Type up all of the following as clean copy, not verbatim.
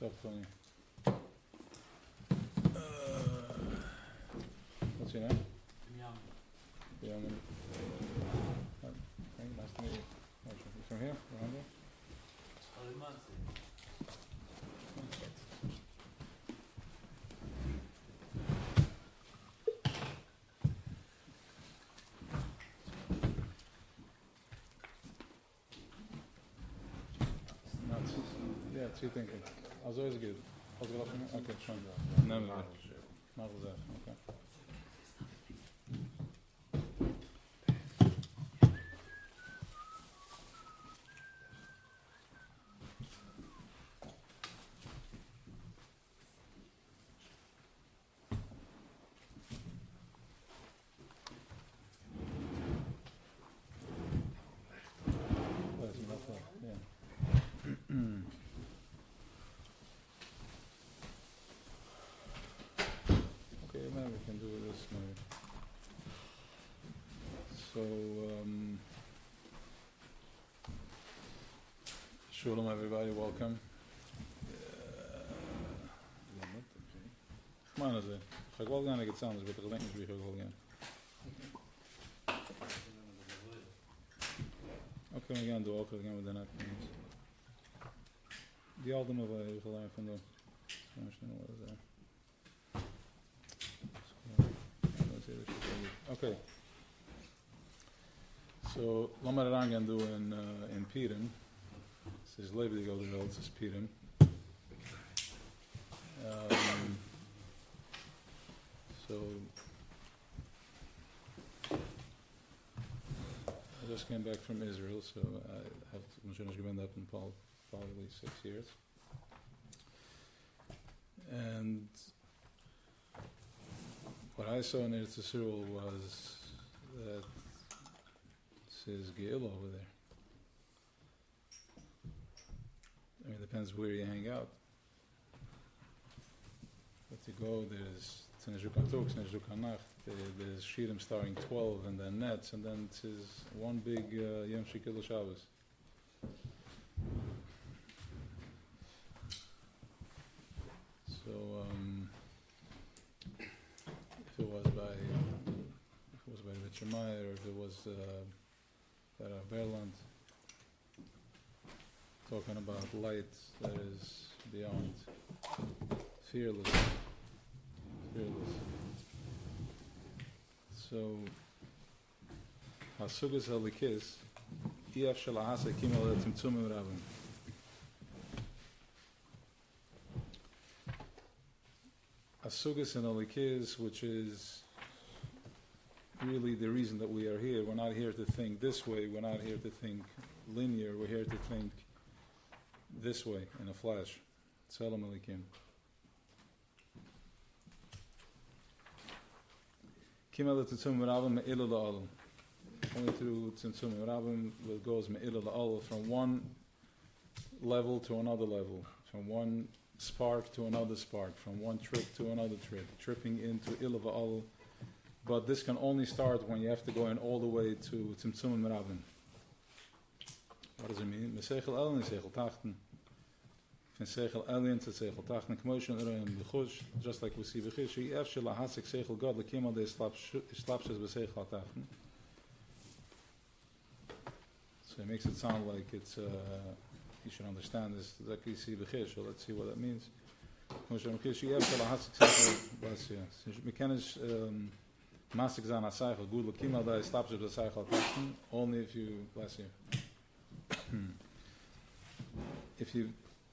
Stop, Tony. What's your name? Yeah, okay, nice to meet you. You from here? Around here? Yeah, zie je denken. Als zo is het goed. Als we dat doen? Oké, schon. Nee, nee. Maar wel zeggen, oké. Shalom everybody, welcome. Come on, Azay. Ga ik wel gaan, ik het anders, maar ik denk niet wie ik wel gaan. Oké, we gaan door, ook gaan we daarna. Die hadden me wel gelijk van de... Okay. So, laat maar eraan gaan doen in Purim. Het is leven die gouden wereld, het is Purim. So, I just came back from Israel, so I have misschien gewend up in probably 6 years. And what I saw in Eretz Yisrael was that there's Geil over there. I mean, it depends where you hang out. But you go, there's Tznejuk HaTok, Tznejuk HaNacht, there's Shirim starting 12, and then Nets, and then it's one big Yom Shikil Shabbos. So, if it was by Vitchemai, or if it was by Berland, talking about light that is beyond, fearless. So, Hasugas Halikis, Ef Shalahasa Kimel Tzimtzumim Rabim. Hasugas and Halikis, which is really the reason that we are here. We're not here to think this way, we're not here to think linear, we're here to think this way, in a flash. Salam alaikum. Kimel Tzimtzum Rabim Me'ilah La'alam. Only through Tzimtzum Rabim goes Me'ilah La'alam from one level to another level, from one spark to another spark, from one trip to another trip, tripping into Ilah La'alam. But this can only start when you have to go in all the way to Tzimtzum Rabim. What does it mean? Mesechel Elin is Sechel Tachten. From Sechel Elin to Sechel Tachten. K'moshon Eroim B'chush. Just like we see B'chish. Ef Shela Hasek Sechel God L'kim Al De Slapshes B'Sechel Tachten. So it makes it sound like it's, you should understand this. Like you see B'chish. So let's see what that means. K'moshon B'chish. Ef Shela Hasek Sechel. Bless you. Mekanish Masik Zan HaSeichel. Good L'kim Al De Slapshes B'Sechel Tachten. Only if you, bless you. If you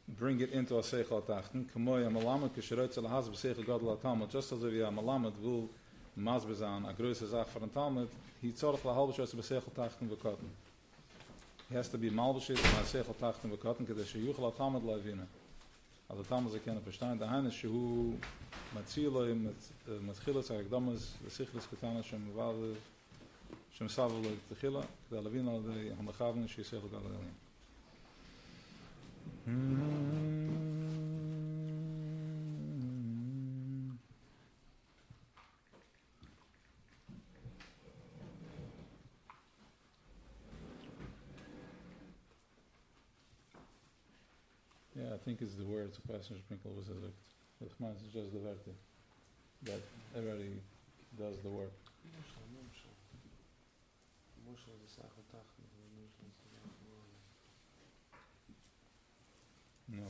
bring it into a seichel tachten, kamoy a malamed kisherot zel has beseichel gadol talmud, just as if you a malamed will masbezan a große zach for a talmud, he tzorch la halbe shos beseichel tachten bekotten. He has to be malbeshit a seichel tachten bekotten, kede sheyuchel a talmud levine. Als de talmud ze kennen verstaan, de hein is shehu matziloi met chilas agdamas, de sichlis ketana shem vade shem savel techila, kede levine al de handagavne sheychel gadol levine. Yeah, I think it's the words of Pastor Sprinkle was it. It's just the verte that already does the work. No.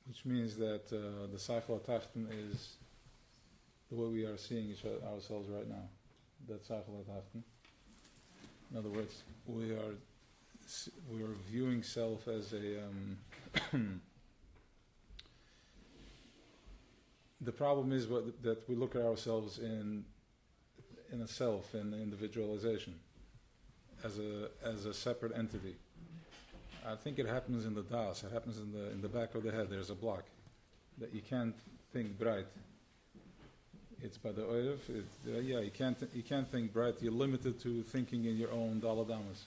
Which means that the Seichel HaTachton is the way we are seeing ourselves right now. That Seichel HaTachton. In other words, we are viewing self as a the problem is that we look at ourselves in a self, in individualization, as a separate entity. I think it happens in the das. It happens in the back of the head. There's a block that you can't think bright. It's by the oirev. You can't think bright. You're limited to thinking in your own daladamas.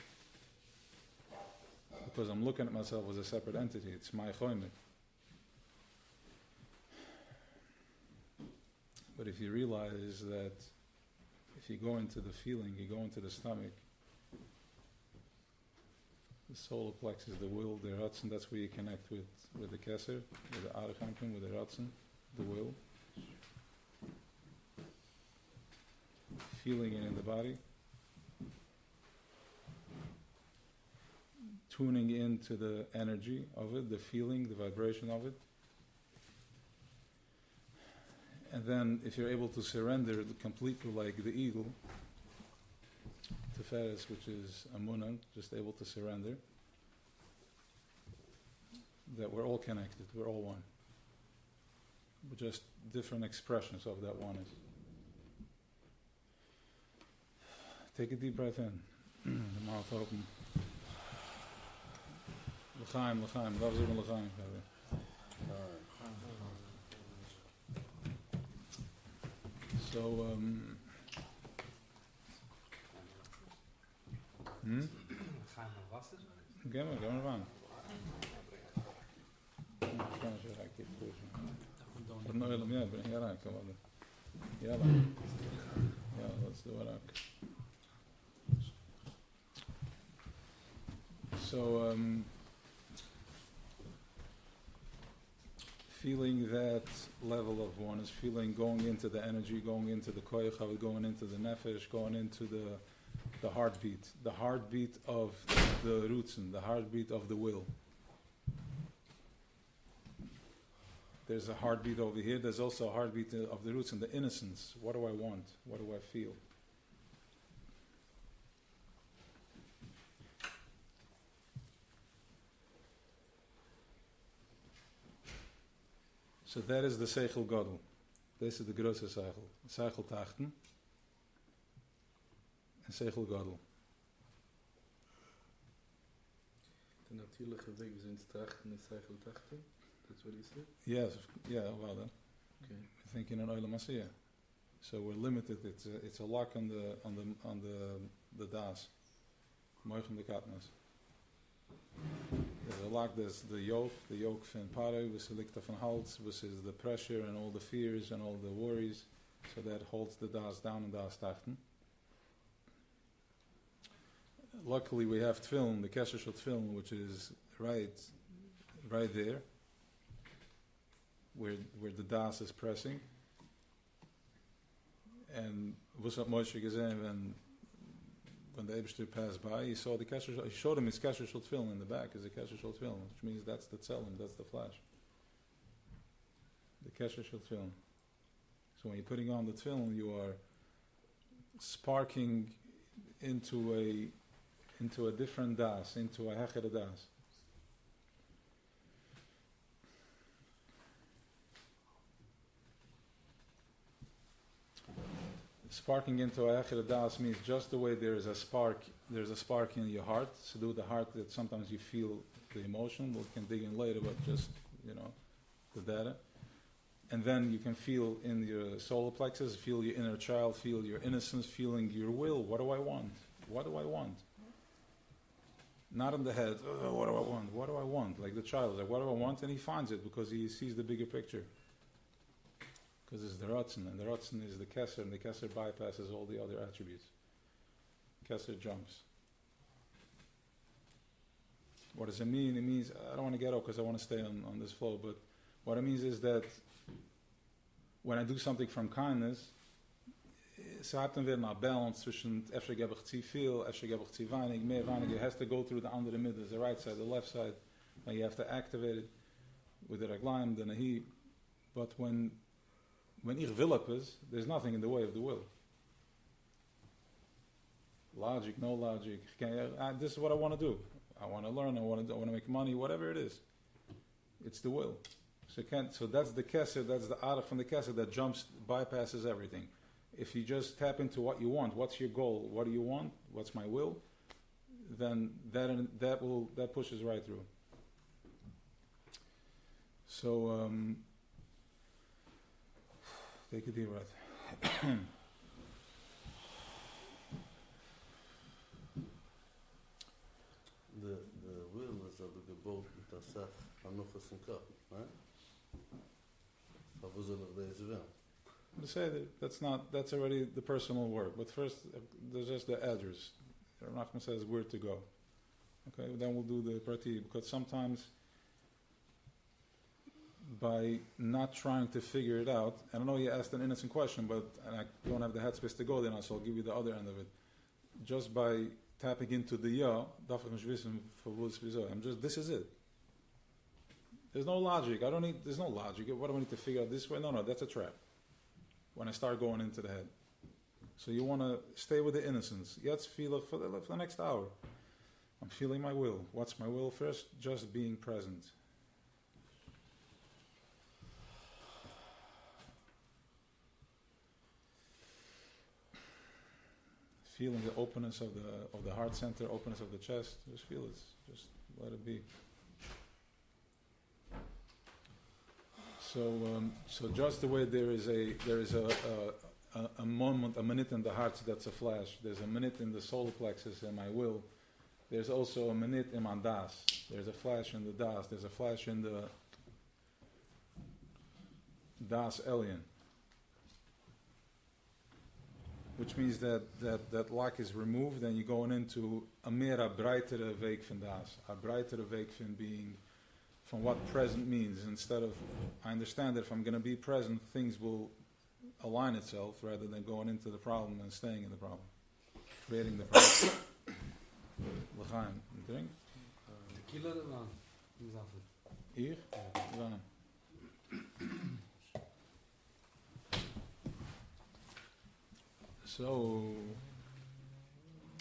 Because I'm looking at myself as a separate entity. It's my choimet. But if you realize that if you go into the feeling, you go into the stomach, the solar plexus, the will, the ratzon, that's where you connect with the keser, with the arachankim, with the ratzon, the will. Feeling it in the body. Tuning into the energy of it, the feeling, the vibration of it. And then if you're able to surrender completely like the eagle, Teferes, which is Amunah, just able to surrender, that we're all connected, we're all one. We're just different expressions of that oneness. Take a deep breath in, the mouth open. L'chaim, l'chaim, love zivin l'chaim. So, Geh mal ran. Bring it on, come on. Yalla. Yeah, let's do it up. So, feeling that level of one is feeling going into the energy, going into the koyach, going into the nefesh, going into the heartbeat of the rutzen, the heartbeat of the will. There's a heartbeat over here, there's also a heartbeat of the rutzen, the innocence. What do I want? What do I feel? So that is the Seichel Gadol. This is the grosse Seichel. Seichel Tachten and Seichel Gadol. The natuurlijke weg is in Trachten and Seichel Tachten? That's what he said? Yes, well then. Okay. I think in an Olam Asiyah. So we're limited. It's a lock on the das. Moichem de Katnas. There's a lock, there's the yoke van Pare, which is van Hals, which is the pressure and all the fears and all the worries, so that holds the das down and das tachten. Luckily we have tefillin, the kesher shel tefillin, which is right there, where the das is pressing. And was hat Moshe gesehen when the Eibishter passed by, he saw he showed him his kesher shel tefillin in the back, is a kesher shel tefillin, which means that's the tzelem, that's the flash. The kesher shel tefillin. So when you're putting on the tefillin, you are sparking into a different das, into a hechere das. Sparking into a hechere das means just the way there's a spark in your heart. So do the heart that sometimes you feel the emotion. We can dig in later, but just, the data. and then you can feel in your solar plexus, feel your inner child, feel your innocence, feeling your will. What do I want? What do I want? Not in the head, oh, what do I want? What do I want? Like the child, like, what do I want? And he finds it because he sees the bigger picture. Because it's the Ratzon, and the Ratzon is the Kesser, and the Kesser bypasses all the other attributes. Kesser jumps. What does it mean? It means, I don't want to get out because I want to stay on this flow, but what it means is that when I do something from kindness, so happen wir nach balance zwischen efter gebe ich zu viel, efter gebe ich zu wenig, mehr weinig. It has to go through the andere middle, the right side, the left side, and you have to activate it with the reglaim, the nahi. But when ich will etwas, there's nothing in the way of the will. Logic, no logic. This is what I want to do. I want to learn. I want to make money. Whatever it is, it's the will. So that's the kesser. That's the arach from the kesser that jumps, bypasses everything. If you just tap into what you want, what's your goal? What do you want? What's my will? Then that pushes right through. So take a deep breath. The will is a gebot mit der Sach Hanuchas und Kap, right? Aber soll deze wel? To say that's already the personal work. But first, there's just the address. Rachman says where to go. Okay, then we'll do the prati, because sometimes by not trying to figure it out, and I know you asked an innocent question, but and I don't have the headspace to go there now, so I'll give you the other end of it. Just by tapping into the ya, darf ich nicht wissen, für wo es wieso. This is it. There's no logic. There's no logic. What do I need to figure out this way? No, that's a trap. When I start going into the head. So you want to stay with the innocence. Let's feel it for the next hour. I'm feeling my will. What's my will? First, just being present. Feeling the openness of the heart center, openness of the chest. Just feel it. Just let it be. So just the way there is a moment, a minute in the heart, that's a flash. There's a minute in the solar plexus in my will. There's also a minute in my das. There's a flash in the das. There's a flash in the das alien. Which means that lock is removed and you're going into a meer breitere Weg van das. A breitere Weg van being, from what present means. Instead of, I understand that if I'm going to be present, things will align itself rather than going into the problem and staying in the problem. Creating the problem. L'chaim, you drink? Tequila or wine? Hier? Wine. So,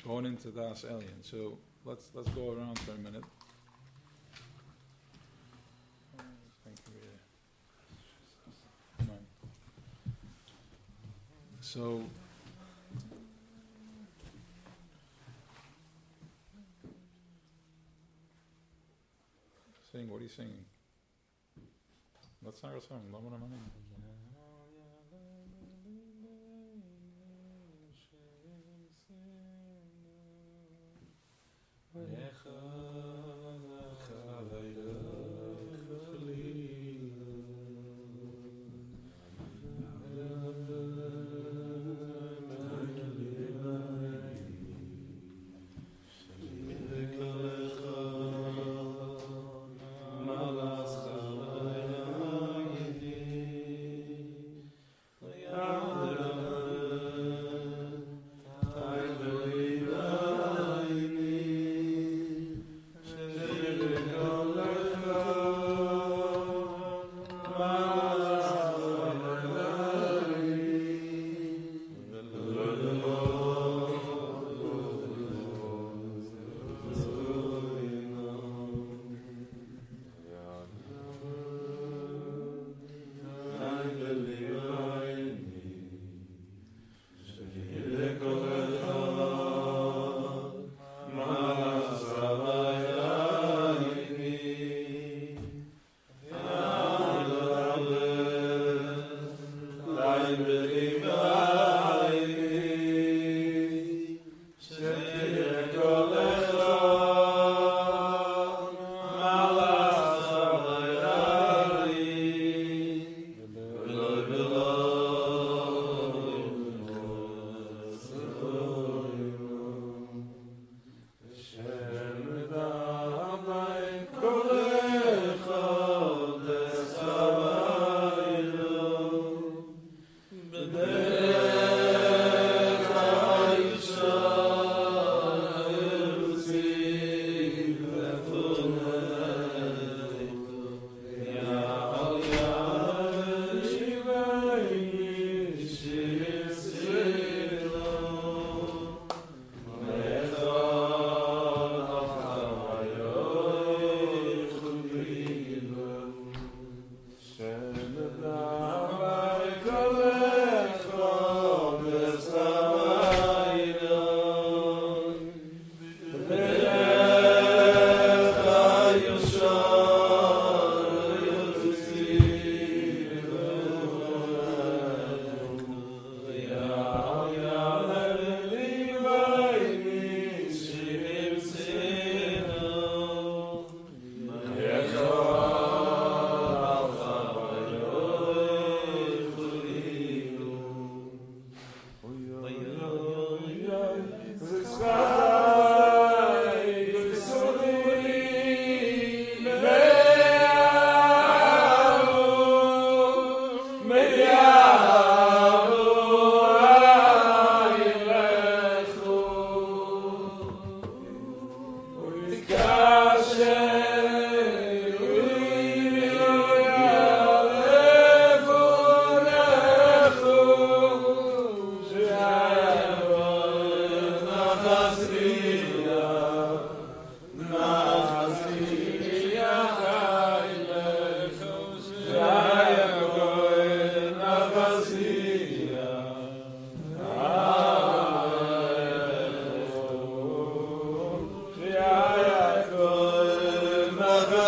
going into Das Alien. So, let's go around for a minute. Thank you. Come on. So, sing. What are you singing? Let's sing our song. Lama Ramani.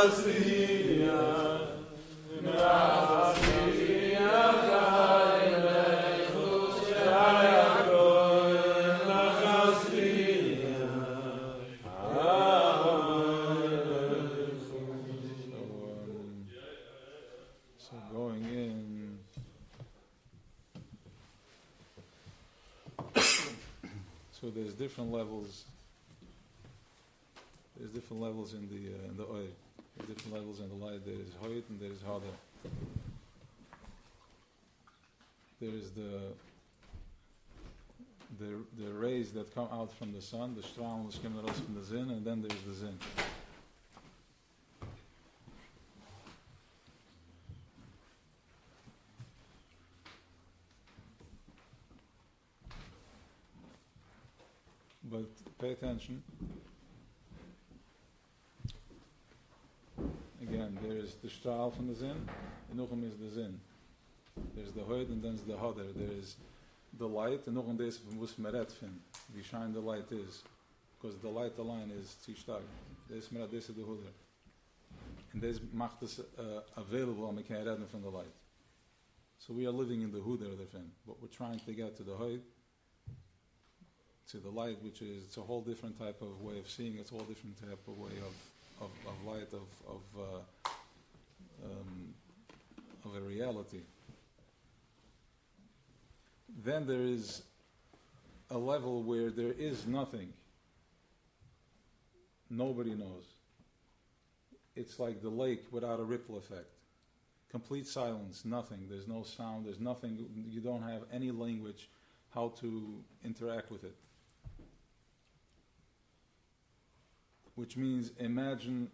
So going in, so there's different levels. There's different levels in the oil. There's different levels in the light. There is hoyt and there is hoder. There is the rays that come out from the sun, the strahlen which come out from the zin, and then there's the zin. But pay attention. Again, there is the strahl from the zin, and Nuchem is the zin. There's the hood and then there's the hodder. There is the light, and Nuchem des muss meret fin. Wie shine the light is. Because the light alone is tzishtag. Des meret des is the hodder. And this macht us available and we can redden from the light. So we are living in the hodder of the fin. But we're trying to get to the hood, to the light, which is, it's a whole different type of way of seeing, it's a whole different type of way of light, of a reality. Then there is a level where there is nothing. Nobody knows. It's like the lake without a ripple effect. Complete silence, nothing. There's no sound, there's nothing. You don't have any language how to interact with it. Which means imagine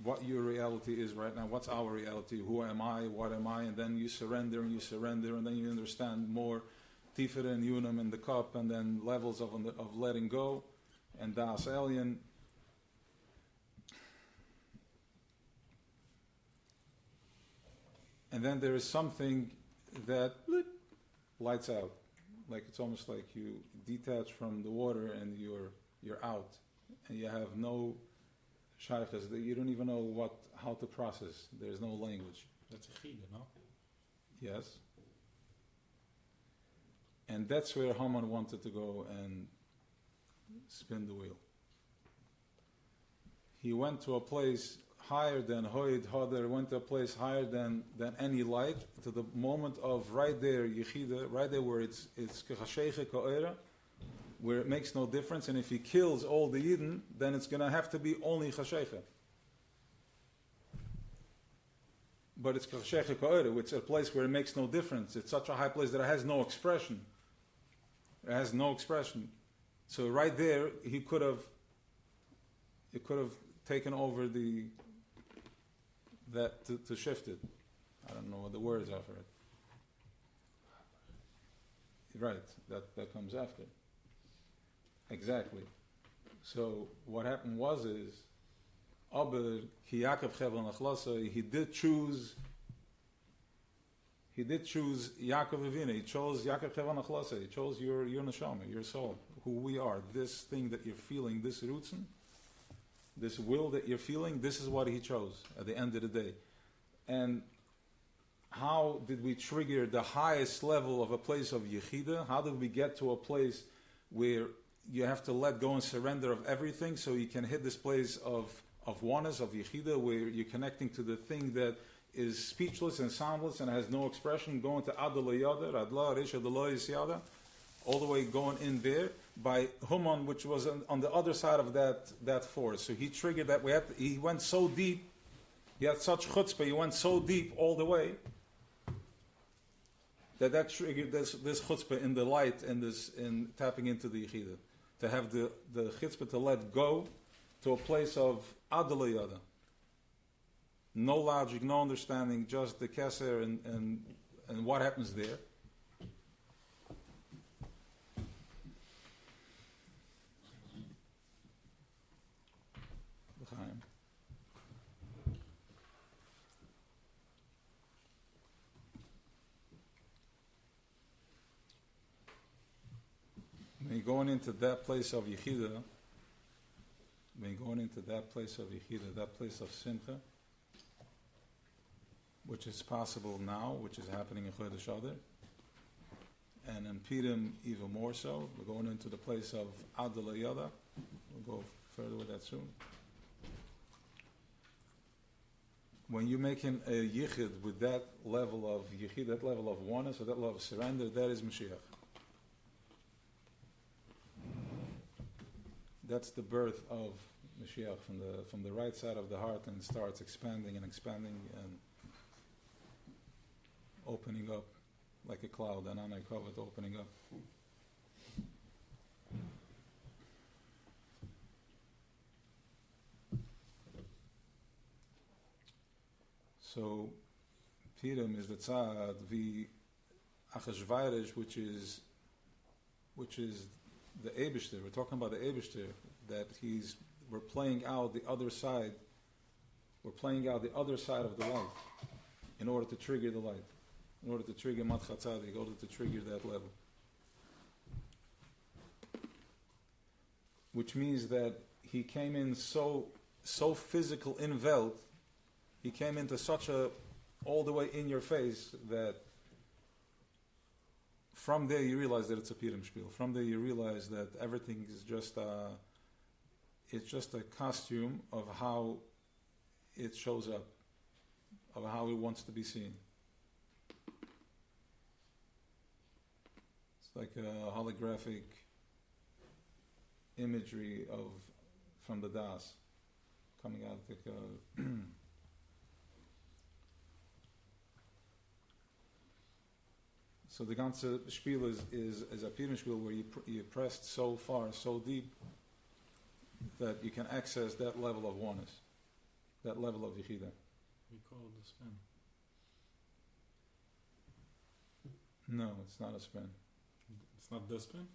what your reality is right now. What's our reality? Who am I? What am I? And then you surrender, and then you understand more Tifere and Yunam and the cup, and then levels of letting go, and Das Alien. And then there is something that lights out. Like it's almost like you detach from the water and you're out, and you have no shaykhs. You don't even know how to process. There's no language. That's Yechidah, no? Yes. And that's where Haman wanted to go and spin the wheel. He went to a place higher than Hoid Hodder, went to a place higher than any light, to the moment of right there, Yechidah, right there where it's Kechasheiche Ka'era, where it makes no difference, and if he kills all the Yidden, then it's going to have to be only Chasheiche. But it's Chasheiche Ka'era, it's a place where it makes no difference. It's such a high place that it has no expression. It has no expression. So right there, it could have taken over to shift it. I don't know what the words are for it. Right, that comes after. Exactly. So what happened is, Aber ki Yaakov Chevel Nachlasa, he did choose Yaakov Avinu. He chose Yaakov Chevel Nachlasa. He chose your neshama, your soul, who we are. This thing that you're feeling, this rutzen, this will that you're feeling, this is what he chose at the end of the day. And how did we trigger the highest level of a place of Yechidah? How did we get to a place where you have to let go and surrender of everything so you can hit this place of oneness, of Yechidah, where you're connecting to the thing that is speechless and soundless and has no expression, going to Adla Yada, Adla Risha Adla Yada, all the way going in there by Human, which was on the other side of that force. So he triggered that. He went so deep. He had such chutzpah. He went so deep all the way that triggered this chutzpah in the light and in tapping into the Yechidah. To have the chutzpah to let go to a place of Adla Yada. No logic, no understanding, just the keser and what happens there. When you're going into that place of Yechidah, when you're going into that place of Yechidah, that place of Simcha, which is possible now, which is happening in Chodesh Adar, and in Purim even more so. We're going into the place of Adla Yada. We'll go further with that soon. When you're making a yichid with that level of yichid, that level of oneness, or that level of surrender, that is Mashiach. That's the birth of Mashiach from the right side of the heart, and starts expanding and opening up like a cloud, and Anai Kovet opening up. So, Purim is the tzad, the Achashvairish, which is the Eibishter. We're talking about the Eibishter, that we're playing out the other side. We're playing out the other side of the light in order to trigger the light, in order to trigger Matchat Tzadik, in order to trigger that level. Which means that he came in so physical in Welt. He came into such all the way in your face, that from there you realize that it's a Purim spiel. From there you realize that everything is just a costume of how it shows up, of how it wants to be seen. It's like a holographic imagery from the Das coming out like a So the ganze Spiel is a Purim Spiel where you pressed so far, so deep, that you can access that level of oneness, that level of Yechidah. We call it a spin. No, it's not a spin. It's not the spin?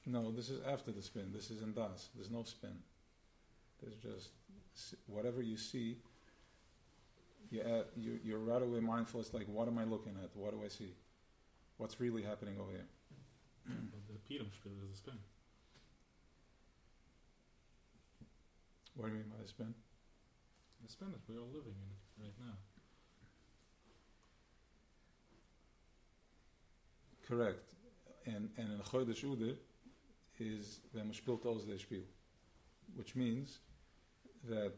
No, this is after the spin. This is in Das. There's no spin. There's just whatever you see. You're right away mindful. It's like, what am I looking at? What do I see? What's really happening over here? But the Purim spiel is a spin. What do you mean by a spin? The spin that we're all living in right now. Correct. And in Chodesh Ude is when man spielt aus der Spiel, which means that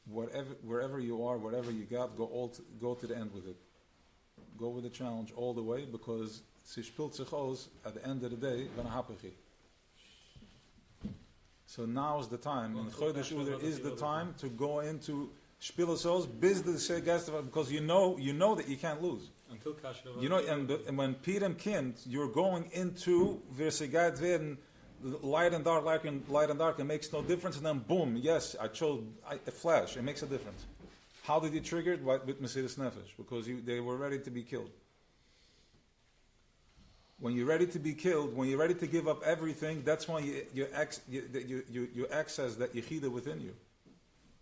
wherever you are, whatever you got, go to the end with it. Go with the challenge all the way, because sie spielt sich aus at the end of the day when happy. So now is the time, and Chodesh Ude is the time to go into spielen aus bis the Geist, because you know that you can't lose. Until Kasher. You know, and when Purim kind, you're going into where sie geht werden, light and dark, it makes no difference, and then boom, yes, I chose a flash, it makes a difference. How did you trigger it? With Mesiras Nefesh, because they were ready to be killed. When you're ready to be killed, when you're ready to give up everything, that's when you access that Yechidah within you,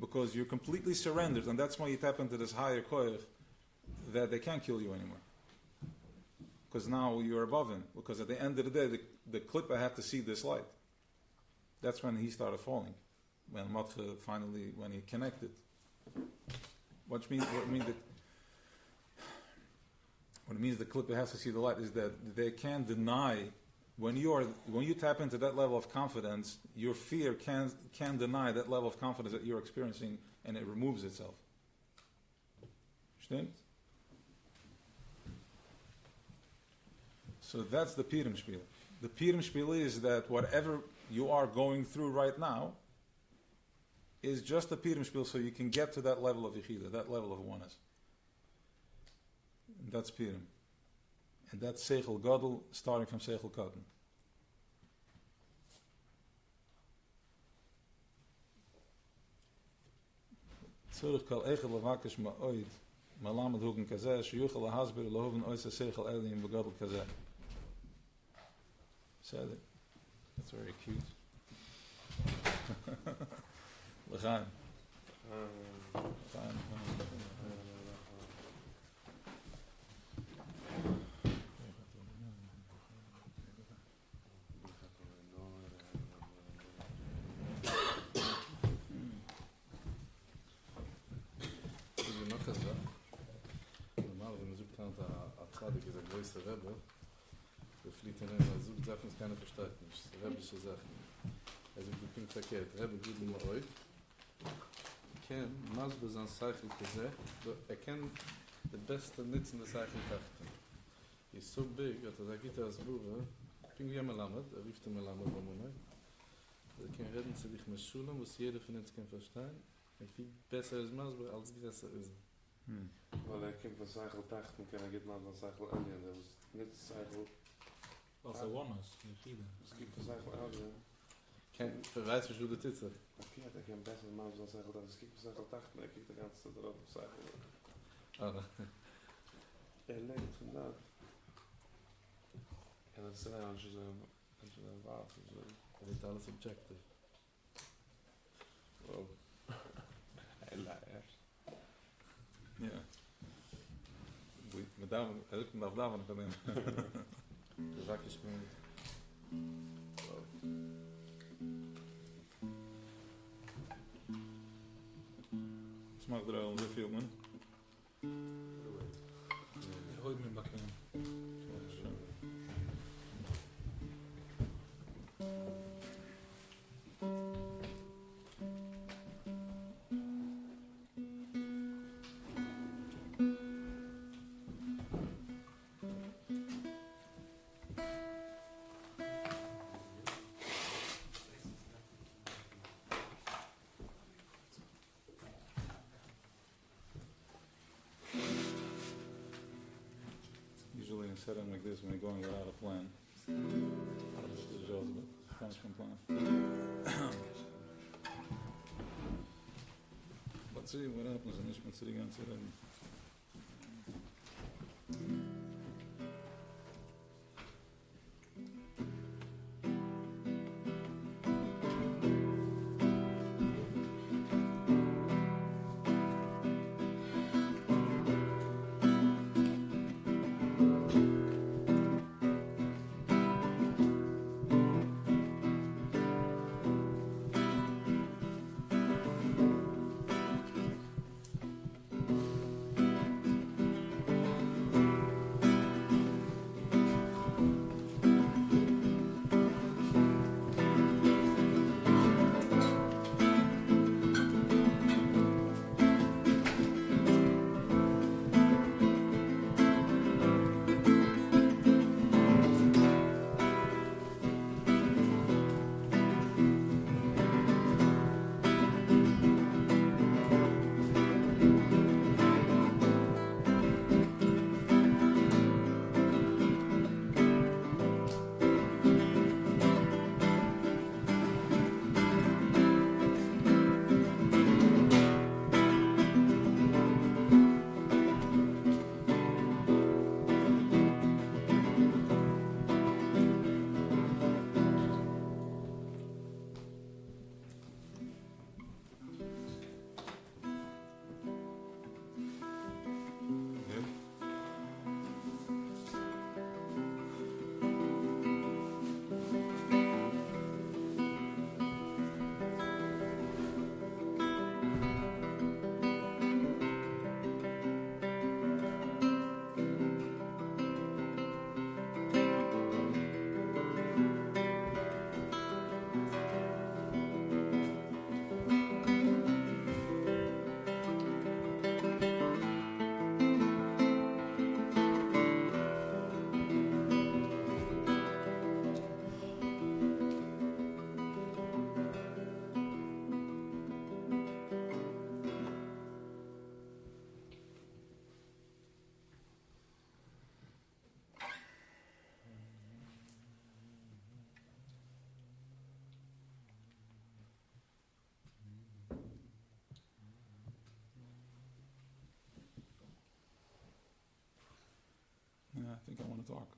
because you're completely surrendered, and that's when you tap into this higher koyach that they can't kill you anymore, because now you're above him. Because at the end of the day, the Klippa had to see this light. That's when he started falling, when Matcha finally, when he connected. What means the Klippa has to see the light is that they can't deny, when you tap into that level of confidence, your fear can't deny that level of confidence that you're experiencing, and it removes itself. Stimmt? So that's the Purim Spiel. The Purim Spiel is that whatever you are going through right now is just a Purim Spiel, so you can get to that level of Yechidah, that level of oneness. And that's Purim. And that's Seichel Gadol, starting from Seichel Katan. Tzurich kal echel levakish ma'oid, ma'lamed hugen kazeh, sheyuchel lahasber lehoven oise Seichel Elim v'gadol kazeh. Said it. That's very cute. L'chaim. größer Rebbe, der fliegt in einer sucht Sachen, das keiner versteht nicht. Rebbeische Sachen. Also du klingt verkehrt. Rebbe geht immer euch. Ken, Masbe sein Zeichel Kese, kennt the beste Nutzen des Zeichel Tachten. Ist so big, dass geht als Bube, fing wie Melamed, rief der Melamed bei mir. Kann reden zu dich mit Schulen, was jeder von uns kann verstehen. Viel besser ist Masbe, als größer ist. Weil kommt von Zeichel Tachten, kann geht man von Zeichel Alien, das ist nicht Zeichel. Was er won ist, Yechidah. Es gibt von Zeichel Alien. Kein Verweis für Schule Titze. Okay, der kann besser machen von Zeichel Tachten. Es gibt von Zeichel Tachten, er kriegt die ganze Zeit drauf auf Zeichel. Aber Lebt von da. Ja, das ist ja nicht so ein Waffe. wird alles objective. Wow. Liar. Ja. Met daar, ik mag daar van kunnen. Der Sack ist mir. Smaakt er al zoveel, man. Heute mit Backen. Usually in a setting like this, when you're going without a plan, this is a punishment plan. Let's see what happens in this Mitzri ganze Reden. Yeah, I think I want to talk.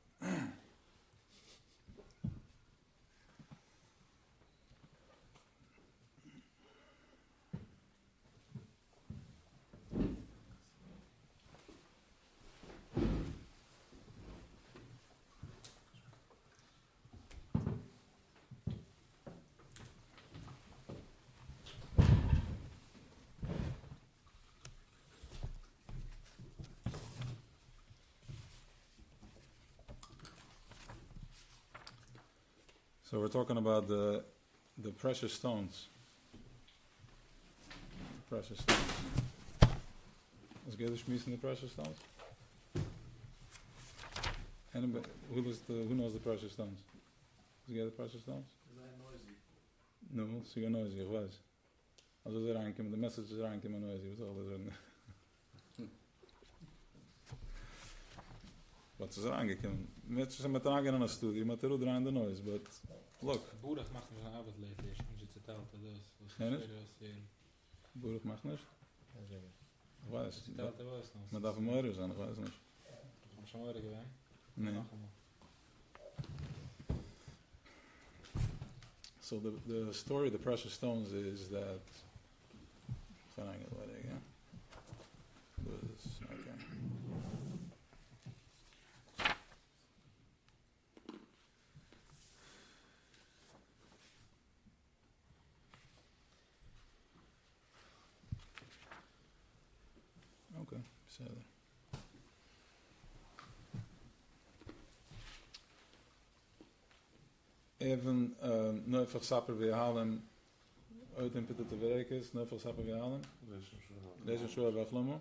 So we're talking about the precious stones. Precious stones. Is Gedish missing the precious stones? Anybody, who knows the precious stones? Is Gedish the precious stones? No, so you're noisy, ich weiß. Also the ranking, the message is ranking noisy, was all this. What's is ranking? It's a matragen in a studio, but they're around the noise, but look. Boerig macht mir von Arbeit leid, ich muss jetzt erzählt das. Kennt Burig macht nicht? Ich weiß. Man darf im Eure sein, ich weiß nicht. Ich schon Eure gewesen? Nee. So the story of the precious stones is that okay. Okay, so even neufach sapper we halen uit in pitte te werken is neufach sapper we halen deze show we aflomo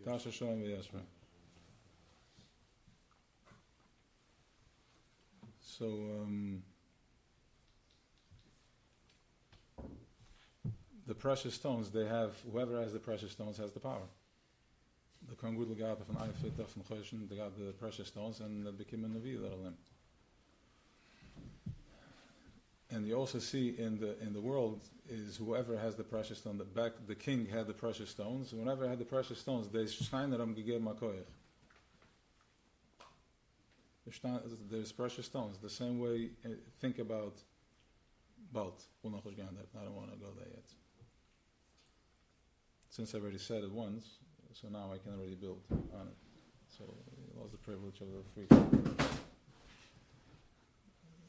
tasha show we yasma. So the precious stones, they have, whoever has the precious stones has the power. The Kangudel got from Eifet, from Choshen, they got the precious stones, and they became a Navi, them. And you also see in the world is whoever has the precious stone. The king had the precious stones. Whenever had the precious stones, they shine them gegeben makoyach. There's precious stones. The same way, think about Balt. I don't want to go there yet. Since I already said it once, so now I can already build on it. So it was the privilege of the free.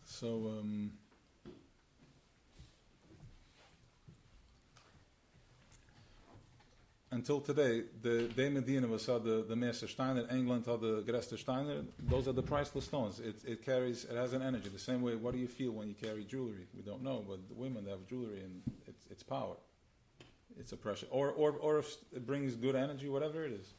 So until today, the Medina was the Master Steiner, England had the Grester Steiner. Those are the priceless stones. It has an energy. The same way, what do you feel when you carry jewelry? We don't know, but the women have jewelry and it's power. It's a pressure. Or if it brings good energy, whatever it is.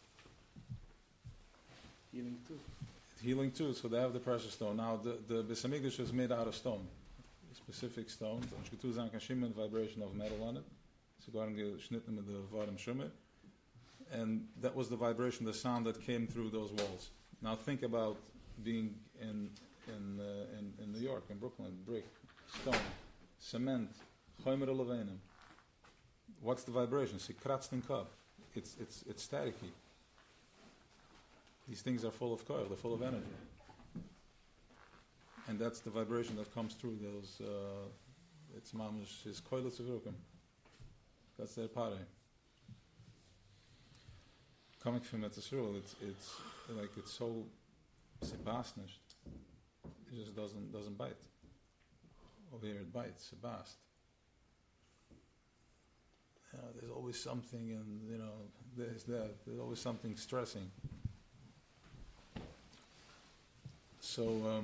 Healing too, so they have the precious stone. Now the Beis Hamikdash is made out of stone. A specific stone. And vibration of metal on it. And that was the vibration, the sound that came through those walls. Now think about being in New York, in Brooklyn, brick, stone, cement, chomer levenim. What's the vibration? See, kratzt in cup. It's staticky. These things are full of coil, they're full of energy. And that's the vibration that comes through those, it's mamish, his koilets of rukum. That's their pare. Coming from Etzisrul, it's like it's so sebastnished. It just doesn't bite. Over here it bites, sebast. There's always something, and there's always something stressing. So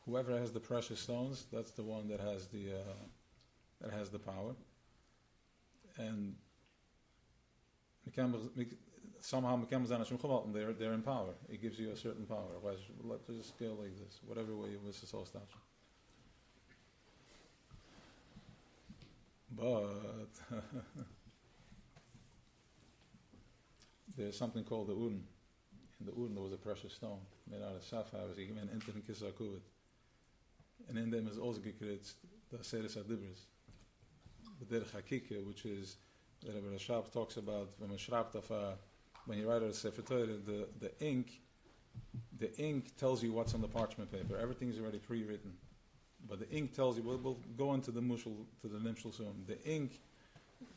whoever has the precious stones, that's the one that has the power. And somehow they're in power. It gives you a certain power. Let's just scale like this, whatever way it was so start. But there's something called the Uren. In the Uren there was a precious stone made out of sapphires. He went into the Kisakuvit. And in them is also gekritzt the Aseres Adibris. The Derech HaKike, which is that Rabbi Rashab talks about when you write a Sefer Torah, the ink tells you what's on the parchment paper. Everything is already pre-written. But the ink tells you, we'll go into the mushal, to the nimshal soon. The ink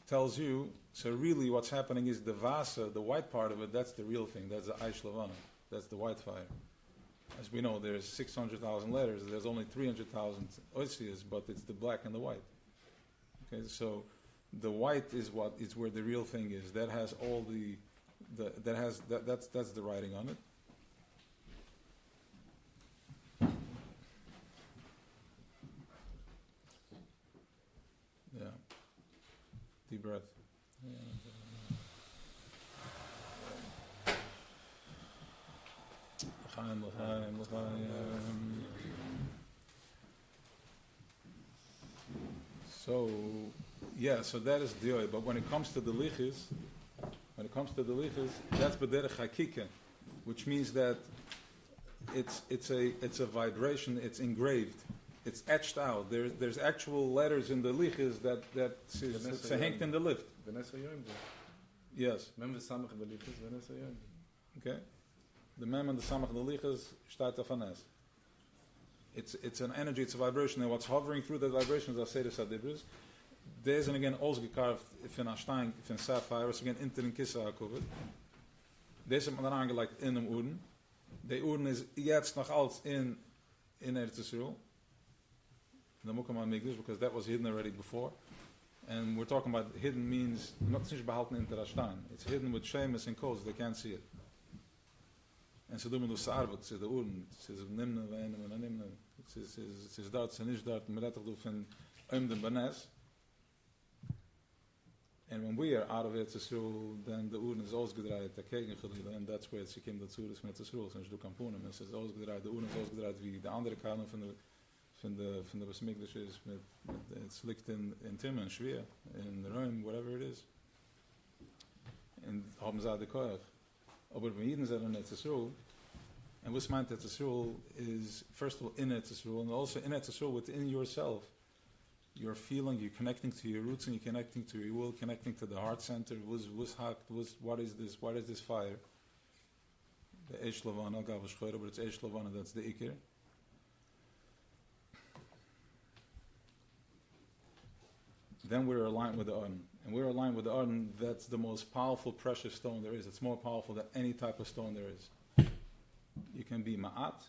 tells you, so really what's happening is the vasa, the white part of it, that's the real thing. That's the Aish Levana. That's the white fire. As we know, there's 600,000 letters. There's only 300,000 oisias, but it's the black and the white. Okay, so the white is where the real thing is. That has all that's the writing on it. breath. L'chaim, l'chaim, l'chaim. So, yeah, so that is the but when it comes to the lichis, that's b'derech hakika, which means that it's a vibration, it's engraved, it's etched out. There's actual letters in the lichis that it's hanged in the lift. Yes. Okay. The mem and the samach and the lichis shtayt afanes. It's an energy, it's a vibration, and what's hovering through that vibration is Aseret Sadibris. There's and again also gecarved in Ashtain, in sapphire, so again inter in Kissa HaKovid. There's an angelegt in dem Uden. The Uden is jetzt noch als in Eretz Yisrael. The Mukam HaMikdash, because that was hidden already before. And we're talking about hidden means not just behalten inter Ashtain. It's hidden with shemus and codes, they can't see it. And so do we do Sa'arbot, it's the Uden, it's nimne, ve'enem, and nimne. It's dort, it's nicht dort, man redt doch von den Banes. And when we are out of Eretz Yisrael, then the Uden is ausgedreht, der Kegengelila, and that's where it's came dazu, das mit Eretz Yisrael, since du Kampunem, es ist ausgedreht, der Uden ist ausgedreht, wie die andere Kanon von der Besmigdash ist, it's liegt in Timmer, in Schwer, in Rome, whatever it is. And haben sie the Koach. Aber when Eden said in Eretz Yisrael, and what's meant Eretz Yisrael is, first of all, in Eretz Yisrael, and also in Eretz Yisrael, within yourself, you're feeling, you're connecting to your roots, and you're connecting to your will, connecting to the heart center, what is this fire? The Eish Lavana, Gavash Choyra, but it's Eish Lavana, that's the Ikir. Then we're aligned with the Arden. And we're aligned with the Arden, that's the most powerful, precious stone there is. It's more powerful than any type of stone there is. You can be Ma'at,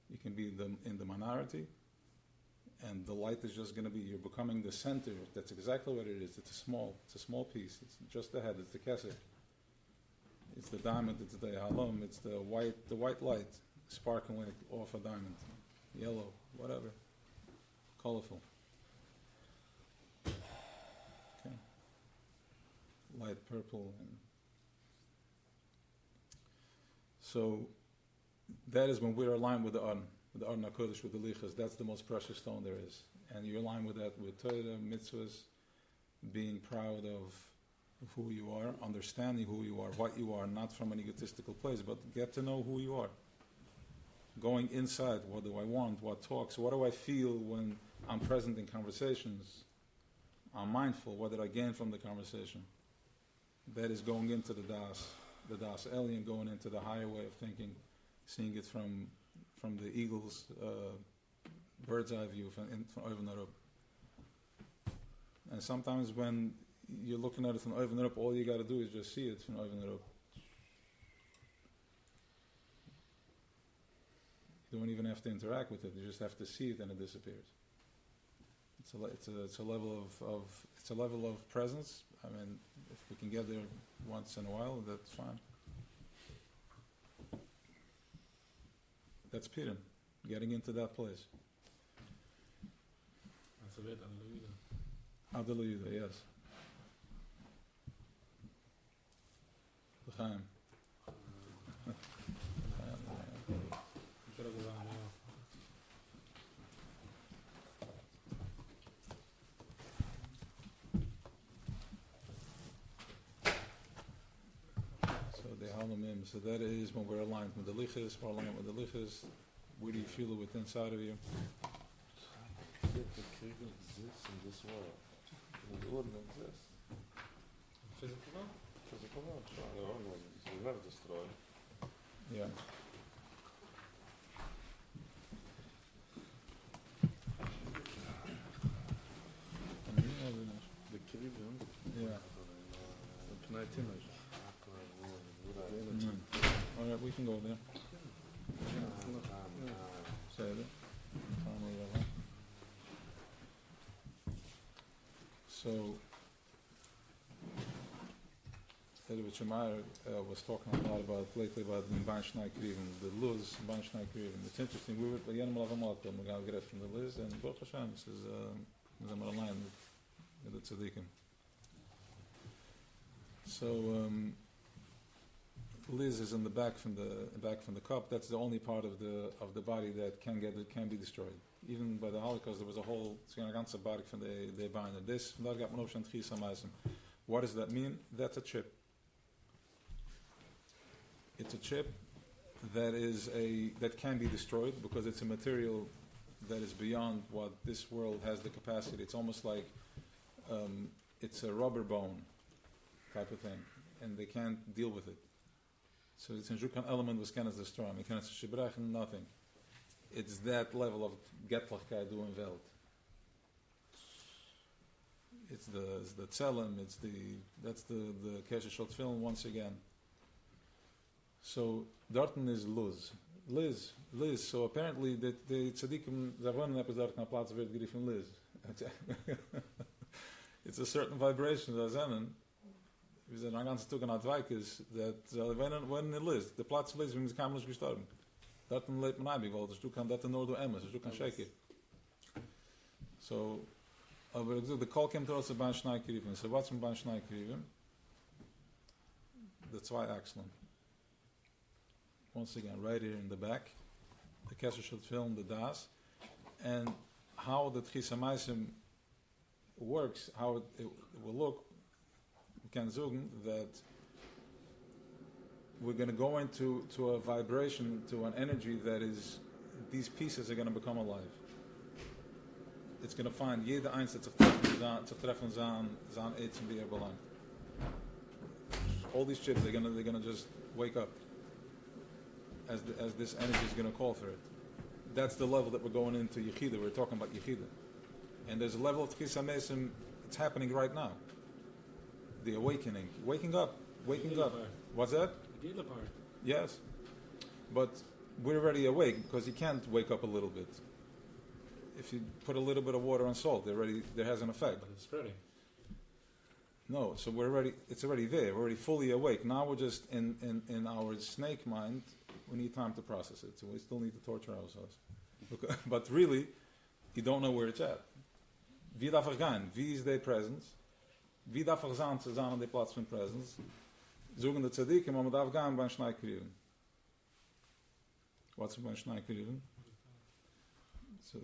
you can be in the minority, and the light is just going to be, you're becoming the center. That's exactly what it is. It's a small piece. It's just the head, it's the kesser. It's the diamond, it's the halom, it's the white light, sparkling like off a diamond. Yellow, whatever. Colorful. Okay. Light purple. So that is when we're aligned with the Arden HaKodesh, with the Lichas. That's the most precious stone there is. And you're aligned with that, with Torah, mitzvahs, being proud of who you are, understanding who you are, what you are, not from an egotistical place, but get to know who you are. Going inside, what do I want, what talks, what do I feel when I'm present in conversations? I'm mindful, what did I gain from the conversation? That is going into the Das alien, going into the higher way of thinking, seeing it from the eagle's bird's eye view, from Oven Arup. And sometimes when you're looking at it from Oven Arup, all you got to do is just see it from Oven Arup. You don't even have to interact with it; you just have to see it, and it disappears. It's a level of presence. I mean, if we can get there once in a while, that's fine. That's Purim, getting into that place. That's a bit Adeluida. Adeluida, yes. L'chaim. So that is when we're aligned with the lichas, we're aligned with the lichas. Where do you feel it within inside of you? The Kriegel exists in this world. The Orden exists. Physical world? Physical world, sure. The Orden was never destroyed. Yeah. The Kriegel. Yeah. The Pnei Timish. All right, we can go there. Say it. So, Elibet Shemaiah was talking a lot lately about the Banshnaik Kriven, the Luz Banshnaik Kriven. It's interesting. We were again from the Liz, and Baruch Hashem says, we're aligned with the Tzaddikim. So Liz is in the back from the cup. That's the only part of the body that can be destroyed. Even by the Holocaust, there was a whole ganze body from the binder. This vandaar gaat men over aan Tchias HaMaisim. What does that mean? That's a chip. It's a chip that can be destroyed because it's a material that is beyond what this world has the capacity. It's almost like it's a rubber bone type of thing, and they can't deal with it. So it's an element was kennis destroy. We can shibrechen nothing. It's that level of getlichkeit doing Welt. It's the tzelem. That's the kesher shot film once again. So Dorten is Liz. So apparently the tzaddikim zavonen dort na Platz wird geriefen Liz. It's a certain vibration that zennen. Wir sind ein ganzes Tag an Advaikis that when it Liz, the Platz Liz, wenn es kam nicht gestorben. Dorten lebt man ein, weil du kann dort nur du emmes, du kann shake it. So, aber the call came to us about Shnai Kirivim. So what's from Shnai Kirivim? The zwei Achseln. Once again, right here in the back, the Kesser should film the Das, and how the Tchias HaMaisim works, how it will look. We can zoom that we're going to go into a vibration, to an energy that is, these pieces are going to become alive. It's going to find jeder eins that zu treffen zan eitz and be belang. All these chips, they're going to just wake up as this energy is going to call for it. That's the level that we're going into Yechidah. We're talking about Yechidah. And there's a level of Tchias HaMaisim, it's happening right now. The awakening. Waking up. What's that? The Gila part. Yes. But we're already awake because you can't wake up a little bit. If you put a little bit of water and salt, there has an effect. But it's spreading. No, so it's already there. We're already fully awake. Now we're just in our snake mind. We need time to process it, so we still need to torture ourselves. But really, you don't know where it's at. Wie darf gaan? Wie is their presence? Wie darf zijn zu zijn aan die plaats van presence? Zoeken de tzaddikim, maar we darf gaan bij Shnai Kirivim. Wat is bij Shnai Kirivim? So,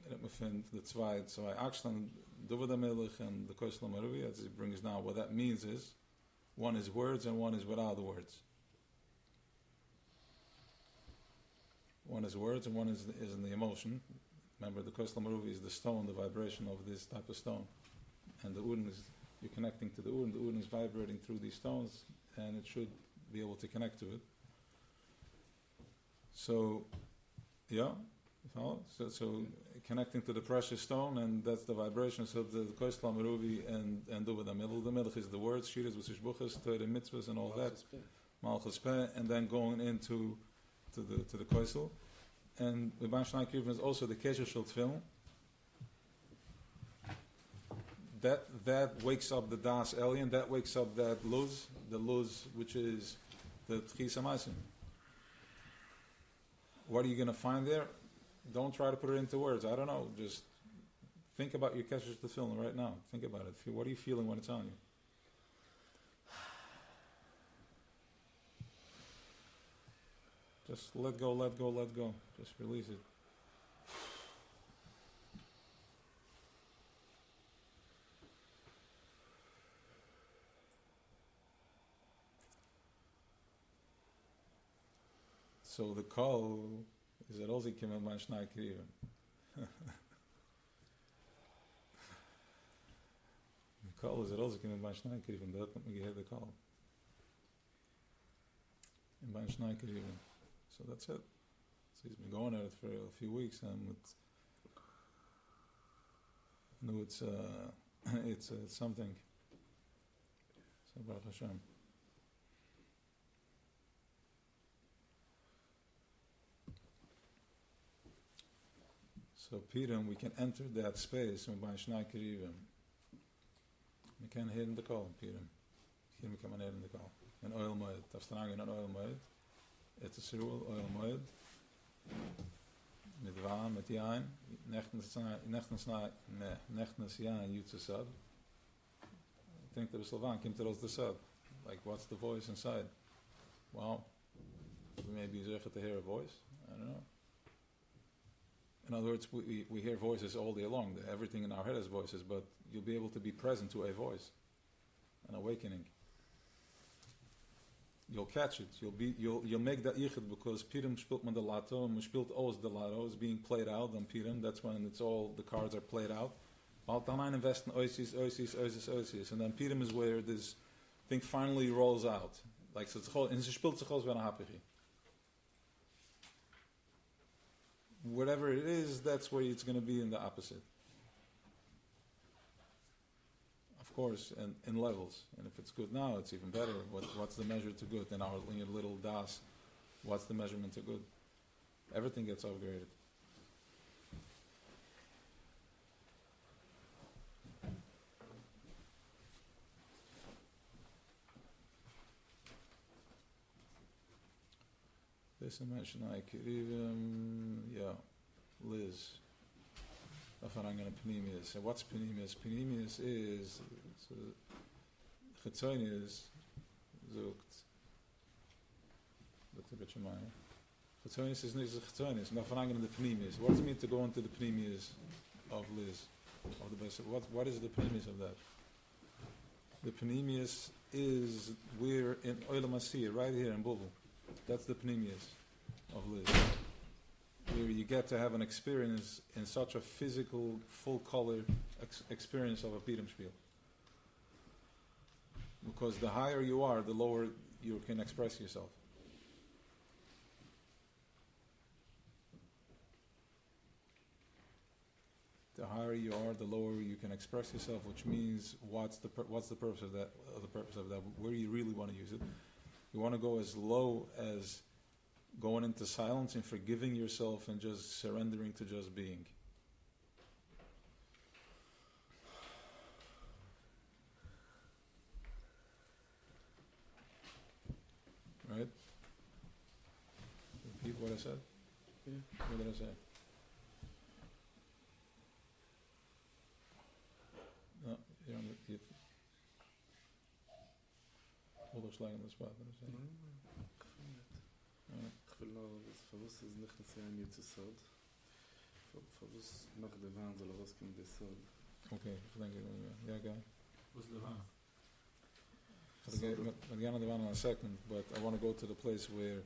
dat me vindt de twee Achseln, Dovid HaMelech and the Koisel HaMaruvi, as he brings down, what that means is, one is words and one is without the words. One is words and one is in the emotion. Remember, the Koisel HaMaruvi is the stone, the vibration of this type of stone. And the Udin is, you're connecting to the Udin is vibrating through these stones, and it should be able to connect to it. So, yeah, you follow? So connecting to the precious stone, and that's the vibration. So the Koisel HaMaruvi and Dovid HaMelech. The Melech is the words, Shiras, V'Sishbuchas, Torah, Mitzvahs, and all that. Malchus Peh, and then going into to the Koisel. And the Ban Shnai Kirivim is also the Kesher Shel Tefillin. That wakes up the Das alien, that wakes up that Luz, the Luz which is the Tchias HaMaisim. What are you going to find there? Don't try to put it into words. I don't know. Just think about your Kesher Shel Tefillin right now. Think about it. What are you feeling when it's on you? Just let go. Just release it. So the call is that also came in Shnai Kirivim. The call is that also came in Shnai Kirivim. That we hear the call in Shnai Kirivim. So that's it. So he's been going at it for a few weeks, and it's something. So Baruch Hashem. So Purim, we can enter that space by Shnai Kirivim. We can hear in the call, Purim. Here we come and hear in the call. An oil moed. Afstrang in an oil moed. It's a cereal oil moed. Mit Waan, mit Yain. Nechtens Yain, Yutzesad. I think the Sylvan came to us the Sad. Like, what's the voice inside? Well, we may be zeichet to hear a voice. I don't know. In other words, we hear voices all day long. Everything in our head is voices, but you'll be able to be present to a voice, an awakening. You'll catch it. You'll make that yichid, because Purim spielt man de lato, and man spielt aus de lato. It's being played out on Purim. That's when it's all, the cards are played out. Halt dan invest in oisis, and then Purim is where this thing finally rolls out. Like, so and ze spielt zich aus wie een hapigi. Whatever it is, that's where it's going to be in the opposite. Of course, and in levels. And if it's good now, it's even better. What's the measure to good? In our little das, what's the measurement to good? Everything gets upgraded. This I mentioned, Liz. Afarangana Panemius. So what's Panemius? Panemius is Chetzonius zoekt. Look a bit your mind. Chetzonius is not Chetzonius. Afarangana the Panemius. What does it mean to go into the Panemius of Liz? Of the best. What is the Panemius of that? The Panemius is we're in Olam Asir, right here in Bubble. That's the Panemius of Liz. Where you get to have an experience in such a physical, full color experience of a Purim spiel. Because the higher you are, the lower you can express yourself. The higher you are, the lower you can express yourself, which means what's the purpose of that? Where you really want to use it? You want to go as low as going into silence and forgiving yourself and just surrendering to just being. Right? Repeat what I said? Yeah. What did I say? No, you don't. Onderslag in de spot. Ich will noch, verwusst ist nicht, dass ich mir zu Sod. Verwusst macht der Wahn, soll rauskommen der Sod. Okay, thank you. Yeah, go. What's the van? I'll get on the one in a second, but I want to go to the place where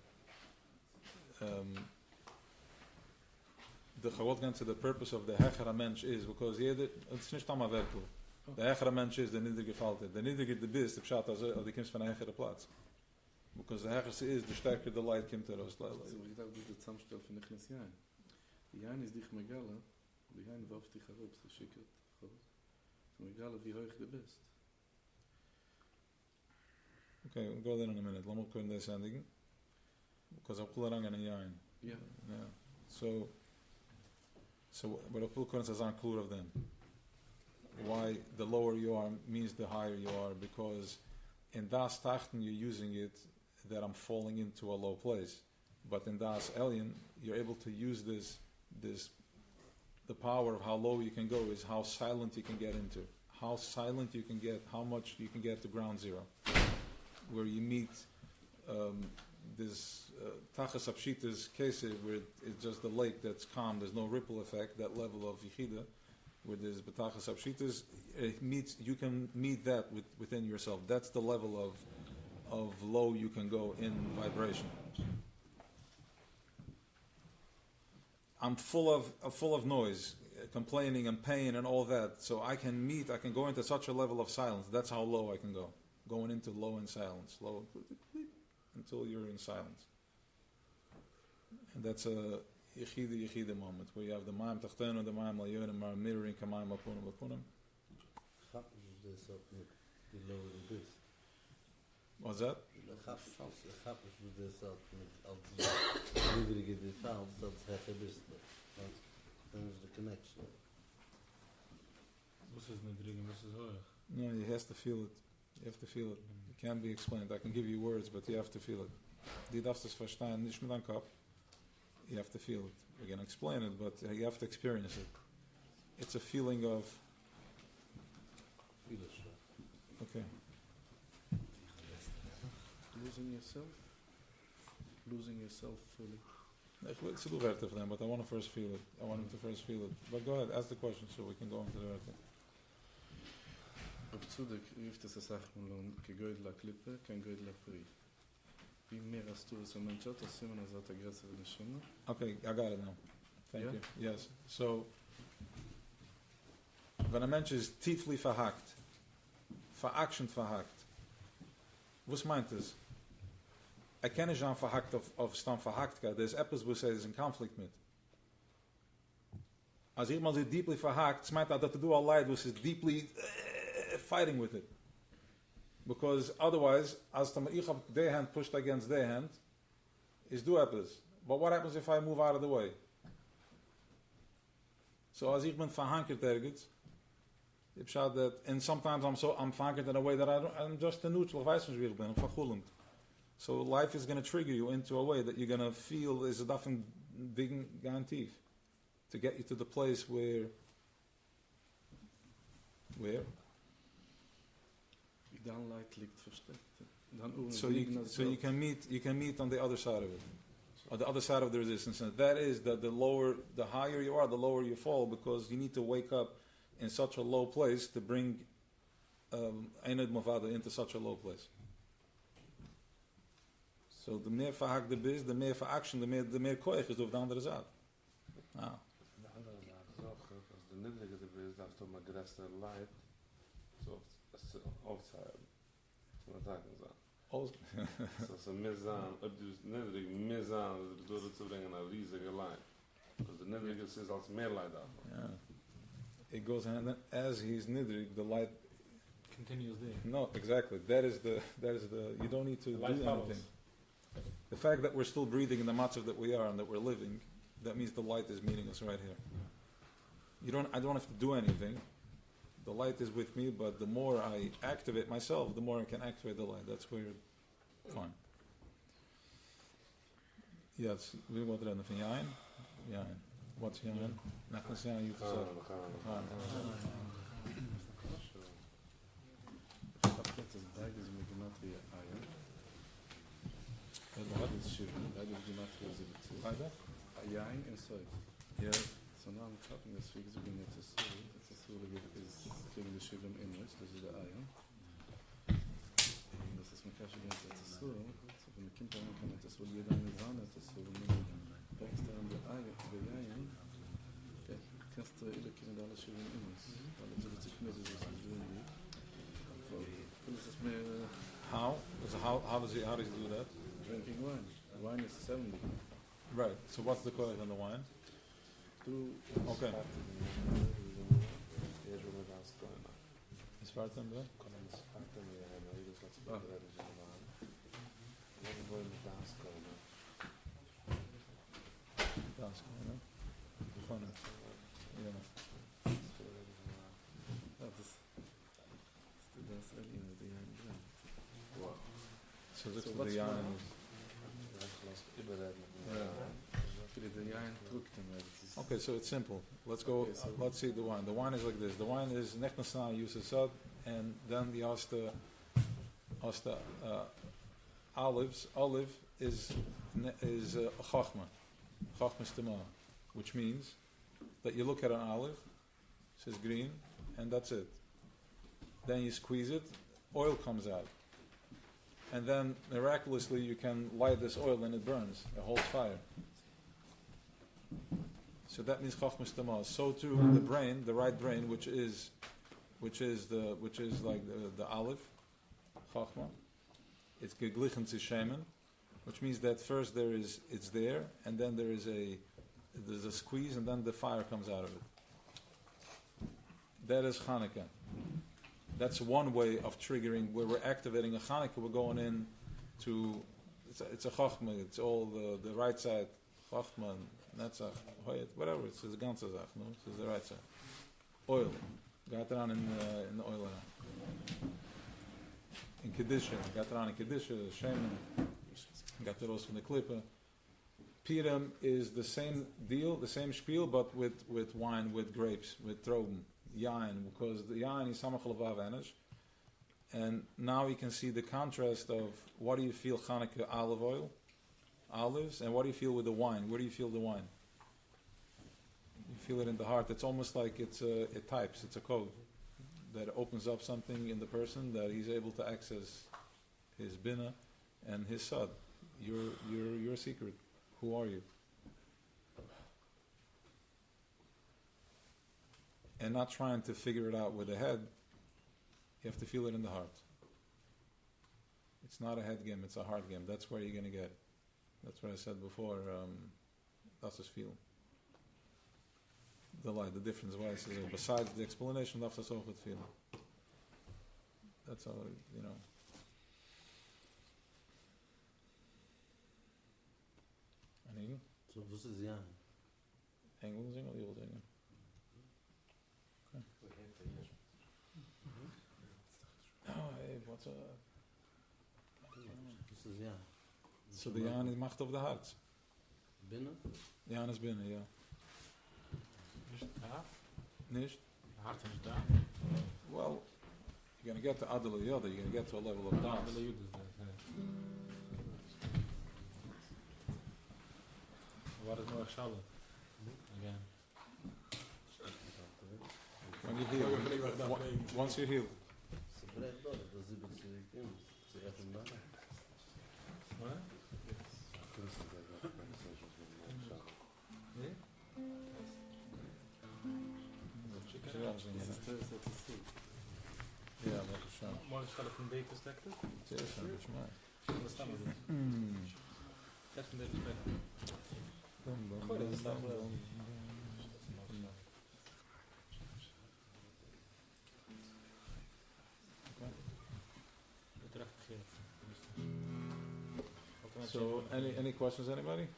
the gewollt to the purpose of the hechera mensch is, because it's nicht einmal werklich. Der hechere Mensch ist der niedergefalte. Der niedriger du bist, der Pshat, also du kommst von einem hechere Platz. Because the hecherste is, the stärker the light kommt heraus. So, ich dachte, du der Zusammenstell von Nichnas Jain. Die Jain ist dich Megala, die Jain wirft dich heraus, das schickert heraus. So, Megala, wie hoch du bist. Okay, we'll go there in a minute. Let me go in this ending. Because I'll pull it on a yain. Yeah. So, but I'll pull it as unclear of them. Why the lower you are means the higher you are, because in Das Tachten you're using it that I'm falling into a low place, but in Das Elyon you're able to use this the power of how low you can go is how silent you can get into, how silent you can get, how much you can get to ground zero, where you meet this Tachas Apshita's case where it's just the lake that's calm, there's no ripple effect, that level of Yechidah, where there's B'tachas Apshitas, you can meet that within yourself. That's the level of low you can go in vibration. I'm full of noise, complaining and pain and all that, so I can go into such a level of silence. That's how low I can go. Going into low in silence, low until you're in silence. And that's a Yechidah moment, where you have the Ma'am Tachtenu, the Ma'am Layonim are mirroring Kamayim Apunim Apunim. What's that? The connection. What's his nedrigen, what's his hoch? No, he has to feel it. You have to feel it. It can't be explained. I can give you words, but you have to feel it. Die darfst es verstehen, nicht mit deinem Kopf. You have to feel it. We can explain it, but you have to experience it. It's a feeling of... Okay. Losing yourself? Losing yourself fully. It's a little better for them, but I want to first feel it. I want him to first feel it. But go ahead, ask the question so we can go into the Werte. Op Tzudek rief es a Sachmulon, ke Goydla Klippe, kein Goydla Pri. Wie mehr als du es am Menschot, als Simon als hat aggressive Neshama. Okay, I got it now. Thank Yeah? you. Yes. So, wenn ein Mensch ist tieflich verhackt, veractioned verhackt, was meint es? Er kenne nicht an verhackt auf Stamm Verhacktkeit. Der ist etwas, wo es ist in Konflikt mit. Als iemand ist deeply verhackt, es meint dat du all leid, was is deeply fighting with it. Because otherwise, as ich hab their hand pushed against their hand, is do etwas. But what happens if I move out of the way? So as ich bin verhankert ergens, ich schaue that, and sometimes I'm verhankert in a way that I'm just a neutral, ich weiß nicht wie ich bin, I'm verchullend. So life is going to trigger you into a way that you're going to feel is a different big guarantee to get you to the place where Dan Light liegt versteckt. so you can meet on the other side of it, on the other side of the resistance, and that is that the higher you are, the lower you fall, because you need to wake up in such a low place to bring Einad Mavada into such a low place. So the mehr verhakt du bist, the mehr veraction, the mehr koech ist auf der andere Seite. Ah. De andere Sache ist auch, als de niedrige du bist, darfst du mal größer Leid, so aufzuhalten. So man sagen soll. So Mizan, ob du niedrig Mizan, du zu bringen ein riesiger Leid. Also de niedrige ist als mehr Leid auch. Yeah. It goes hand as he's nidrig, the light Continues there. No, exactly. That is the you don't need to do anything. The fact that we're still breathing in the matzav that we are and that we're living, that means the light is meeting us right here. I don't have to do anything. The light is with me, but the more I activate myself, the more I can activate the light. That's where fine. Yes, we want to anything. Yain. What's yain? Nothing saying you to say. Das ist beides mit Gematria Ayan. Beides Shivan, beides Gematria 17. Beide? Ayan and Soy. Yeah. So now I'm tapping this figure to be net to Soy. It's a Soy is giving the Shivan English, this is the Ayan. And this is Makash against the Soy. So when the Kim Paran can it is what Yedan is on it, so when you back down the Ayan, the Ayan, kannst du ile Kinder alle Shivan English. Alle so die Zickmesse ist doing it. How does he do that? Drinking wine. Wine is 70. Right. So what's the koich on the wine? Okay. Is Spartan there? That's funny. Yeah. So this is the yarn. Okay, so it's simple. Let's go. Okay, so let's see the wine. The wine is like this. The wine is nechnasan yusasad, and then the asta olives. Olive is a chachma stema, which means that you look at an olive, it says green, and that's it. Then you squeeze it, oil comes out. And then miraculously you can light this oil and it burns, it holds fire. So that means chachmas tamah. So too the brain, the right brain, which is like the olive, chachma. It's geglichen zu shemen, which means that first it's there, and then there's a squeeze, and then the fire comes out of it. That is Hanukkah. That's one way of triggering, where we're activating a Chanukah, we're going in to, it's a Chachma, it's all the right side, Chachma, Netzach, Hoyet, whatever, it's the ganze Zach, no? It's the right side. Oil, got it on in the oil. In Kedisha, got it on in Kedisha, Shemin, got it also from the Klippa. Purim is the same deal, the same spiel, but with wine, with grapes, with Trauben. Yain, because the yain is samach levav enish, And now you can see the contrast of what do you feel Hanukkah olives, and what do you feel with the wine? Where do you feel the wine? You feel it in the heart. It's almost like it types. It's a code that opens up something in the person that he's able to access his bina and his sad. Your secret. Who are you? And not trying to figure it out with the head. You have to feel it in the heart. It's not a head game, it's a heart game. That's where you're going to get. That's what I said before. That's his feel. The light, the difference. Why I say besides the explanation, that's also with feel. That's all, you know. Anything? So this is Jan. Engel zingen, die wil zingen. Oh, hey, what's up? This is Jan. So the Jan is macht of the heart. Binnen? Jan is binnen, ja. Nicht da? Nicht? Der Hart ist da? Well, you're going to get to Adel Yoda, you're going to get to a level of dance. Adel Yud is that, What is more Shabbat? Again. When you heal, once you're healed. Ze breekt door, dat is het in. Ze echt een baan. What? Ja, dat is zo. Mooi stellen van deze perspectief? Het is zo, dat is mij. Dat staan we dus. Dat van deze perspectief. Gooi dat staan we. So, any questions, anybody?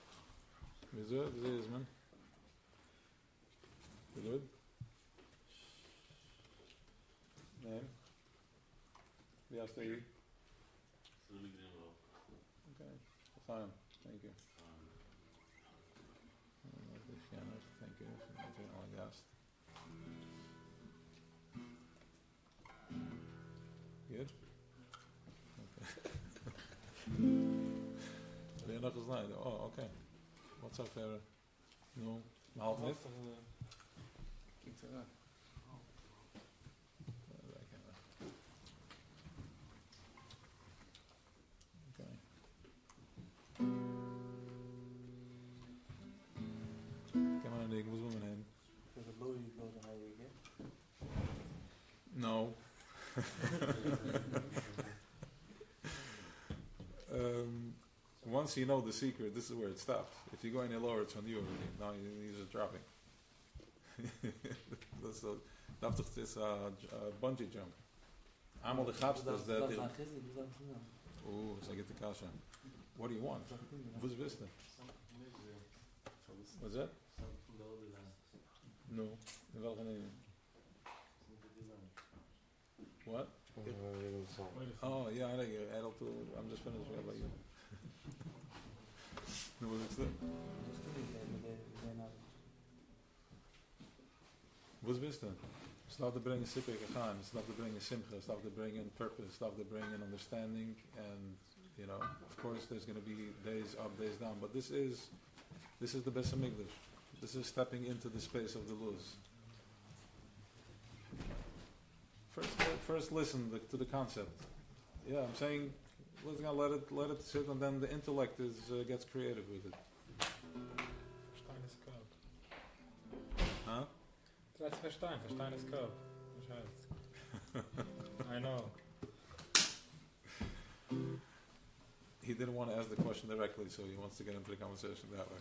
We good? This is, man. We good? Name? Wie hast du hier? Okay. Fine. Thank you. Thank you. Gast. Good? Ben je nog eens naar? Oh, oké. Wat zou verder? No. Een half minute? Kijk eruit. Okay. Come on, Nick. What's woman in? For the lower you go, the higher you get. No. Once you know the secret, this is where it stops. If you go any lower, it's on you already. Now you're just dropping. That's a bungee jump. Amol the chaps does that. Oh, so I get the kasha. What do you want? What's vista? What's that? No. What? Oh, yeah, I like it. Adult too. I'm just finished. What about you? No, what's that? What's vista? Stop to bring a sippy gegaan. Stop to bring a simcha. Stop to bring in purpose. Stop to bring in understanding. And, you know, of course there's going to be days up, days down. But this is the best of English. This is stepping into the space of the luz. First listen to the concept. Yeah, I'm saying, let it sit, and then the intellect gets creative with it. Verstehen ist Körb. Huh? Let's verstehen ist Körb. I know. He didn't want to ask the question directly, so he wants to get into the conversation that way.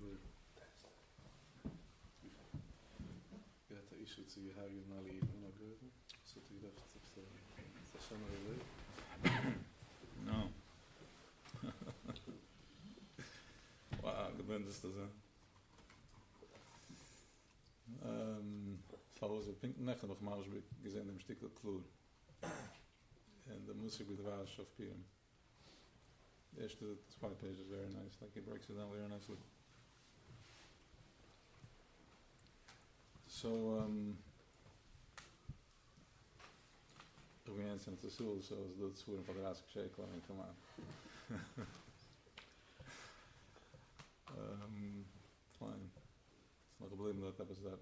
good. Ja, der ist jetzt hier haben wir alle immer gut. So die das ist schon mal No. Wow, gewöhnt ist das, ja. Falls op Pink Nacht heb ik maar eens gezien een stukje kloor. En de Musik with Vash of Purim. The eerste 2 pages is very nice, like he breaks it down very nicely. So, we gaan het zo, zoals dat zoeken van de Rask Shekel en kom aan. Fine. It's not gebleven dat was dat.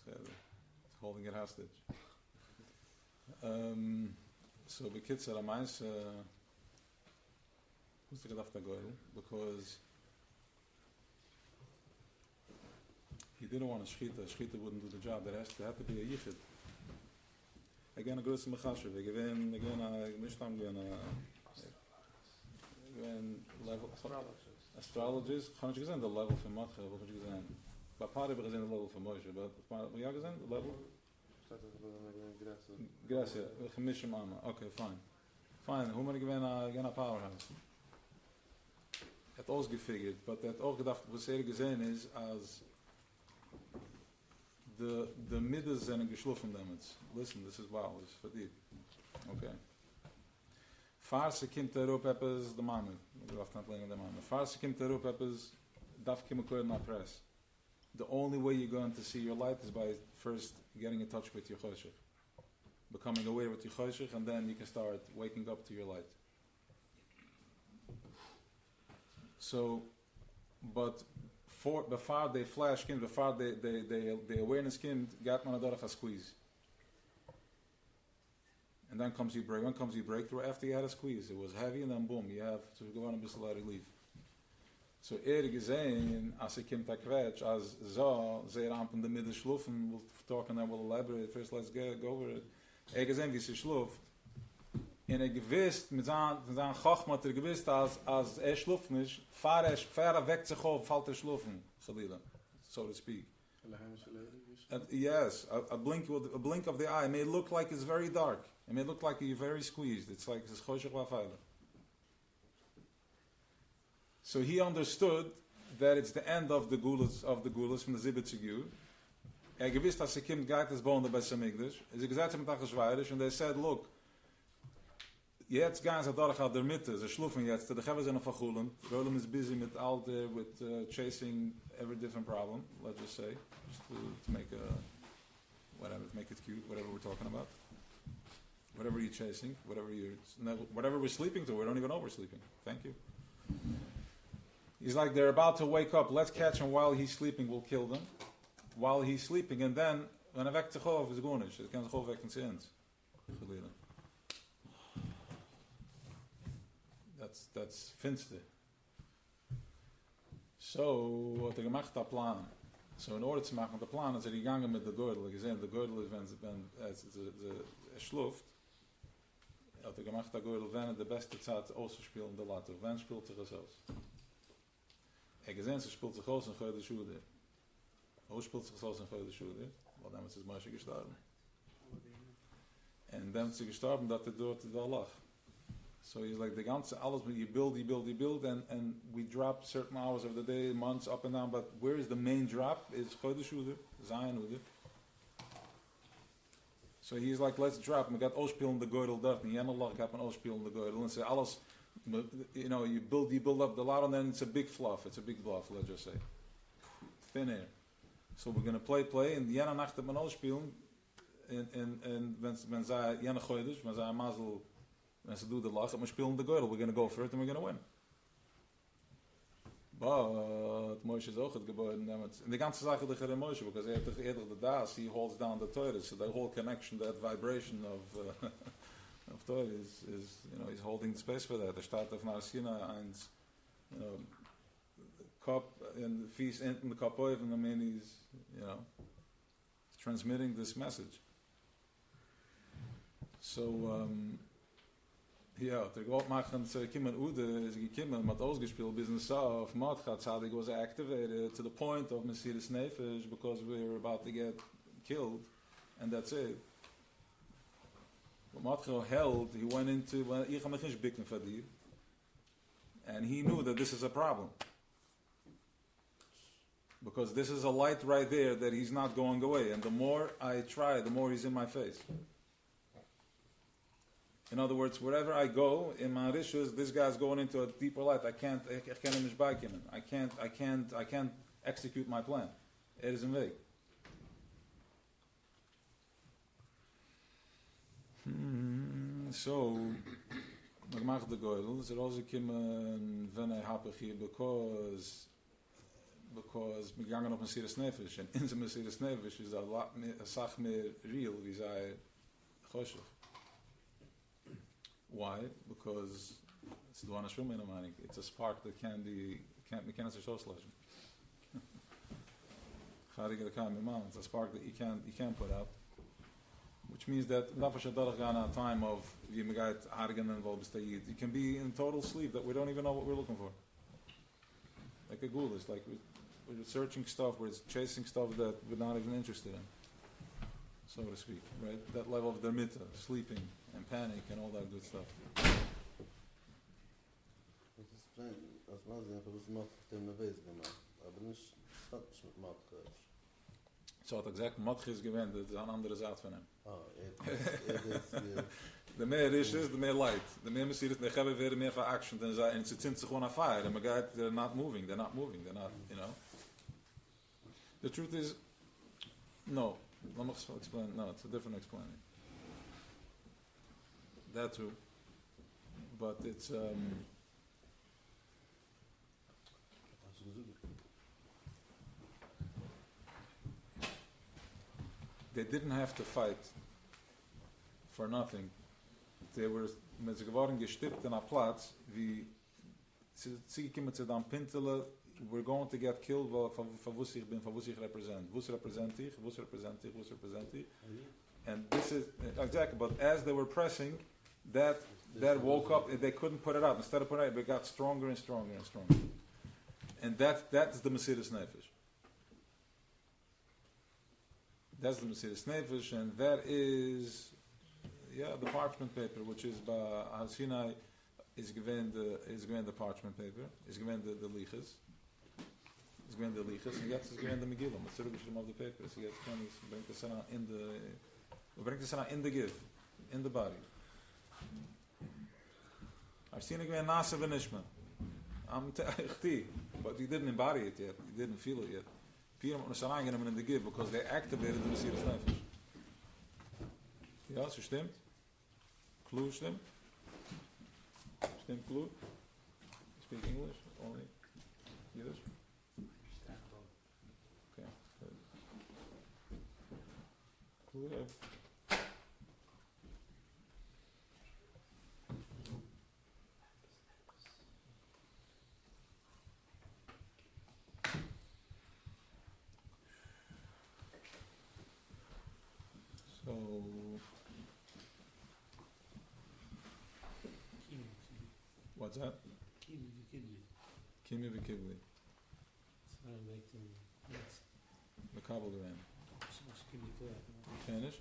It's holding it hostage. So the kids said, "Amais, who's the gedacht goel?" Because he didn't want to shchita. Shchita wouldn't do the job. There had to be a yichid. Again, a gross mechashev. Again, mishtam again level astrologers. Gaan je gezien the level van Matcha? Wat heb je gezien? Bij Pari hebben we gezien the level van Moshe. Bij jou gezien the level? Gracia, gemische mama. Okay, fine. Fine, hoe moet ik weer naar Powerhouse? Het ausgefigurd, but het ook gedacht, wat zeer gezien is, als de midden zijn geschloffen damit. Listen, this is wow, this is verdiep. Okay. Farse kimt erop eppes de mama. Ik dacht niet langer de mama. Farse kimt erop eppes, daf kim akkoord na press. The only way you're going to see your light is by first getting in touch with your choshech. Becoming aware with your choshech, and then you can start waking up to your light. So, but before they flash came, before the awareness came, got man a squeeze. And then comes your break. When comes your breakthrough? After you had a squeeze. It was heavy, and then boom, you have to go on and let it leave. So gesehen, als ik hem kwetsch, als zo, zeer amp in de midden schlufen, we'll talk and then we'll elaborate. First, let's go over it. Gesehen, wie sie schluft. En gewusst, mit seinem Chachmat, gewusst, als schluft nicht, fahr weg sich auf, fällt schlufen, Chalila, so to speak. Yes, a blink of the eye. It may look like it's very dark. It may look like you're very squeezed. It's like it's choshech v'afayla. So he understood that it's the end of the gulas from the Zibit Zigud. Gewiss, dass sie kommt, geht es bauen bei Samigdash. Sie gesagt haben, and they said, look, jetzt gehen sie durch der Mitte, sie schlufen jetzt, die Geber sind auf Achulen, Roland is busy with chasing every different problem, let's just say, just to make whatever, to make it cute, whatever we're talking about. Whatever you're chasing, whatever we're sleeping to, we don't even know we're sleeping. Thank you. He's like, they're about to wake up, let's catch him while he's sleeping, we'll kill them. While he's sleeping, and then, when hij wekt zich op, is het gewoon niet. Hij kan zich opwekken in zijn geleden. That's finster. So, wat hij gemaakt dat plan. So, in order to maken dat plan, is hij gegangen met de gordel. Gezien, de gordel is, wenn schluft, had hij gemaakt dat gordel, wenn de beste tijd auszuspielen, de later. Wenn speelt zich als aus. Hij gezien, ze speelt zich aus en gaat de schoeder. Hoe speelt zich zoals een grote schoeder? Want dan is het Moshe gestorben. En dan is hij gestorben dat hij door te wel lag. So he's like, the ganze, alles, you build, and we drop certain hours of the day, months, up and down, but where is the main drop? Is grote schoeder, Zion Uder. So he's like, let's drop. We got Ospil de Gordel dort, and Yenna lag heb een Ospil de Gordel, and say, alles, you know, you build up the lot, and then it's a big fluff, it's a big bluff, let's just say. Thin air. So we're going to play, and jene nacht hat man ausspielen, and wenn sie jene goidisch, wenn sie mazel, wenn sie do the lach, man spielen the girdle, we're going to go for it, and we're going to win. But Moshe is auch het geboren, and the ganze Sache der Moshe, because eerder the das, he holds down the Torah, so the whole connection, that vibration of Torah is, you know, he's holding the space for that. Der staat auf Narsina, eins, you know, cup and the feast in the cup of, and I mean he's, you know, transmitting this message. So Ja, der gewollt machen, so gekommen Ude, is gekommen, hat ausgespielt, business of Matchat Tzadik was activated to the point of Mesiris Nefesh because we were about to get killed, and that's it. But Matchat held, he went into, ich habe mich nicht bicken für dir, and he knew that this is a problem. Because this is a light right there that he's not going away, and the more I try, the more he's in my face. In other words, wherever I go in my rishus, this guy's going into a deeper light. I can't execute my plan. It is in way. So, ik mag de goedel. Ze roze komen when I happy here because we gangen op Mesiris Nefesh, and in the Mesiris Nefesh is a sach meer real wie zij choshev. Why? Because it's the one it's a spark that we can't say socialism. It's a spark that you can't put out. Which means that a time of you can be in total sleep that we don't even know what we're looking for. Like a ghoulish, like we're searching stuff, we're chasing stuff that we're not even interested in, so to speak, right? That level of dermita, sleeping and panic and all that good stuff. Das ist fein. Das war sehr, was macht dem Nevez gemacht. Aber nicht, das hat nicht mit Matke. So hat gesagt, Matke ist gewähnt, das ist eine andere Saat von ihm. Ist The more rishes, the more light. The more Mesiris, they have a very more for action than and it's a sich on fire. And they're not moving, they're not, you know. The truth is, no. Let me explain. No, it's a different explanation. That too. But it's they didn't have to fight for nothing. They were met geworden gestippt in a Platz wie sie kommen zu dem Pintele, we're going to get killed for wuss ich bin, for wuss ich represent. Wuss represent ich. And this is exactly, but as they were pressing, that woke up, they couldn't put it out. Instead of putting it out, it got stronger and stronger and stronger. And that's the Mesiris Nefesh. That's the Mesiris Nefesh, and that is the parchment paper, which is by Sinai is given the parchment paper, is given the lichas, is given the lichas, and jetzt is given the Megillah, the circulation of the paper. So jetzt bringt the Sana in the give, in the body. I've seen it given Nasa v'nishma. But he didn't embody it yet. He didn't feel it yet. Purim und Sana in the give because they activated the Mesiris Nefesh. Ja, so stimmt. Clue stimmt. Stimmt Clue. Speak English only. Yiddish. Okay. Clue. So. What's that? Kimi v'kibli. Makabel Duran. Finish?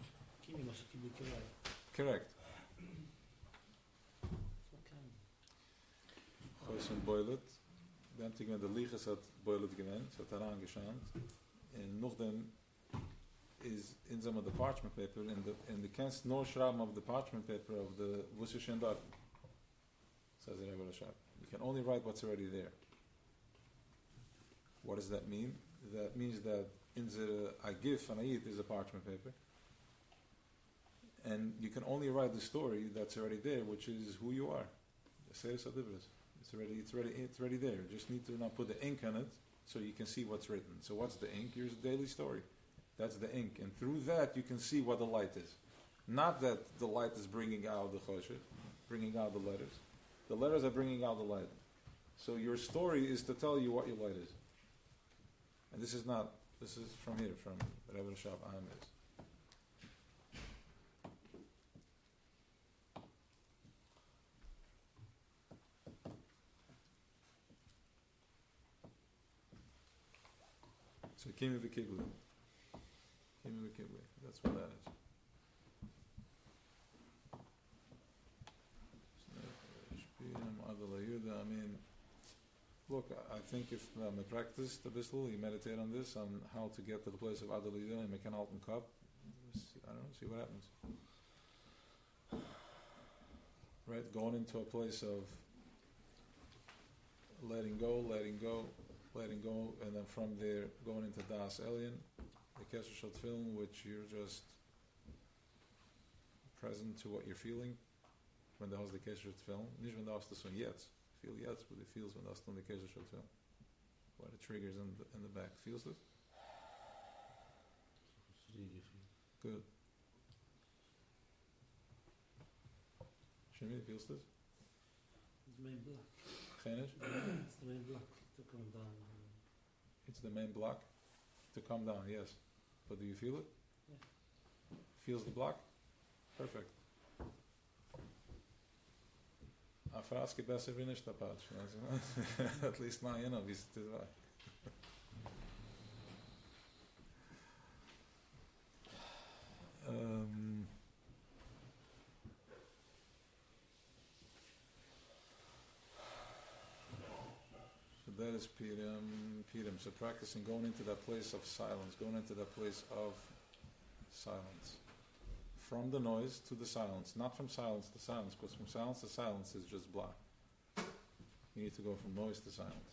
Correct. Chosen boilet. Dann tegen de liches hat boilet gewend, hat daran geschant. And noch dem is in some of the parchment paper, in the kens no schreiben of the parchment paper of the Wussish and Dach. Says the Rebbe Rashab. You can only write what's already there. What does that mean? That means that in the Agif and Ayit is a parchment paper, and you can only write the story that's already there, which is who you are. It's already there. You just need to now put the ink on it so you can see what's written. So what's the ink? Here's the daily story. That's the ink, and through that you can see what the light is. Not that the light is bringing out the choshet, bringing out the letters. The letters are bringing out the light. So your story is to tell you what your light is. And this is from here, from Rebbe Rashab Ahmed. Kimi v'kibli. Kimi v'kibli. That's what that is. I mean, look, I think if I practiced a bit, you meditate on this, on how to get to the place of Adal Yudah and make an Alton cup, I don't know, see what happens. Right, going into a place of letting go, and then from there going into Das Elyon, the Kesher Shel Tefillin, which you're just present to what you're feeling. When the the Kesher Shel Tefillin, nicht when the hast das von jetzt, feel jetzt, but it feels when the hast the Kesher Shel Tefillin. What it triggers in the back, feels it? Good. Shimi, feels this? It's the main block. Chenish? It's the main block to come down. It's the main block to come down, yes. But do you feel it? Yeah. Feels the block? Perfect. A frase besser wie nicht dabei. At least my, wie es ist. So that is Purim. So practicing going into that place of silence, going into that place of silence. From the noise to the silence, not from silence to silence, because from silence to silence is just blah. You need to go from noise to silence.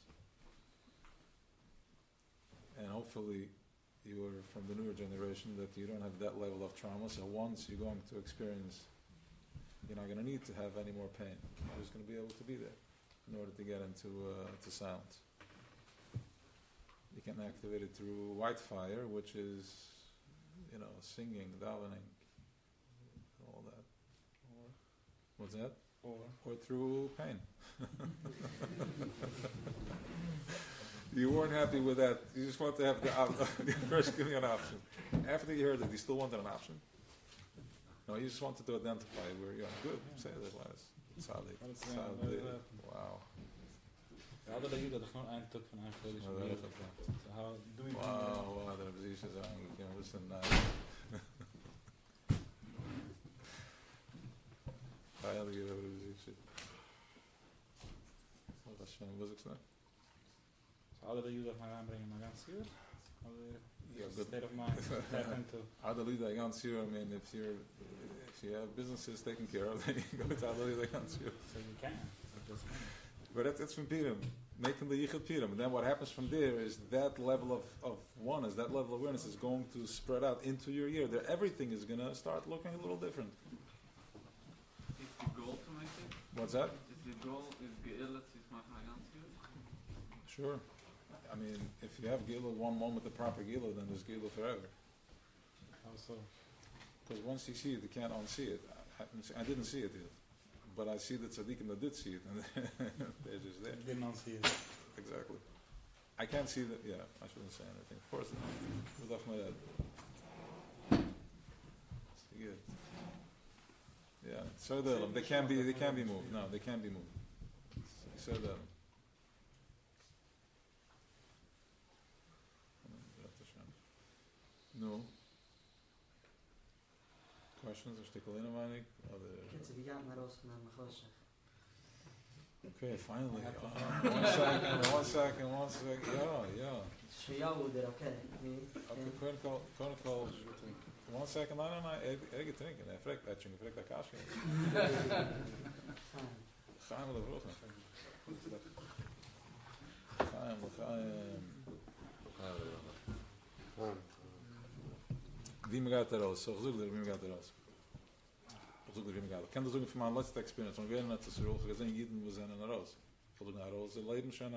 And hopefully you are from the newer generation that you don't have that level of trauma, so once you're going to experience, you're not going to need to have any more pain. You're just going to be able to be there in order to get into to silence. You can activate it through white fire, which is, singing, davening, all that. What's that? Or through pain. You weren't happy with that. You just want to have the first give me an option. After you heard it, you still wanted an option? No, you just wanted to identify where you're good. Say that was solid. Wow. Adal Yudah, dat is gewoon een tuk van haar religie. Wow, dat hebben ze hier gezegd. Listen, Adal Yudah, wat was ik snel? Adal Yudah maar aanbrengen naar ganz hier. Yeah, good. State of mind. Adal Yudah ganz here. I mean, if you have businesses taken care of, then you go to Adal Yudah ganz here. So you can. But that's from Purim, making the Yichud Purim. And then what happens from there is that level of oneness, that level of awareness is going to spread out into your year. There, everything is going to start looking a little different. Is the goal to make it? What's that? Is the goal is Ge'illah to Sure. I mean, if you have Gila one moment, the proper Gila, then there's Gila forever. How so? Because once you see it, you can't unsee it. I didn't see it yet. But I see the tzaddikim that did see it, and they're just there. Didn't unsee it. Exactly. I can't see that. Yeah, I shouldn't say anything. Of course, it was off my head. Good. Yeah. So they can be moved. No, they can be moved. So no. Questions? Okay, finally. One second. Yeah. Call. 1 second. No. Ik drinken. Ik vrek dat kaasje. Gaan we de vroeg. Wie me gaat eruit? Zo zoek er wie me gaat eruit. Kan das von meiner letzten Experience, und wir haben das so gesehen, jeden wir sind in der Rose. Oder in der Rose, leben schon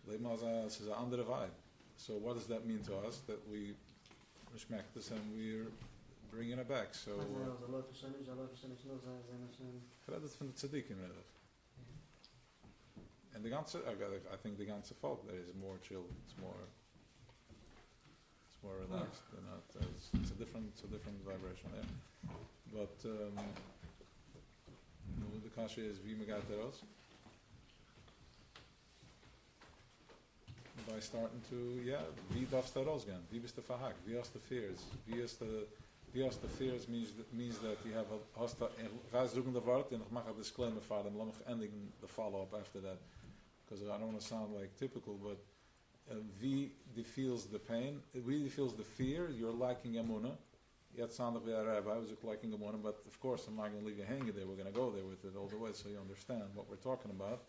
leben als es ist eine andere Vibe. So what does that mean to us? That we respect this and we're bringing it back. So credit from the tzaddikim. And the ganze, I think the ganze folk there is more chill. It's more relaxed. It's a different vibration there. But the kasha is wie me gaat eruit. by starting to, wie darfst du rausgehen? Wie bist du verhakt? Wie hast du fears? Wie hast du fears means that you have ga zoeken de woord en ik mag a disclaimer for them. Let me ending the follow-up after that. Because I don't want to sound like typical, but wie feels the pain, really feels the fear, you're lacking emunah. Yet sounded like a rabbi, I was lacking emunah, but of course I'm not going to leave you hanging there. We're going to go there with it all the way so you understand what we're talking about.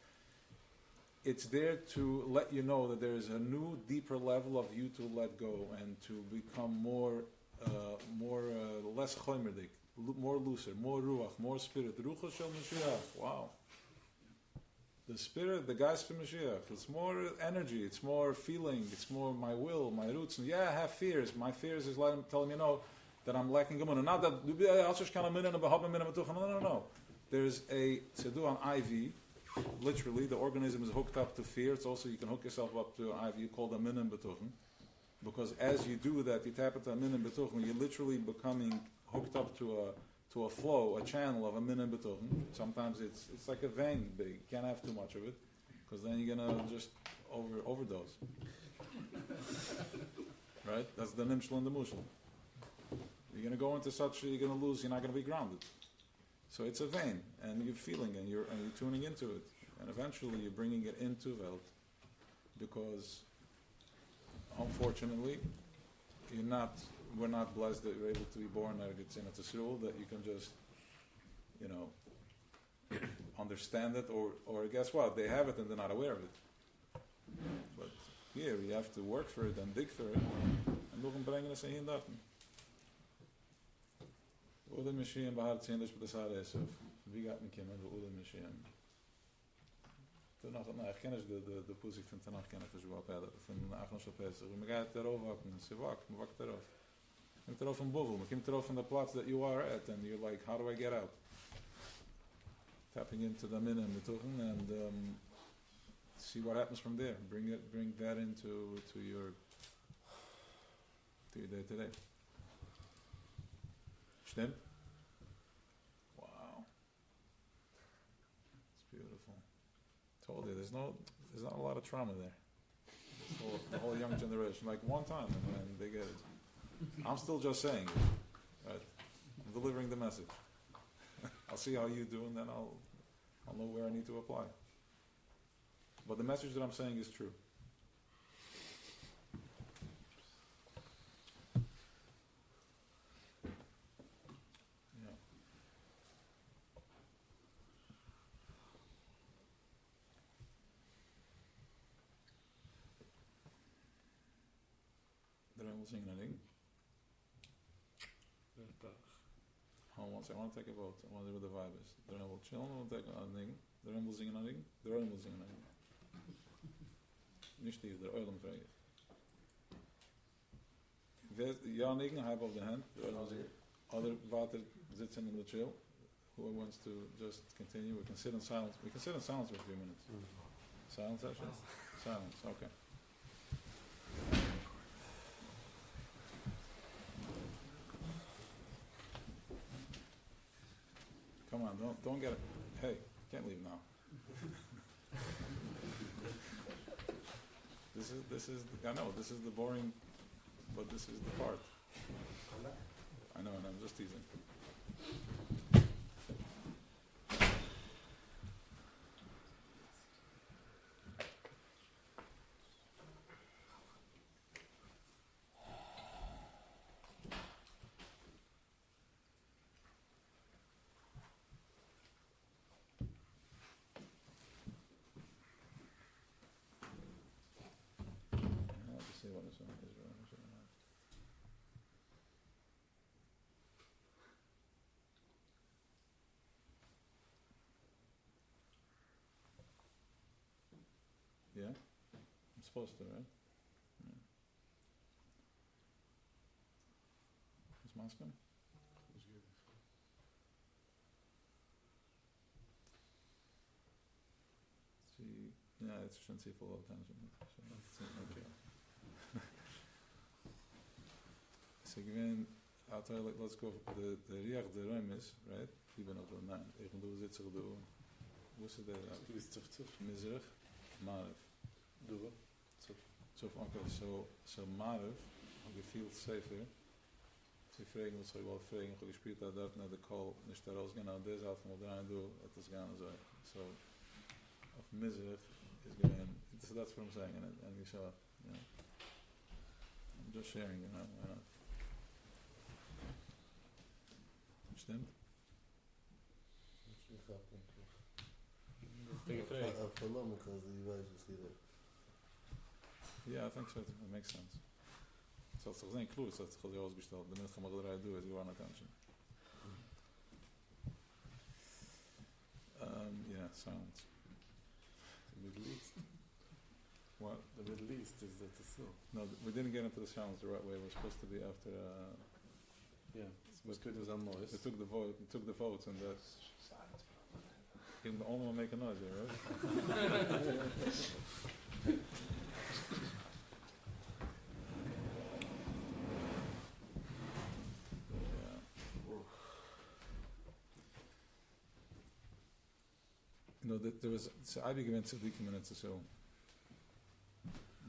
It's there to let you know that there is a new, deeper level of you to let go and to become less chomerdik, more looser, more ruach, more spirit. Ruach shel Mashiach. Wow. The spirit, the geist for Mashiach. It's more energy, it's more feeling, it's more my will, my roots. And I have fears. My fears is telling me that I'm lacking emunah. Not that no. There's to do an IV. Literally, the organism is hooked up to fear. It's also, you can hook yourself up to an IV called a minim betuchen. Because as you do that, you tap into a minim betuchen, you're literally becoming hooked up to a flow, a channel of a minim betuchen. Sometimes it's like a vein big. You can't have too much of it, because then you're going to just overdose. Right? That's the nimshal and the mushal. You're going to go into such, you're going to lose, you're not going to be grounded. So it's a vein, and you're feeling, and you're tuning into it, and eventually you're bringing it into Welt, because unfortunately, we're not blessed that you're able to be born at a rule that you can just, understand it, or guess what? They have it and they're not aware of it. But here you have to work for it and dig for it, and look and bring it in that. Ule Mashiach behar zindish b'desar esef. Wie gaat me kennen, de Ule Mashiach? Ich kenne de Pusik von Tanach, kenne ich schon von Achnosh Pesach. Man geht darauf wacken, sie wackt, man wackt darauf. Man kommt darauf von Bovel, man kommt darauf von der Platz that you are at, and you're like, how do I get out? Tapping into the minna and betuchen, and see what happens from there. Bring that into your day to day. Stimmt? Wow. It's beautiful. Told you, there's not a lot of trauma there. The whole young generation, like one time, and they get it. I'm still just saying it, right? I'm delivering the message. I'll see how you do, and then I'll know where I need to apply. But the message that I'm saying is true. We'll sing anything. Hold on one second, I want to take a vote. I want to see what the vibe is. The Ren will chill, we'll take anything. The Ren will sing anything. The Ren will sing anything. Nicht die, der Eulam vragen. Ja, nicken, halb of the hand. The Eulam will sing. Other water sitzen in the chill. Who wants to just continue? We can sit in silence. We can sit in silence for a few minutes. Silence session? Silence, okay. Come on, don't get it. Hey, can't leave now. This is I know this is the boring, but this is the part. I know, and I'm just teasing. Yeah? I'm supposed to, right? Yeah. Is Moscow? See, yeah, it's shouldn't see full attention. Okay. So again, I'll tell you, let's go. The Riach, the Remes, right? Even of the man. Ik doe zit zich doen. Hoe is het? Mizrach. Marif. so Marev, gefühlt safer. Sie fragen, was ich wollte fragen, ich habe gespielt, da dort nach der Call, nicht da rausgehen, aber das hat man dran, du, etwas gerne so. So, auf Mizrach ist gewesen, so that's what I'm saying, and you saw, you know. I'm just sharing, you know, why not? Stimmt? Ich hab nicht. Tegen vrij. Verloren, because die wijze is hier. Yeah, I think so, it makes sense. So it's not close, it's just ausgestellt. The minute I'm going to do is you want attention. Yeah, sounds. The Middle East. What? The Middle East is that so. No, we didn't get into the sounds the right way. It was supposed to be after. Yeah, was good as on noise. They took the vote. They took the votes, and that's. You can only make a noise here, right? No, there was so I began to tzaddikim and it's so,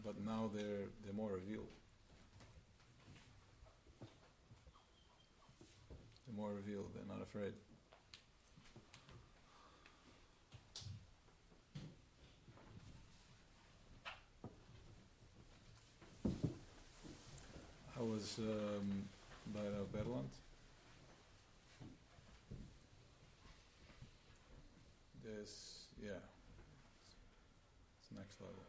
but now they're more revealed. They're more revealed. They're not afraid. I was by Berland. This, yeah, it's next level.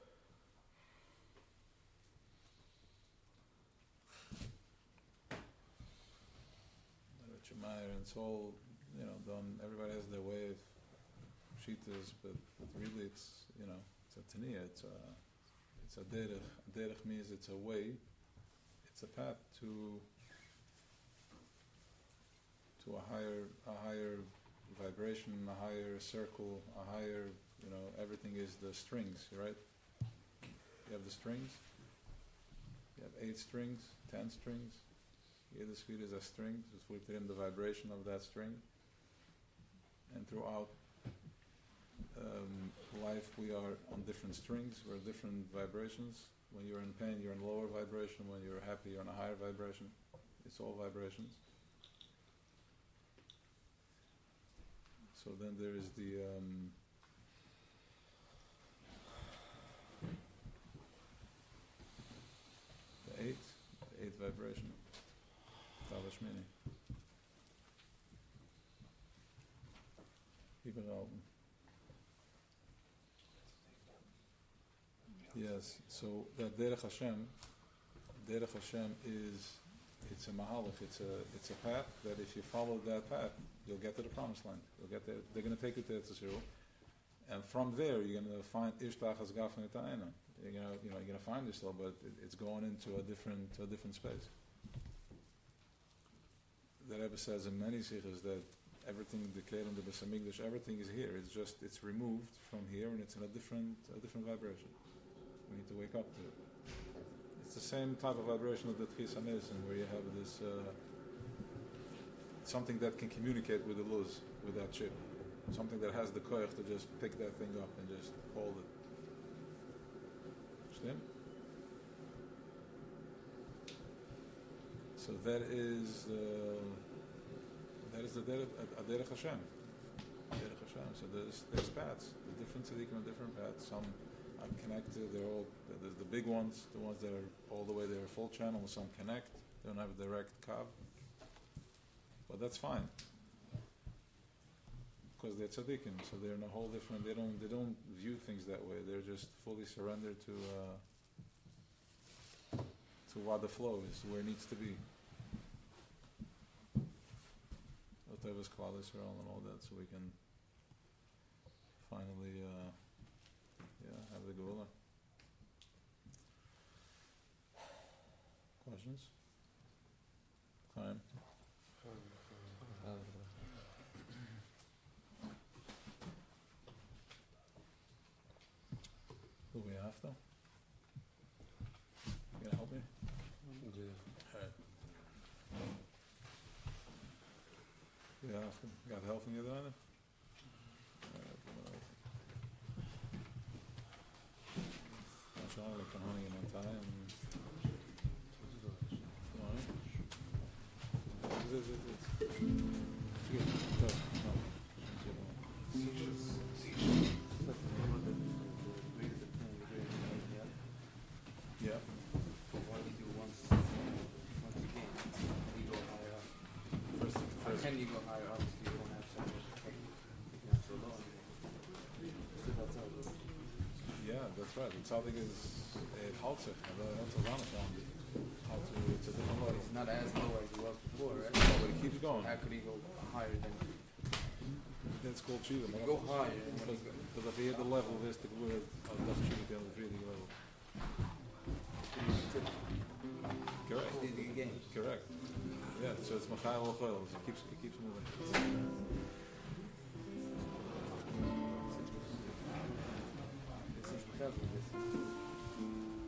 And it's all, you know, done. Everybody has their way of shitas, but really, it's, you know, it's a taniya. It's a derech. Derech means it's a way. It's a path to a higher vibration, a higher circle, a higher, you know, everything is the strings, right? You have the strings. You have 8 strings, 10 strings. Either speed is a string, just put in the vibration of that string. And throughout life we are on different strings, we're different vibrations. When you're in pain, you're in lower vibration. When you're happy, you're in a higher vibration. It's all vibrations. So then there is the eighth vibration. Tavashmini. Even album. Yes, so that Derech Hashem is, it's a mahalach, it's a path that if you follow that path, you'll get to the promised land. You'll get there. They're going to take you to Eretz Yisrael, and from there you're going to find Ishtach Hasgaf and Ta'ina. You're going to find yourself, but it's going into a different space. The Rebbe says in many sikhs that everything, the Kelim, the Beis Hamikdash, everything is here. It's removed from here, and it's in a different vibration. We need to wake up to it. It's the same type of vibration of the Tchias HaMezin, where you have this something that can communicate with the luz, with that chip. Something that has the koyach to just pick that thing up and just hold it. Understand? So that is the Derech Hashem. Derech Hashem. So there's paths. The different tzaddikim are different paths. Some are connected. There's the big ones, the ones that are all the way there, full channel. Some connect. They don't have a direct kav. But that's fine, because they're tzaddikim. So they're in a whole different. They don't view things that way. They're just fully surrendered to what the flow is, where it needs to be. Whatever's Klal Yisrael and all that, so we can finally, have the Geula. Questions? Time. Who we after? You gonna help me? Ja, gaat helpen je daar? Waarschijnlijk kan Hanni in een taai. Yeah. But what do you do once you gain? Can you go higher up? First. Can you go higher? Obviously, you won't have such a natural law. Yeah, that's right. The tzaddik is halter. That's a ranathon. It's a different level. He's not as low as he was before, right? But he keeps going. How could he go higher than? That's called Shiva. He go higher. And when he go, Because if he had the level, this the good of Shiva down the really level. Correct. Again. Correct. Yeah, so it's Machayel Ochoil. He keeps moving.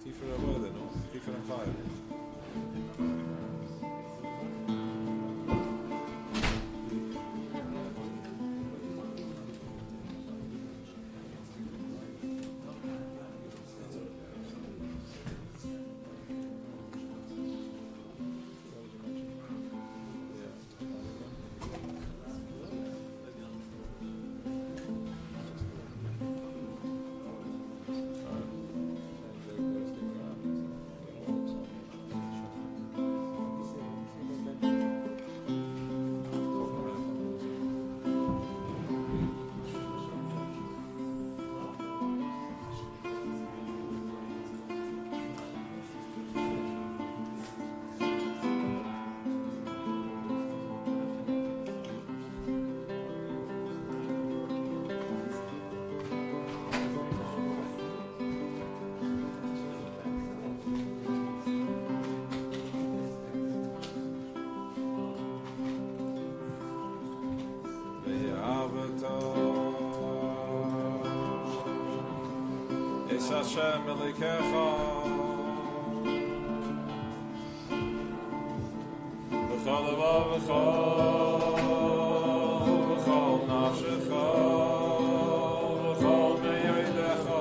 Tiefer Avodah, no? Tiefer and Chayel. Es Hashem Elikecha B'chol levav b'chol nafshecha b'chol me'yodecha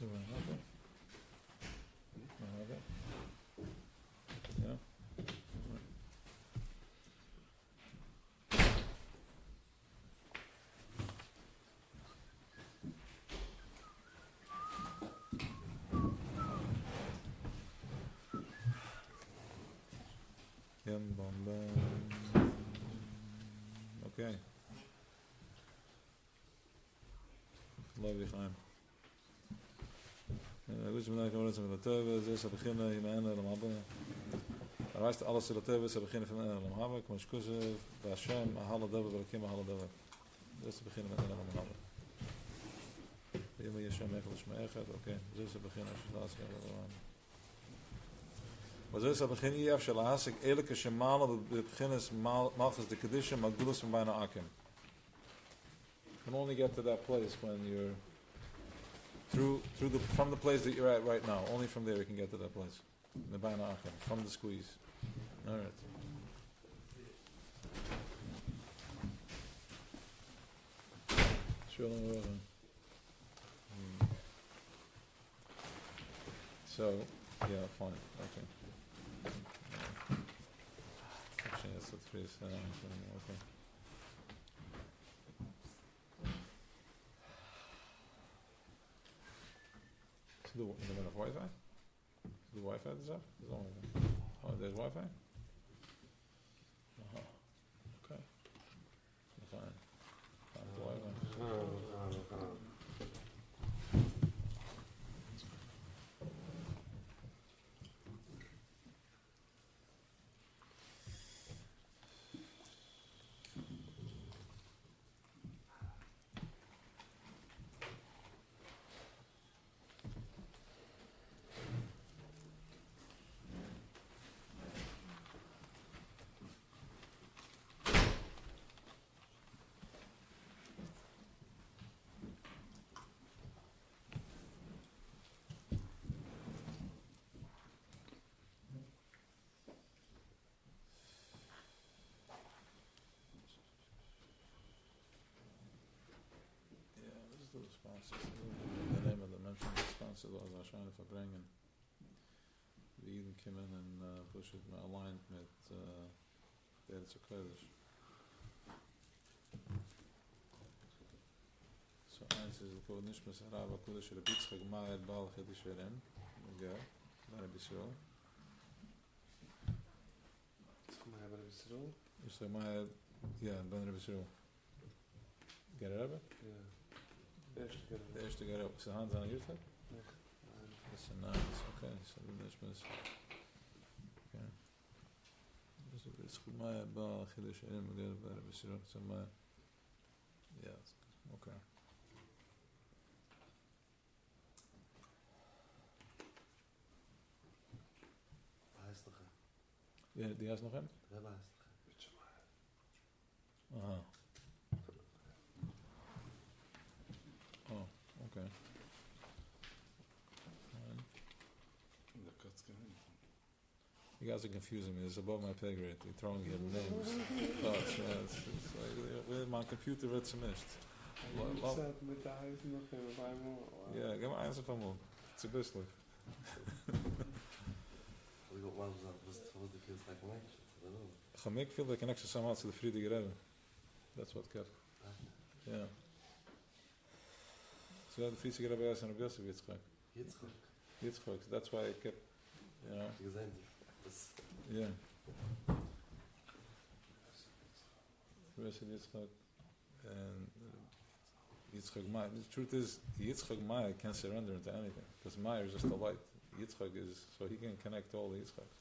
Okay. Okay. Yeah. Okay. Love you, Chaim. Gut, wir können uns mit der Teuwe, das ist beginnen in einer am Abend. Da weißt alles der Teuwe, das beginnen von einer am Abend, kommt skuse, da Shem, alle Dave, wir kommen alle Dave. Das ist beginnen mit einer am Abend. Wir haben hier Shem echt, okay. Das ist beginnen als das ja. Was ist aber geen IF shall ask elke shemala the beginners malchus the kedusha magdulus from Baina Akim. You can only get to that place when you're from the place that you're at right now. Only from there you can get to that place. The Baina Akim, from the squeeze. All right. Shalom. So, yeah, fine. Okay. That's what 3 is. Okay. So do you have Wi-Fi? The Wi-Fi is up? Oh, there's Wi-Fi? Okay. Fine. Fine, the Wi-Fi. The sponsors. The name of the mentioned sponsor was Ashana Verbringen. The Eden came in and pushed it aligned with the Eretz HaKodesh. So eins is the code Nishmas Harava Kodesh Rebitzchak Ma'ed Baal Chedish Eren. Okay. Bana Bisrael. Bana Bisrael? You say Ma'ed, yeah, Bana Bisrael. Get it over? Yeah. The eerste keer op zijn hand aan de YouTube? Nee. Dat is een nice, oké. So the Nishmas. Okay. Dus het is goed, maar Baal Chedish Eren, Bana Bisrael. So maar, yeah, okay. Ja, die is nog in? Aha. Oh, okay. Fine. You guys are confusing me. It's above my pay grade. You're throwing your names. Thoughts, yeah. It's like, my computer werd vermisst. Ja, ik heb maar eins van me. Het is best leuk. Chamik feel the connection somehow to the Friedrich Rebbe. That's what kept. Yeah. So the Friedrich Rebbe has an Abyss of Yitzchak. Yitzchak. That's why I kept, you know. Yeah. Yitzchak. And Yitzchak Maya. The truth is, Yitzchak Maya can't surrender into anything. Because Maya is just a light. Yitzchak is, so he can connect all the Yitzchaks.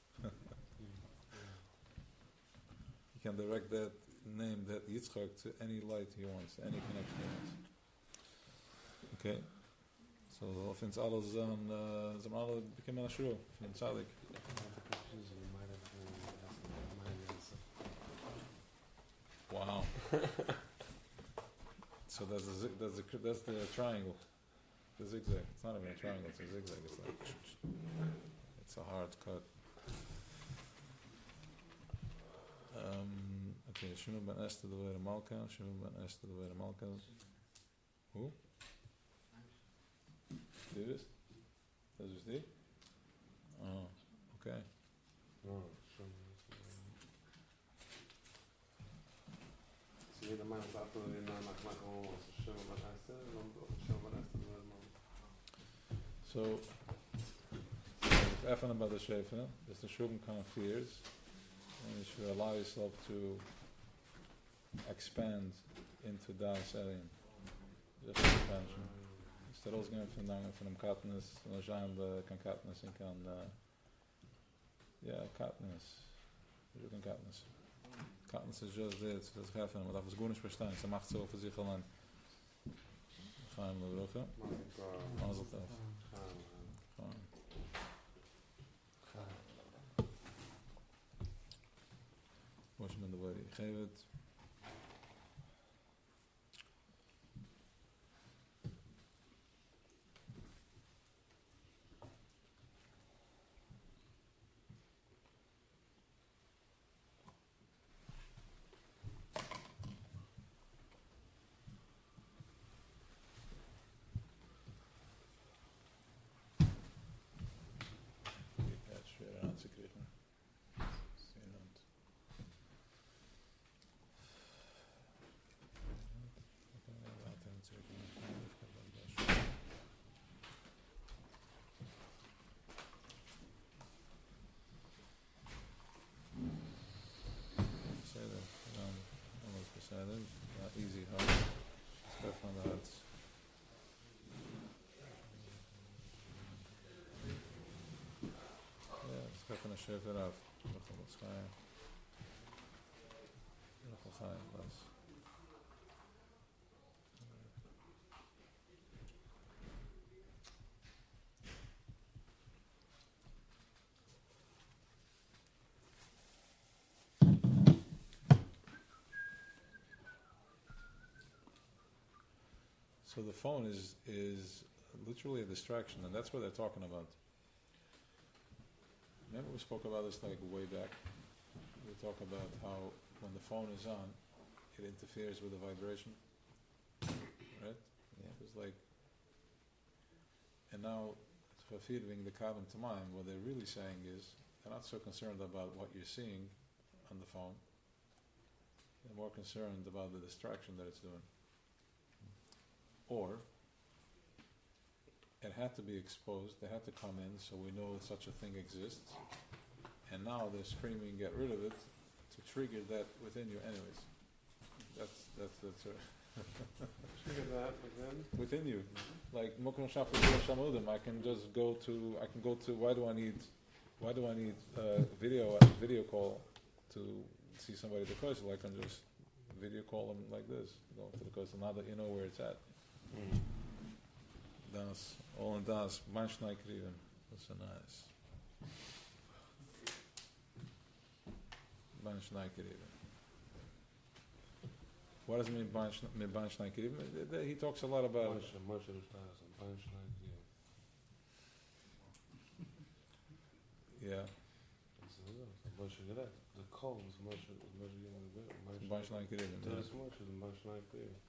He can direct that name, that Yitzchak, to any light he wants, any connection he wants. Okay? So, finds alles zijn alle bekend met Ashur, van Tzadik. Wow. So that's the triangle, the zigzag. It's not even a triangle; it's a zigzag. It's like it's a hard cut. Okay, Shimon ben Esther the way to Malka. Shimon ben Esther the way to Malka. Who? Do this? Das ist die? Oh, okay. No, schon. Sie jeder Mann sagt, dass wir nach schön was heißt das? Und schön was heißt das? So, even about the Shefa, is the Shubim kind of fears, and you should allow yourself to expand into Das Elin. Just expansion. Instead of going from Katniss, Lajanda, kan Katniss, and kan, Katniss. You can Katniss. Katniss is just this, das Geffen, aber das ist gut nicht verstanden, sie macht so für sich allein. Chaim Levrucha. Mazel Tov. Was je met de woorden geef het. Not easy, hard. Stuff on the hearts. Yeah, stuff on the shirt it off. What's high? Plus. So the phone is literally a distraction, and that's what they're talking about. Remember we spoke about this like way back. We talk about how when the phone is on, it interferes with the vibration, right? Yeah. It's like, and now feeding the carbon to mind, what they're really saying is they're not so concerned about what you're seeing on the phone. They're more concerned about the distraction that it's doing. Or it had to be exposed, they had to come in so we know such a thing exists, and now they're screaming get rid of it to trigger that within you anyways. That's Trigger that again? within you. Like Mokum Shafu Shamudim, I can go to why do I need video call to see somebody at the coastal? I can just video call them like this, go to the coastal now that you know where it's at. Das, all in das, manchmal kriegen. That's so nice. Manchmal kriegen. What does it mean, manchmal kriegen? He talks a lot about it. Yeah. The call is much Manchmal kriegen. Das much is manchmal kriegen.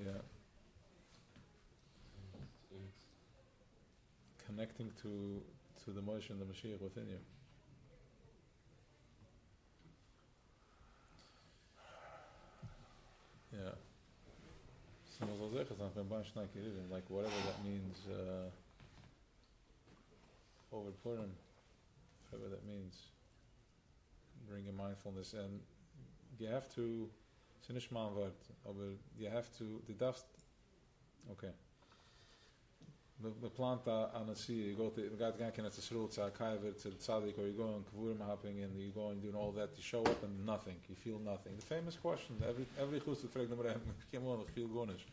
Yeah. Connecting to the Moshe and the Mashiach within you. Yeah. Like whatever that means over Purim, whatever that means. Bringing mindfulness, and you have to Sinish Manvart, aber you have to, the dust, okay. The plant on the sea, you go to, the guy can at the Srul, to Kaiver, to the Tzadik, or you go on Kvurim hopping, and you go and doing all that, you show up and nothing, you feel nothing. The famous question, every chus fragt nummer I feel gonish.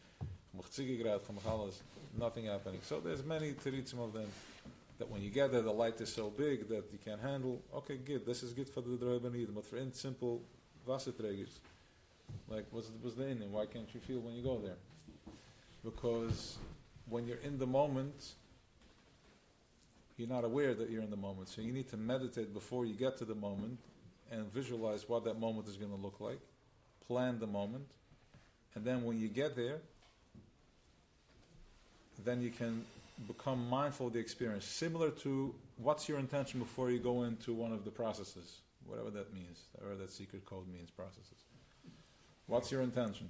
Nothing happening. So there's many teritzim of them, that when you get there, the light is so big that you can't handle, okay, good, this is good for the Dreubanid, but for simple Wasserträgers, like, what's the Indian? Why can't you feel when you go there? Because when you're in the moment, you're not aware that you're in the moment. So you need to meditate before you get to the moment and visualize what that moment is going to look like. Plan the moment. And then when you get there, then you can become mindful of the experience. Similar to what's your intention before you go into one of the processes, whatever that means, whatever that secret code means, processes. What's your intention?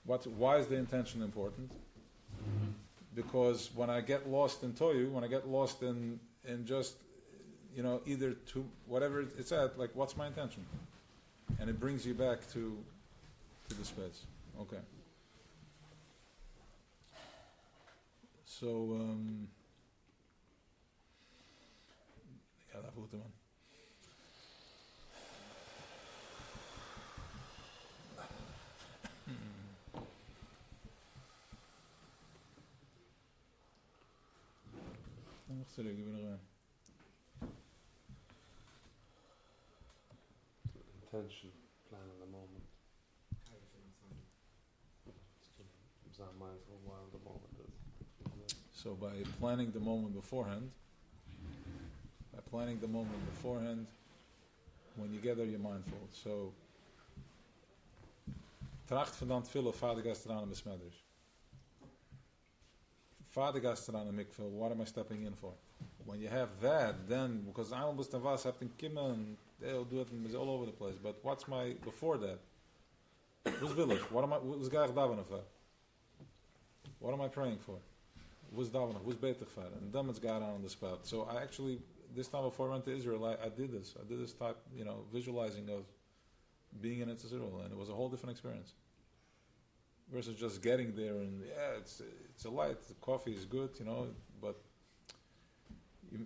Why is the intention important? Because when I get lost in Toyu, when I get lost in just, either to whatever it's at, like what's my intention? And it brings you back to the space. Okay. So, ja, daar voelt hem aan. Nog terug, ik ben er. Intention, plan in the moment. It's not mindful while the moment is. So by planning the moment beforehand, when you get there, you're mindful. So, tracht vandaan vullen vader gastraan besmetters. Vader gastraan mikvul. What am I stepping in for? When you have that, then because I'm almost a vas have to kimmen, they'll do it all over the place. But what's my before that? Who's village? What am I? Who's graag davening for? What am I praying for? Who's davening? Who's beter for? And then it's got on the spot. So I actually, this time before I went to Israel, I did this. I did this type, visualizing of being in Israel, and it was a whole different experience. Versus just getting there and it's a light. The coffee is good, but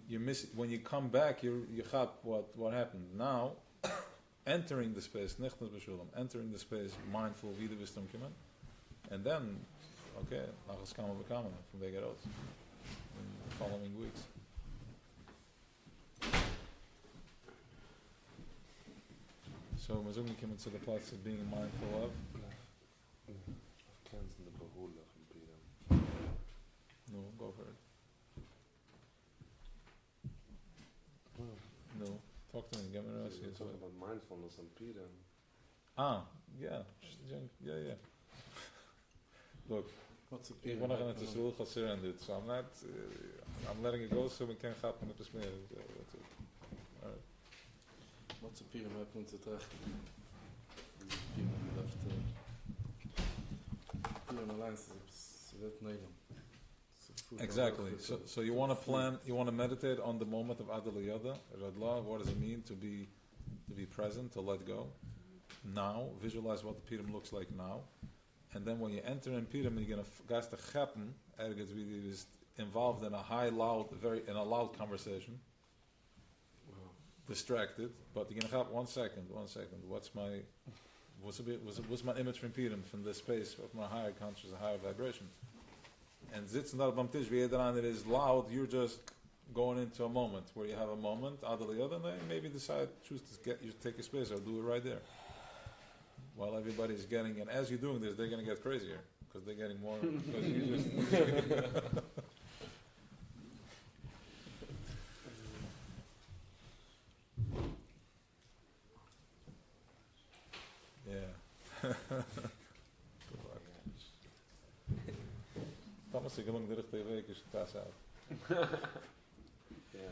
you miss it. When you come back. You got what happened. Now, entering the space, entering the space, mindful, wieder wisdom kommen, and then, okay, nachas kamen bekamen from there get out in the following weeks. So, mazumi came to the place of being mindful of. Cleansing the bahula from Purim. No, go for it. No, talk to me. Get me We're talking about mindfulness and Purim. Yeah. Look, What's a ik ben nog in het Israël Chassir and it, so I'm letting it go so we can happen at the smear. Alright. What's a Purim happening to Tracht? Purim left. Purim alliance is that Neilam. Exactly. So you want to plan, you want to meditate on the moment of Adal Yada, Radla. What does it mean to be present, to let go? Now, visualize what the Purim looks like now, and then when you enter in Purim, you're gonna gas the chappen. Ergens wie is involved in a loud conversation, distracted. But you're gonna have 1 second. What's my image from Purim, from this space of my higher consciousness, higher vibration? And sitzen da beim Tisch, wie jeder andere is loud, you're just going into a moment where you have a moment, Adal Yada, and then maybe choose to take a space or do it right there. While everybody's getting, and as you're doing this, they're going to get crazier because they're getting more. Because you just yeah. Thomas, ik geloof de richtige week is thuis uit. Yeah.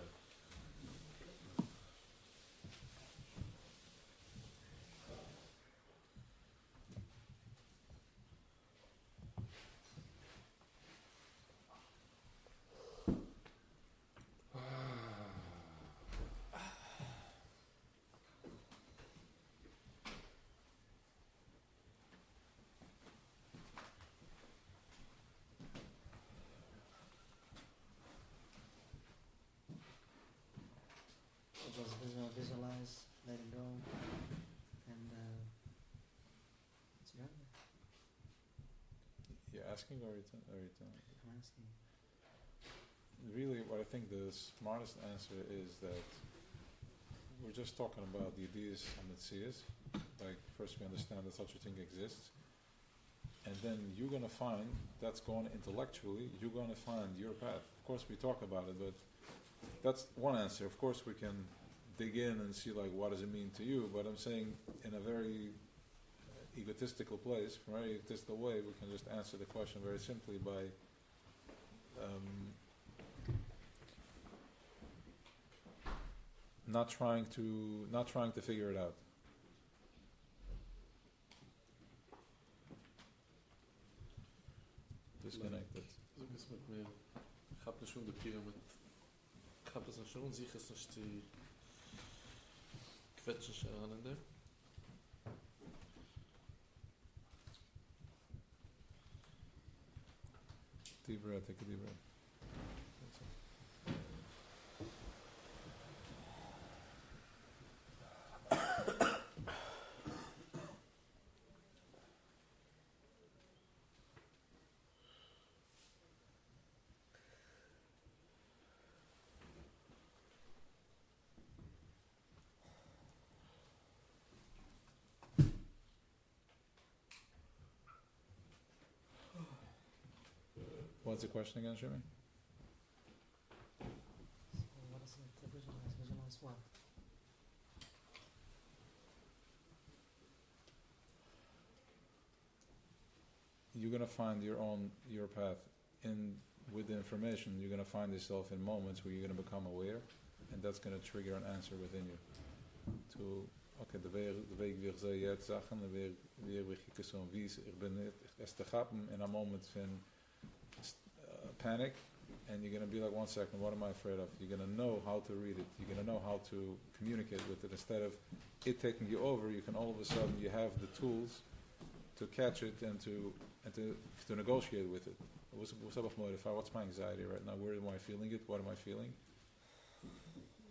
Just visualize, let it go, and it's good. You're asking or you're telling? I'm asking. Really, what I think the smartest answer is that we're just talking about the ideas and the tziyas. Like, first we understand that such a thing exists, and then you're going to find, that's going intellectually, you're going to find your path. Of course we talk about it, but that's one answer. Of course we can dig in and see, like, what does it mean to you, but I'm saying in a very egotistical place, from a very egotistical way, we can just answer the question very simply by not trying to figure it out. Disconnected. So ist mit mir. Ich hab nicht schon die Pyramid. Ich hab das nicht schon sicher, es nicht die Quetschen schon in der. Deep breath, take a deep breath. What's the question again, Shimi? So what is it to visualize? Visualize what? You're gonna find your path with the information. You're gonna find yourself in moments where you're gonna become aware, and that's gonna trigger an answer within you. De weg wie ich sehe jetzt Sachen, de weg wie ich so wie ich bin es te gappen in a moment van panic, and you're going to be like, 1 second, what am I afraid of? You're going to know how to read it. You're going to know how to communicate with it. Instead of it taking you over, you can all of a sudden, you have the tools to catch it and to negotiate with it. What's my anxiety right now? Where am I feeling it? What am I feeling?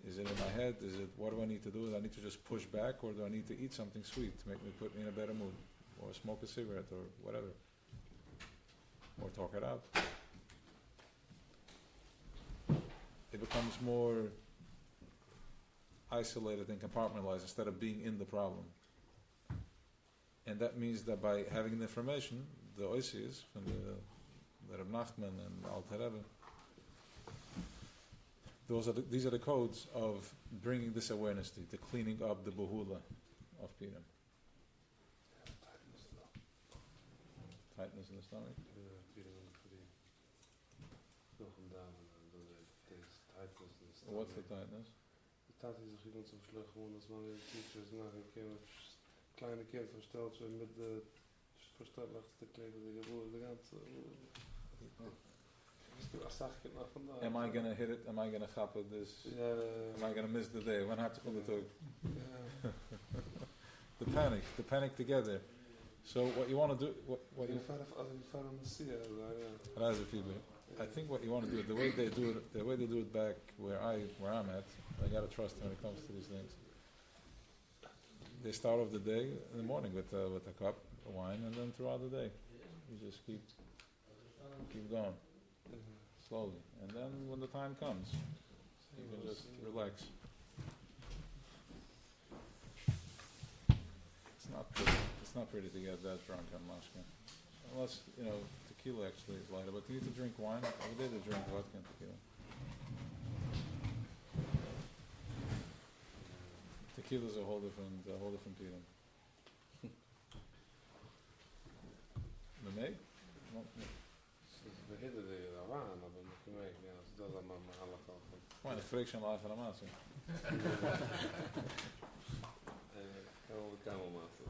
Is it in my head? What do I need to do? Do I need to just push back, or do I need to eat something sweet to put me in a better mood? Or smoke a cigarette, or whatever? Or talk it out? It becomes more isolated and compartmentalized instead of being in the problem. And that means that by having the information, the oisies from the Reb Nachman and Alter Rebbe, these are the codes of bringing this awareness to cleaning up the bahula of Purim. Tightness in the stomach? What's the tightness? De tightness is gewoon zo slecht gewoon als wanneer de teachers naar een kleine kind versteld zo met de verstelligste kleden die geboren de ganze. Am I gonna hit it? Am I gonna chapa this? Am I gonna miss the day? When have to come to the panic together. So what you want to do? What you? I think what you want to do, the way they do it back where I'm at, I gotta trust when it comes to these things. They start off the day in the morning with a cup of wine, and then throughout the day, you just keep going slowly, and then when the time comes, you can just relax. It's not pretty to get that drunk on Mashka, unless tequila actually is lighter. But you need to drink wine. Every day they drink vodka and tequila. Tequila is a whole different Purim. The maid? We hitten de Iran, aber nog gemerkt, ja, dat is allemaal mahalla van. Fine, ik vreek zijn laag van de maas. All the camel master.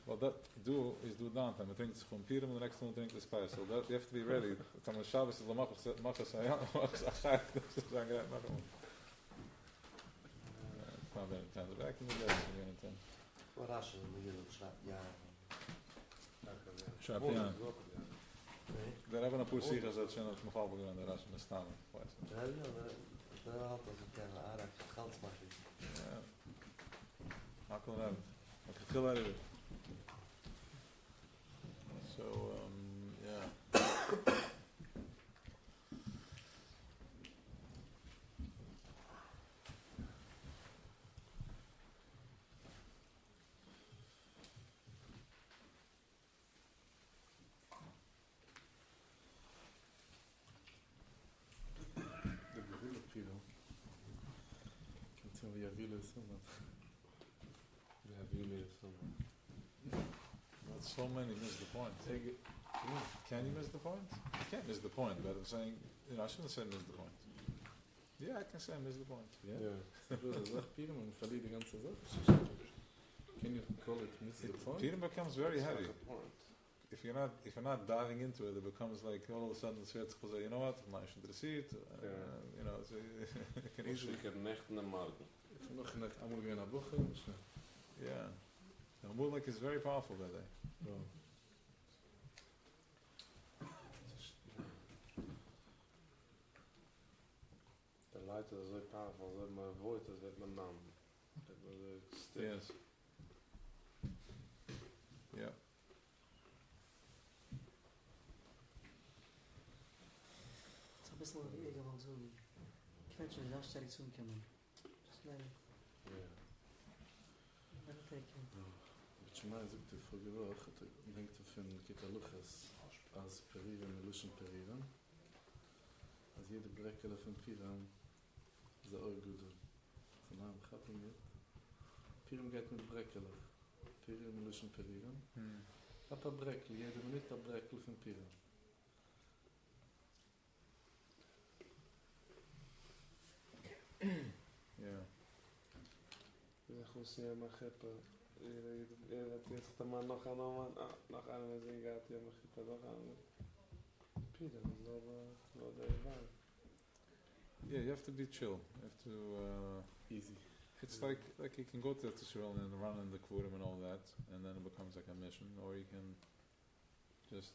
Well, that do downtime. I think it's from Purim, and the next one I think is spice. So that you have to be ready. Tam Shabbos is lamachas sayam, lamachas achak. It's not bad times. Back in the day, What Rashi in the beginning of Shabbat. Daar hebben we een poesie gezet, zijn het geval begonnen, daar is een staan. Ja, daar had dat een kleine aardig geld mag je. Ja. Hakkel eruit. Wat veel uit. So, yeah. Not so many, this is the point. Can you miss the point? You can't miss the point, but I'm saying, I shouldn't say miss the point. Yeah, I can say miss the point. Ja. Das sagt Purim und verliert die ganze Sache. Can you call it miss the point? Purim becomes very It's not heavy. the point. If you're not diving into it, it becomes like all of a sudden it's say, you know what, I'm not interested. So it can easily. Ik heb nechten en marken. Ich noch einmal gehen eine Woche. Yeah. The Mulek is very powerful that day. Ja. De leiter is zo powerful, dat mijn woord is, dat mijn naam. Dat mijn stil. Yes. Yeah. Het is een beetje wie ik al zo. Ik weet je, daar staat iets omkomen. Just meditating. Shema sagt der Vorgewoch, denkt von Kita Luchas, als Periren, Meluschen Periren. Als jede Brekkele von Piram, ist er auch gut. Sein Name gaat ihm nicht. Piram geht mit Brekkele. Piram, Meluschen Periren. Ein paar Brekkele, jede Minute ein Brekkele von Piram. Yeah. Ik wil zien, maar ik heb eerst maar nog aan nog aan een zin gehad, ja, maar ik heb nog aan. Peter, no day bad. Yeah, you have to be chill. You have to. Easy. It's like you can go to Israel and run in the Purim and all that, and then it becomes like a mission, or you can just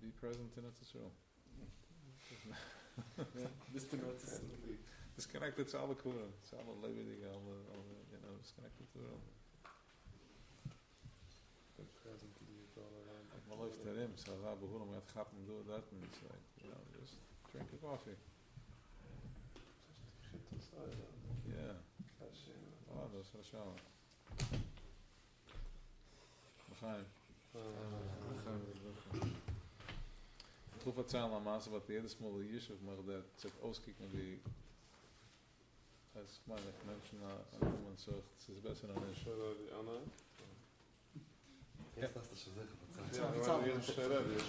be present in Israel. Ja, bist du noch zu Disconnected to alle Purim, to alle lebendige, alle, disconnected to it all. Present to the all around. Like my life to him, so I behoor me at gappen do that, and it's like, just drink a coffee. Shit, dat is uit. Yeah. Oh, Dat is Rashawa. Begrijp. Ik hoef het zijn aan maas wat de eerder smalle Yishuv, maar dat zit ooskikken wie als meine Menschen man sagt, es ist besser an nicht. Anna? Jetzt darfst du schon sagen,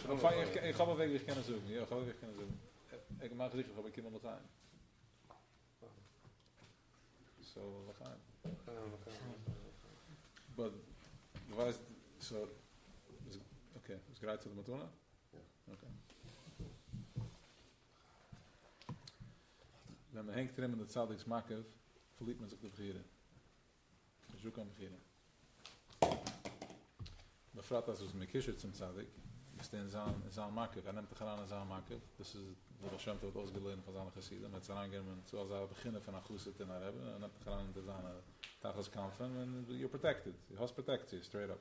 was Ich habe wirklich keine Suchen. Ja, ich habe wirklich keine Suchen. Ich mache sicher, aber ich kann noch rein. So, we gaan. But, du weißt, so, okay, ist bereit zu der Matuna? Ja. Okay. Wenn man hängt drin mit der Tzadiks Makev, verliebt man sich zu beginnen. So kann beginnen. Man fragt das aus dem Kischer zum Tzadik, ist in Zahn Makev, nimmt dich heran in Zahn Makev, das ist, wo der Shem wird ausgelehnt von seiner Chassidem, mit seinen Angehörigen, so als beginnen von Achuset in Arab, nimmt dich heran in Zahn Tachas Kampfen, and you're protected, you hast protected, straight up.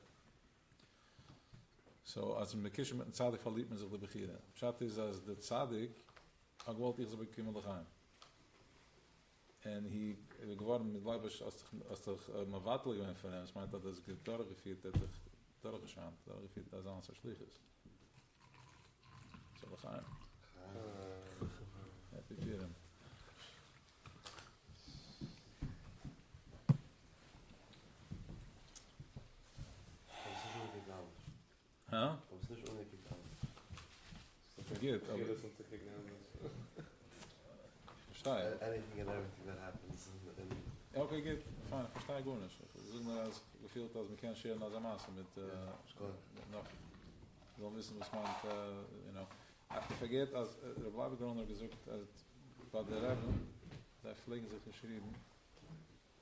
So, als man Kischer mit dem Tzadik verliebt man sich zu beginnen. Pshat ist, als der Tzadik, gewollt ich so bekommen dich heim. En hij geworden met Leibisch als er Mavatel gewinnt van hem, meint dat het doorgevierd, dat het doorgeschaamd, doorgevierd dat het anders verslieg is. Zo, we gaan. Happy Purim. Huh? Kommst nicht ohne Kitan. Vergeet, aber versta je? Anything and everything that happens in Okay, good, fine, versta ik gewoon eens. We zullen als gevoeld als we kunnen sharen als Amassen met nog. We willen wissen, was meint, I forget, als er blijven gronder gezocht, als bij de Rebben, daar vliegen zich geschreven,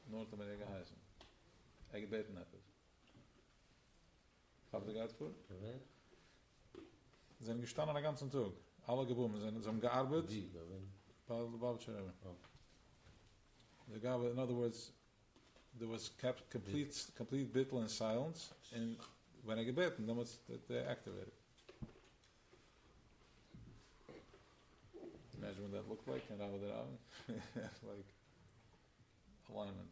Noord-Amerika heißen. Ik gebeten heb het. Habt ihr gehört vor? Sie sind gestanden den ganzen Tag. Alle gebunden, sie haben gearbeitet. Bei Babetschereben. In other words, there was kept complete bittel and silence, and when I gebeten, then they activated. Imagine what that looked like, and how would that happen? Like alignment.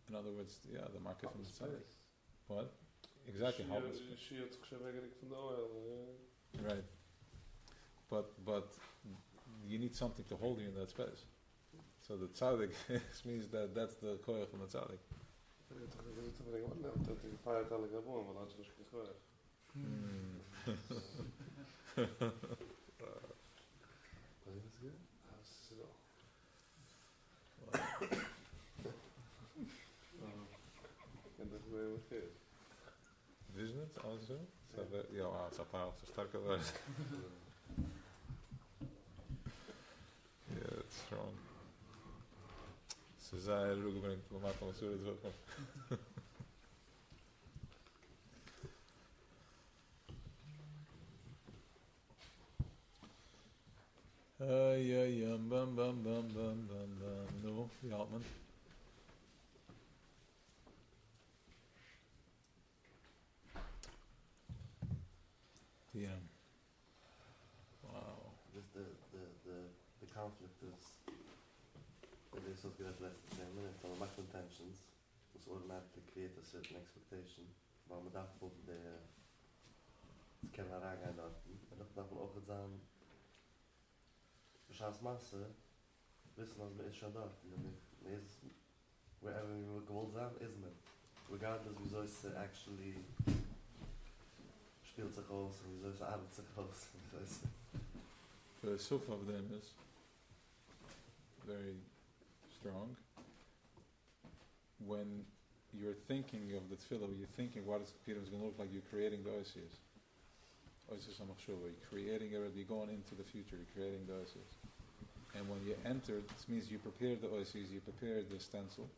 In other words, yeah, the market from the side. What? Exactly. How was She had geschreven van de oil. right? But you need something to hold you in that space. So the tzaddik means that that's the koyach from the tzaddik. Ich habe gesagt, dass ich gefeiert alle Gabon, weil hat sich nicht gehört. Was ist das hier? Das ist so. En dat ben je wat geeft. Vision it also? Ja, het is apart, zo sterker wordt. Yeah, it's strong. Ze zei er ook brengt, we maken ons zo het wel. Bam bam bam bam bam bam. No, wie haalt men? Yeah. Wow. Just the conflict is it is so good less than 10 minutes on macro tensions which automatically create a certain expectation while we that for the can raga dat en dat van ook gedaan chance masse wissen als wir schon dort und is wherever we will go down isn't it regardless we so actually spielt sich aus und so arbeitet sich aus The sofa of them is very strong. When you're thinking of the tefillah, you're thinking what is Purim is going to look like, you're creating the oasis. Oasis HaMachshava, you're creating already, you're going into the future, you're creating the oasis. And when you enter, this means you prepare the oasis, you prepare the stencil.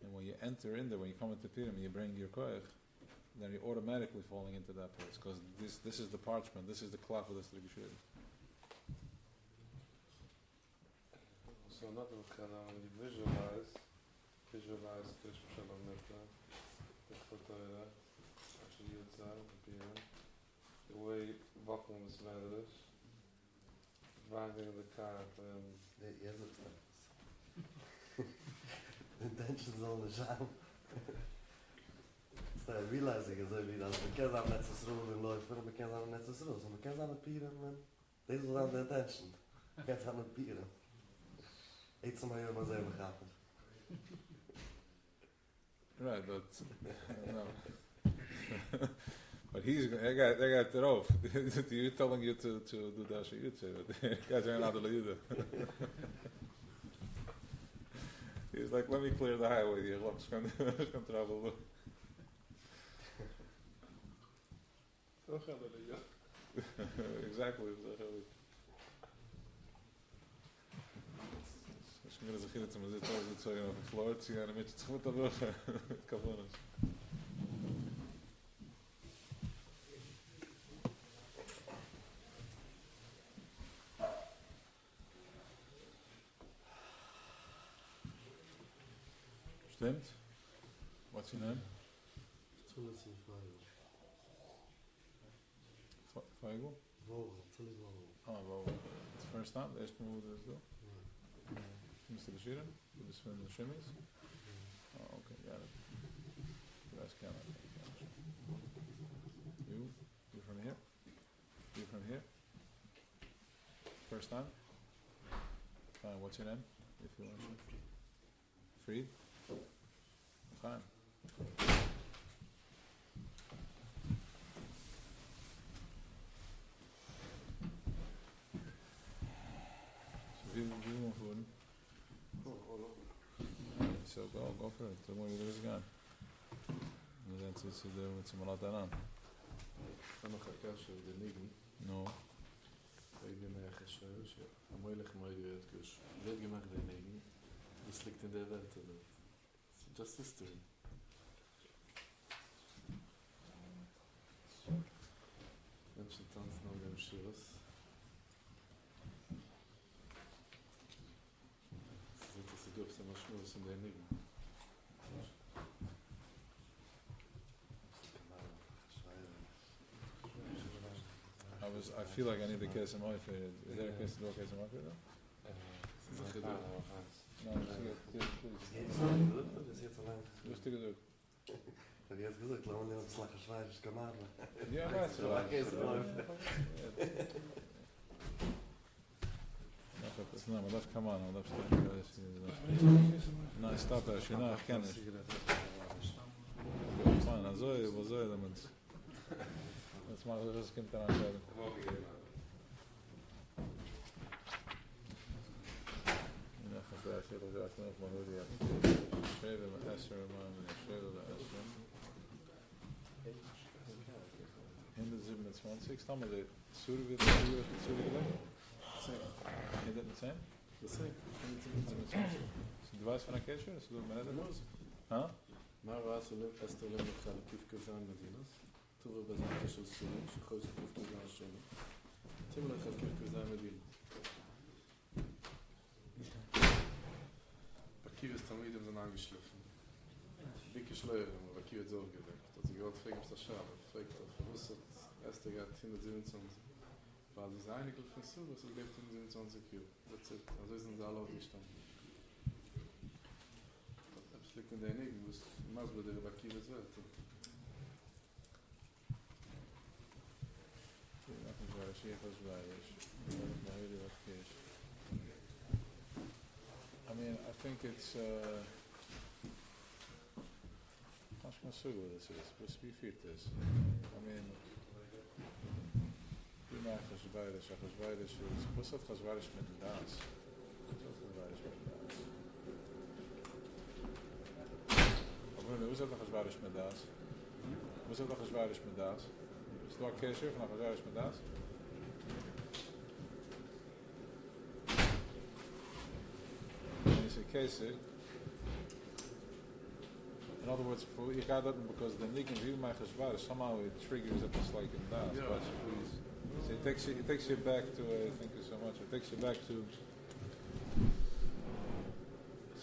And when you enter in there, when you come into Purim, you bring your koach, then you're automatically falling into that place. Because this is the parchment, this is the cloth of the Strigishurim. So another one you visualize Krishna Shalom Netta, the Kotara, actually outside the piano, the way walking the smatters, riding the car and yes it's that the intentions on the jam start realizing as I mean as we can't have necessarily in life but we can't have necessarily so we can't have a Peter man this is not the intention can't have a Peter it's some of my selber happened Right, but no. But I got that off. You're telling you to do that shit, you'd say that. Guys are not to do that. He's like, let me clear the highway here. Look, can travel. Exactly. Ich mir das hier zum Sitz aus so auf dem Floor ziehen und mit zu gut aber Kavonas. Stimmt? What's your name? Feigl? Ah, Vogel. It's first time, the eerste moeder is door. Mr. the Shirin? This one the Shimmies? Oh, okay, got it. That's kind of you from here? You from here? First time? Fine, what's your name? If you want to. Fried? Fine. So, wie moet worden? So go for it. Don't worry, there's a gun. And then to do with some lot on. I'm not going to show the nigga. No. Ik ben ergens zo. I'm moeilijk mooi dus. Weet je maar de nigga. Das liegt in der Welt. It's just history. Menschen tanzen auf dem Schuss. Sie gibt es immer Schmuss in der Nigga. I feel like I need a case of my favorite. Is there a case of my favorite? No, das ist jetzt allein lustig gedrückt. Ich habe jetzt gesagt, lass uns das lachen Schweiz gemacht. Ja, weißt du. No, but that's come on, that's nice stop there, you know, I can't. fine. Also, damit. Jetzt machen wir das, kommt dann an. In de 27, staan we de Suri weer de Suri gelegen? Is dat het zijn? Das ist Du weißt von der Kirche? Ist du mit Genauso. Ha? מה רעש עולה אסתר למחל כיף כזן מדינס? טובה בזנקה של סורים שחוז כיף כזן השני. תים לך כיף כזן מדינס. Bakir ist Talmidim sind angeschliffen. Dicke Schleuren, aber Bakir hat so gedeckt. Also ich wollte fragen, ob es das schade. Fragt auf, was hat Esther gehabt 127? Weil sie ist einigel von Sur, was es lebt 127 Jahre. That's it. Also sind sie alle aufgestanden. Das liegt in der Enigma, wo es Masber der Bakir ist wert. I mean, I think it's much more sugar this is, supposed to be fit this. I mean, you know, Chazvaydish is, what's that Chazvaydish mit das? What's that Chazvaydish mit das? Aber who's that Chazvaydish mit das? Who's that Chazvaydish mit das? Is dat Kesher van Chazvaydish mit das? Kesser. In other words, for you got that because the niggin view my cheshvar somehow it triggers it just like in that. Yeah. But please, so it takes you back to. Thank you so much. It takes you back to.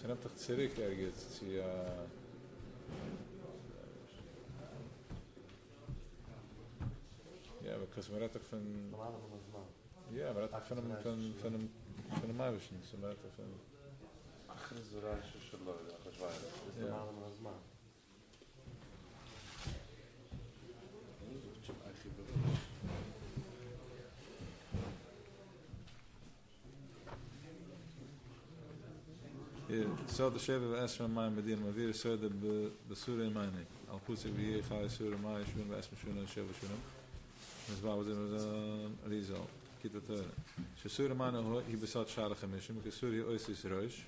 Ze hebt toch terug ergens. Yeah, because we're at from. Yeah, we're at from the Mavishn. So we're at from. אחרי זה רעש שלו, זה החשבה האלה. זה למעלה מהזמן. זה תשוב הכי בראש. So the Sheva Esra Mai Medina Mavir said the Surah Imani. Al Putsi V'yeh Chai Surah Mai Shun V'esma Shuna Sheva Shuna. Mizbah was in Rizal. Kita Torah. Surah Imani he besat Shalach HaMishim because Surah Oisis Rosh.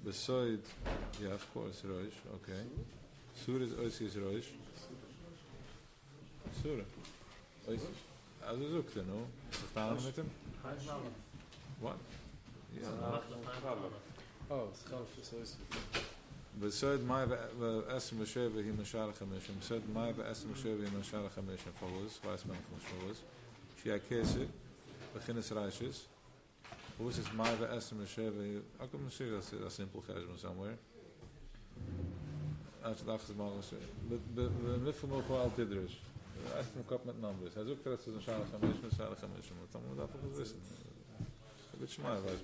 Beside, yeah, of course, Rosh, okay. Surah is Oisis Rosh. Surah. Oisis. Also zoekt no? Verstaan met hem? What? Yeah. Oh, schalf is zo is het. Beside my Esem Sheva he Mashalach HaMishim. Beside my Esem Sheva he Mashalach HaMishim. Follows, Wijs man van Follows. Shia Kesed, Beginnes Reisjes. Hoe is het mij bij Esther Mesheva? Ik kan misschien dat simpel geven somewhere. Als je dacht, we miffen mogen wel altijd dus. Echt een kop met numbers. Hij zoekt dat ze een Shalach HaMishim, want dan moet dat ook wissen. Een beetje mij wijs.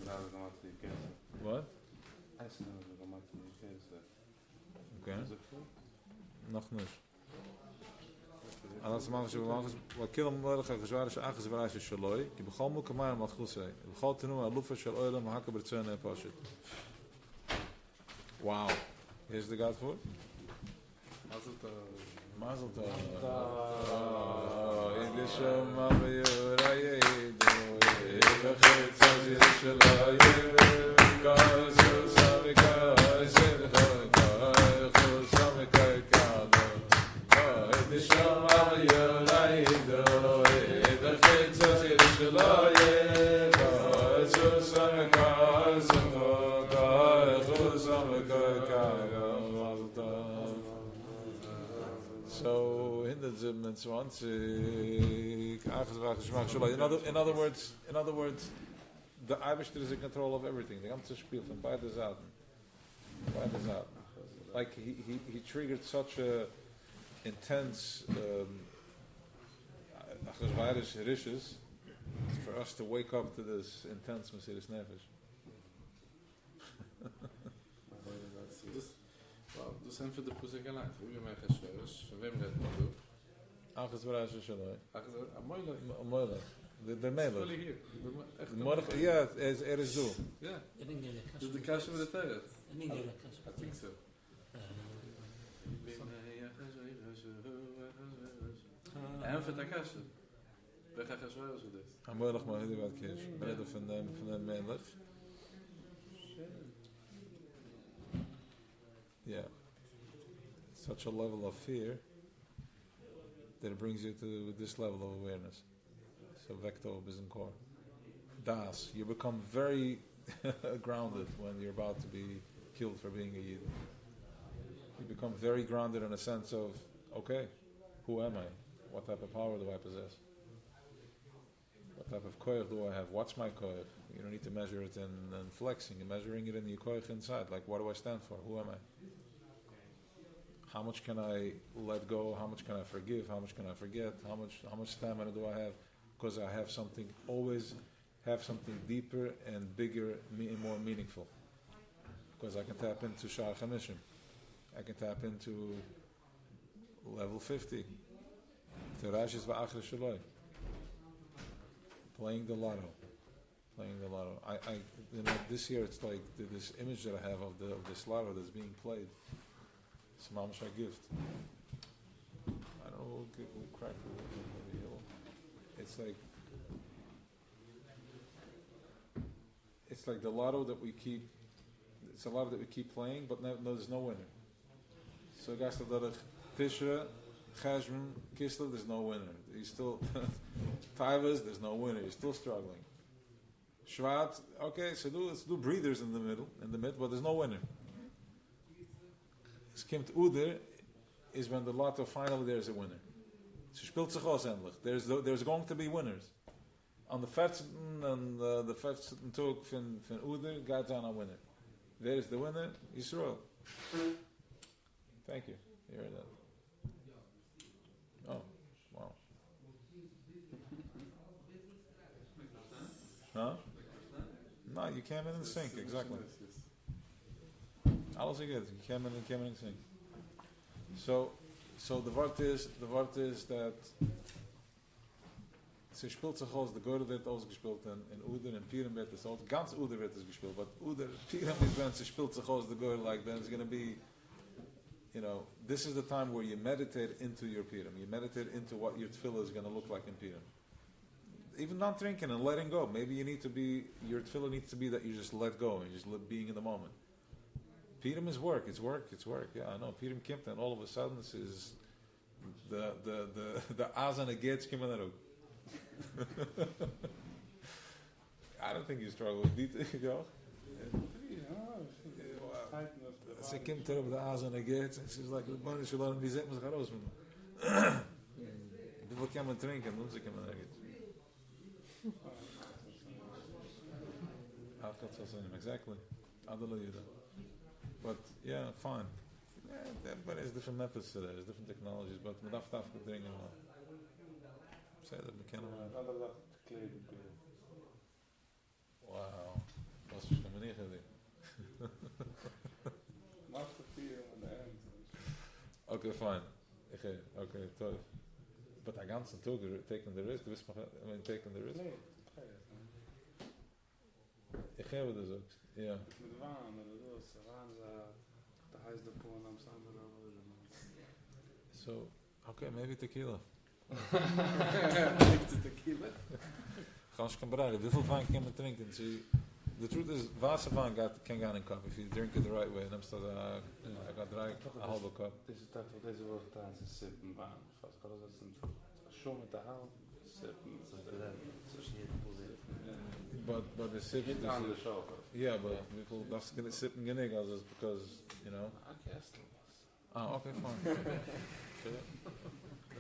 Wat? Oké. Nog niet. Als man wat killen moet gaan gezwaar aangezwaar is shaloi. Ik begon moet maar mag goed zijn. Ik begon te noemen lufa shaloi dan hakken bertsen en pas het. Wow. Is de God voor? Mazel tov. In de show mama yoraye do. Ik begrijp dat je shaloi. Kaas samika So in other words, the Eibishter is in control of everything. The ganze Spiel von beide Seiten. Like he triggered such a intense rishes for us to wake up to this intense Mesiris Nefesh. Dus zijn voor de Pusik en Leid. Wie mij geschreven, van wem redt man door? Achazwaraj Shaloi. Moeilijk. De Melech. Hier. Morgen, ja, is zo. Ja. Dus de kastje met de terret. Ik denk dat I think so. En für Takashe. Wer gaat er zo dit? Amoylach maar heel wat keer. Reden van de Melech. Yeah. Such a level of fear that it brings you to this level of awareness. So vekto is in core. Das, you become very grounded when you're about to be killed for being a Yid. You become very grounded in a sense of, okay, who am I? What type of power do I possess? What type of koyach do I have? What's my koyach? You don't need to measure it in flexing. You're measuring it in the koyach inside. Like, what do I stand for? Who am I? How much can I let go? How much can I forgive? How much can I forget? How much stamina do I have? Because I have something, always have something deeper and bigger and more meaningful. Because I can tap into Shar Chamishim. I can tap into level 50. Terashis va'achre shaloi. Playing the lotto. I this year it's like this image that I have of this lotto that's being played. It's a mamash gift. I don't know who cracked the hill. It's like the lotto that we keep. It's a lotto that we keep playing, but no, there's no winner. So guys, that Tishra, Cheshvan, Kislev, there's no winner. He's still Taivas, there's no winner. He's still struggling. Shvat, okay, so let's do breathers in the mid, but there's no winner. Skimt Uder is when the lotto finally there's a winner. So spielt sich aus endlich. There's going to be winners. On the 14th and the 15th Tag von Uder geht es an a winner. There is the winner, Yisrael. Thank you. You heard that? Oh, wow. Huh? No, you came in and sync, exactly. Alles good. You came in and sync. So the word is that sie spielt sich aus, der Gorde wird ausgespielt in Uder, in Purim wird es aus, ganz Uder wird es gespielt, but Uder, Purim is when sie spielt sich aus, the Gorde, like then it's going to be, this is the time where you meditate into your Purim, you meditate into what your tefillah is going to look like in Purim. Even not drinking and letting go. Maybe your tefillah needs to be that you just let go and you just being in the moment. Purim is work. It's work. Yeah, I know. Purim kimt and all of a sudden this is the azan agates coming out. I don't think you struggle with it, Ze kimt erop de azan agates and she's like, "Man, she learn wie zet me garos van." Du wil kemen drinken, dan ze kemen agates. Exactly. But yeah, fine. Yeah, but there's different methods to that. There's different technologies. But we have to bring them up. Say that we can. Wow. That's just coming in here. Okay, fine. Okay, tough. But I can't taking the risk. Taking the risk. Ich habe das auch. Ja. Mit Wahn oder so, da heißt der Porn am Sandra oder So, okay, maybe tequila. Tequila. Gans kan braden. Wie veel wijn kan men drinken? See, the truth is, waterwijn can go in a cup if you drink it the right way. En dan staat I got a halve cup. Deze woord gedaan is sippen Wahn. Fast alles is een show met de haal. Sippen. But the sip is on the show. Yeah, but people that's gonna sip and genig as because I guess. Ah, okay, fine.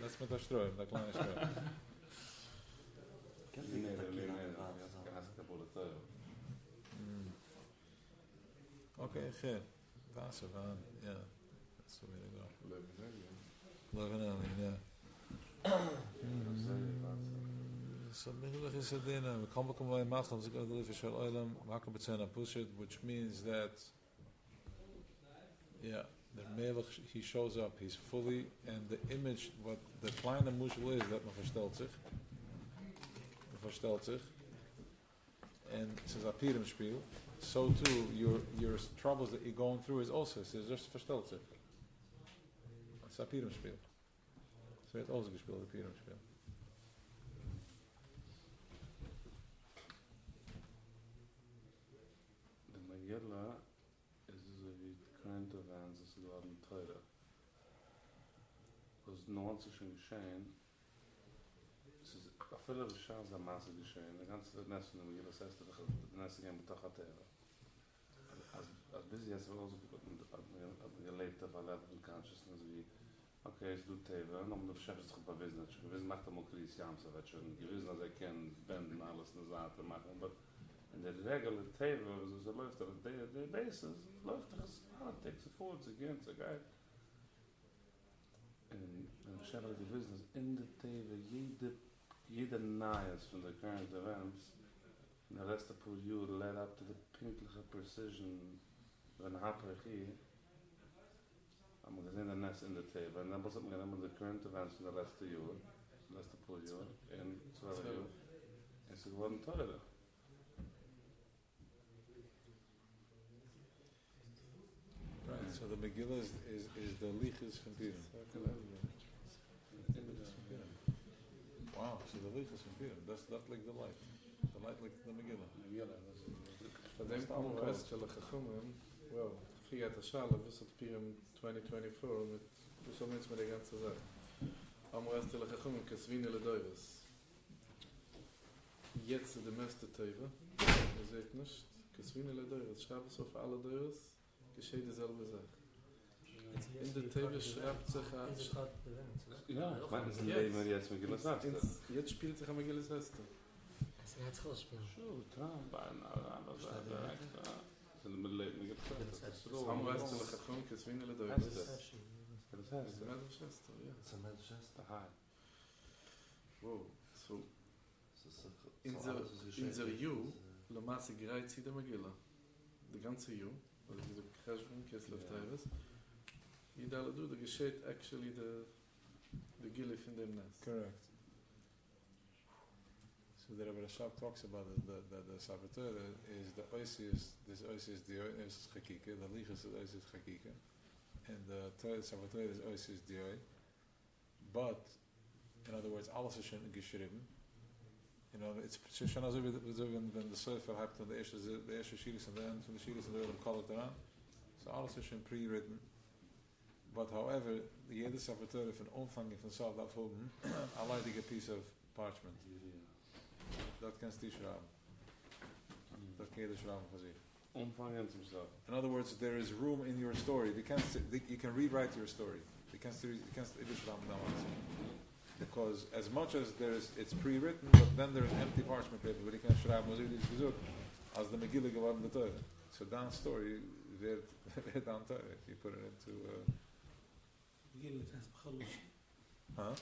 That's mit der Streu, der kleine Streu. Okay, good. That's yeah. That's the way to go. Living early, yeah. So which means that the Melech, he shows up, he's fully, and the image, what the kleine mushel is, that man verstelt sich, and says a Purim spiel, so too your troubles that you're going through is also, it says just verstelt sich. It's a Purim spiel. So er hat alles gespielt, der Purim spiel. The Megillah is so wie current events, es ist gerade ein Teure. Was noch so schön geschehen, es ist a viele Rishas am Maße geschehen, der ganze Nest von der Megillah, das heißt, der Nest gehen mit Tachatera. Als bis jetzt war also gelebt auf a level of consciousness wie okay, es tut Teva, aber der Chef ist doch bewiesen, gewissen macht er mal Kriis Jamsa, wird schon gewissen, dass kann benden, alles eine Sache machen, aber in der regular Teva, so läuft der Basis, läuft das Politics, forwards, against, again. Und der Chef hat gewissen, dass in der Teva jede Nias von der current events, and the rest of you led up to the pinkliche precision when Haprachi I'm going to send the nest in the table and then what's up with the current events in the rest of you and so you it's a one toilet Right, so the Megillah is the lichus from Purim. Wow, so the lichus from Purim, that's like the light like the Megillah. Bei dem Amores של החכמים, well, תחיית השאלה, וסת פירם 2024, ושומעים mit der ganze Sache. Amores של החכמים, כסביני לדוירס. Jetzt der meiste Teva, ihr seht nicht, כסביני לדוירס, schreibt es auf alle Deures, geschieht dieselbe Sache. In der Teva schreibt sich ja, ich meine, das ist ein Leben, wenn jetzt Megillah sagt. Jetzt spielt sich Megillah Sester. Er hat es gespielt. Sure, Trambein, aber so in der Leben geprägt. Amores של החכמים, כסביני לדוירס. Das heißt, It's a matter of Shester, yeah. It's a Manchester. aha. Wow, so in der Ju, Lamasse gereiht sie der Megillah. Die ganze Ju, also diese Cheshbon, Kislev Teres, jeder du, der geschieht actually the Gilif in dem Nest. Correct. So the Rebbe Rashab talks about the Sabator is the Oisius, this Oisius is Chakika, the Lichus is Oisius Chakika, and the Sabator is Oisius Dioi. But, in other words, alles is schon geschrieben. You know, it's schon also wenn the Sefer hat und the erste Schiris and the end from the Schiris and the Olam Kol daran. So alles is schon pre-written. But however, jede Sabator von Umfang von Sav darf haben a leidige piece of parchment. Dat kannst du schreiben. Dat kan je schreiben voor zich. Umfang zum Sav. In other words, there is room in your story. You can rewrite your story. You can schreiben damals. Because as much as it's pre-written, but then there's empty parchment paper, but you can schreiben, was it is gesucht, als the Megillah geworden der Teure. So that story wird dann Teure, if you put it into... Huh?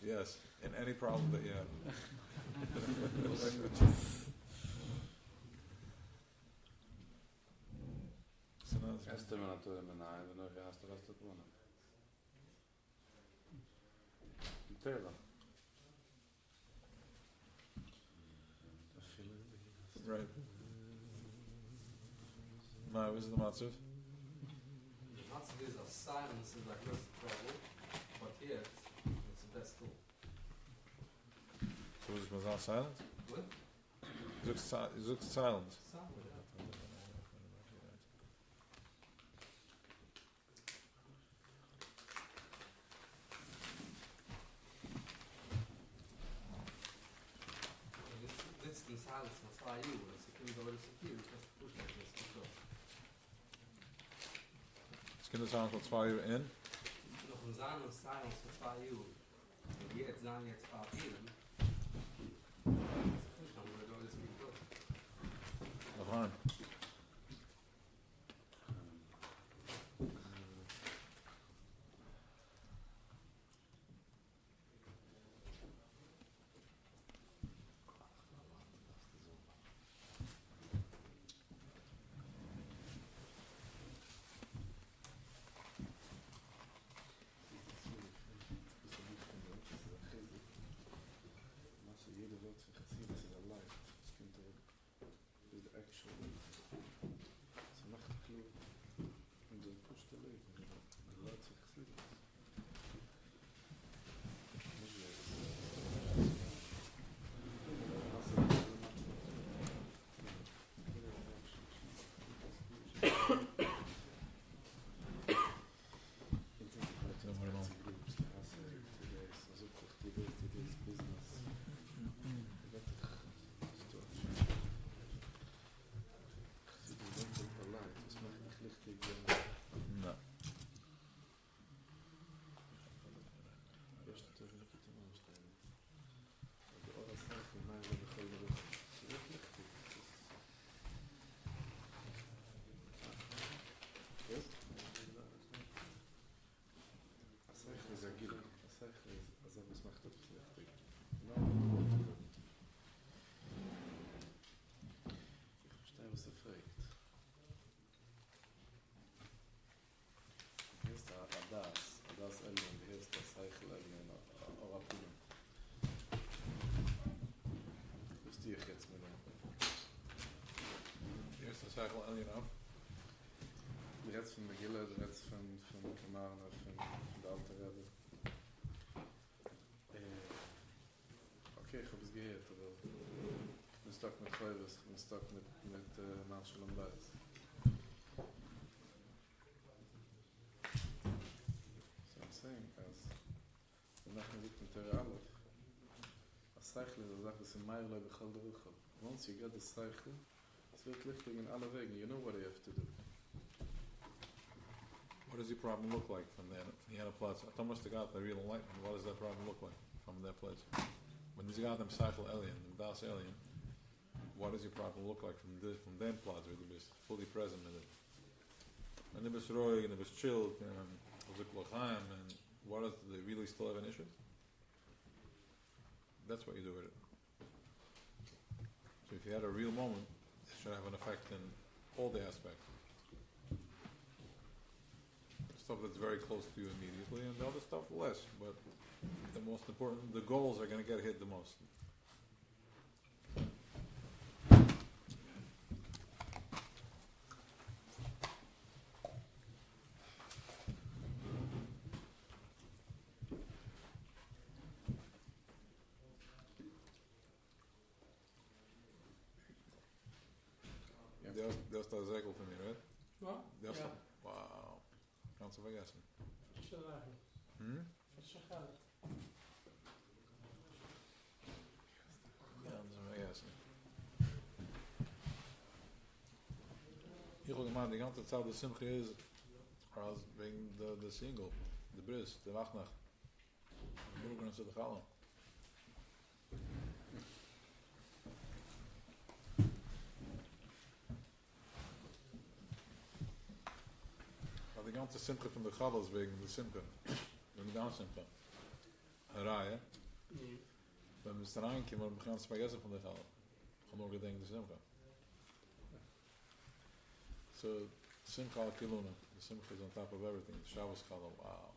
Yes, in any problem that you have. So now it's- Esther men att men nej, men nu är det resten på honom. Teva. Right. No, it was the Matzav. Lots of these are silence is like less trouble, but here it's the best tool. So was not silent? What? It looks silent. Silent. This in silence was why you was it can go to secure just push like this because Het kind is aantal 2 uur in. noch in seinem silence was why you und jetzt sagen jetzt verbieten dann wurde doch das Mikro Nog aan. Jede Welt von Chassidus is alive. Das kommt is the actual Seichel Elyon ab. Du redest von Megillah, du redest von Kamarna, von der Alte Rebbe. Okay, ich hab es gehört, aber ich bin stark mit ווייס, ich bin stark mit Marshall und ווייס. So I'm saying, as the Nachman sagt mit der Aleph, as Seichel ist eine Sache, das in Meierlei bechal der Ruchel. Once you get the Seichel, es wird lichtig in alle Wegen, you know what you have to do. What does your problem look like from the other place? Thomas the God, the real enlightenment, what does that problem look like from that place? When there's got them Seichel Elyon, the Das Elyon, what does your problem look like from them plaats where you fully present in it? And it was roig and it was chilled and it was and what is they really still have an issue? That's what you do with it. So if you had a real moment, it should have an effect in all the aspects. Stuff that's very close to you immediately and the other stuff less, but the most important, the goals are going to get hit the most. Der ist der Segel für mich, right? Wat? Der ist Ja. wow. Kannst du vergessen. Verschillende. Verschillende. Kannst du vergessen. Ich habe gemacht, die ganze Zeit, der Simche ist, als wegen der Single, der Briss, der Wachtnacht. Die Brücken sind doch alle. Maar die ganze Simche von der Challes wegen der Simche. Wegen der Simche. Een Reihe. Wenn wir es da reinkommen, wir beginnen zu vergessen von der Challe. Ich habe nur gedacht, der Simche. So, Simcha al-Kiluna. The Simcha is on top of everything. The Shabbos Challah, wow.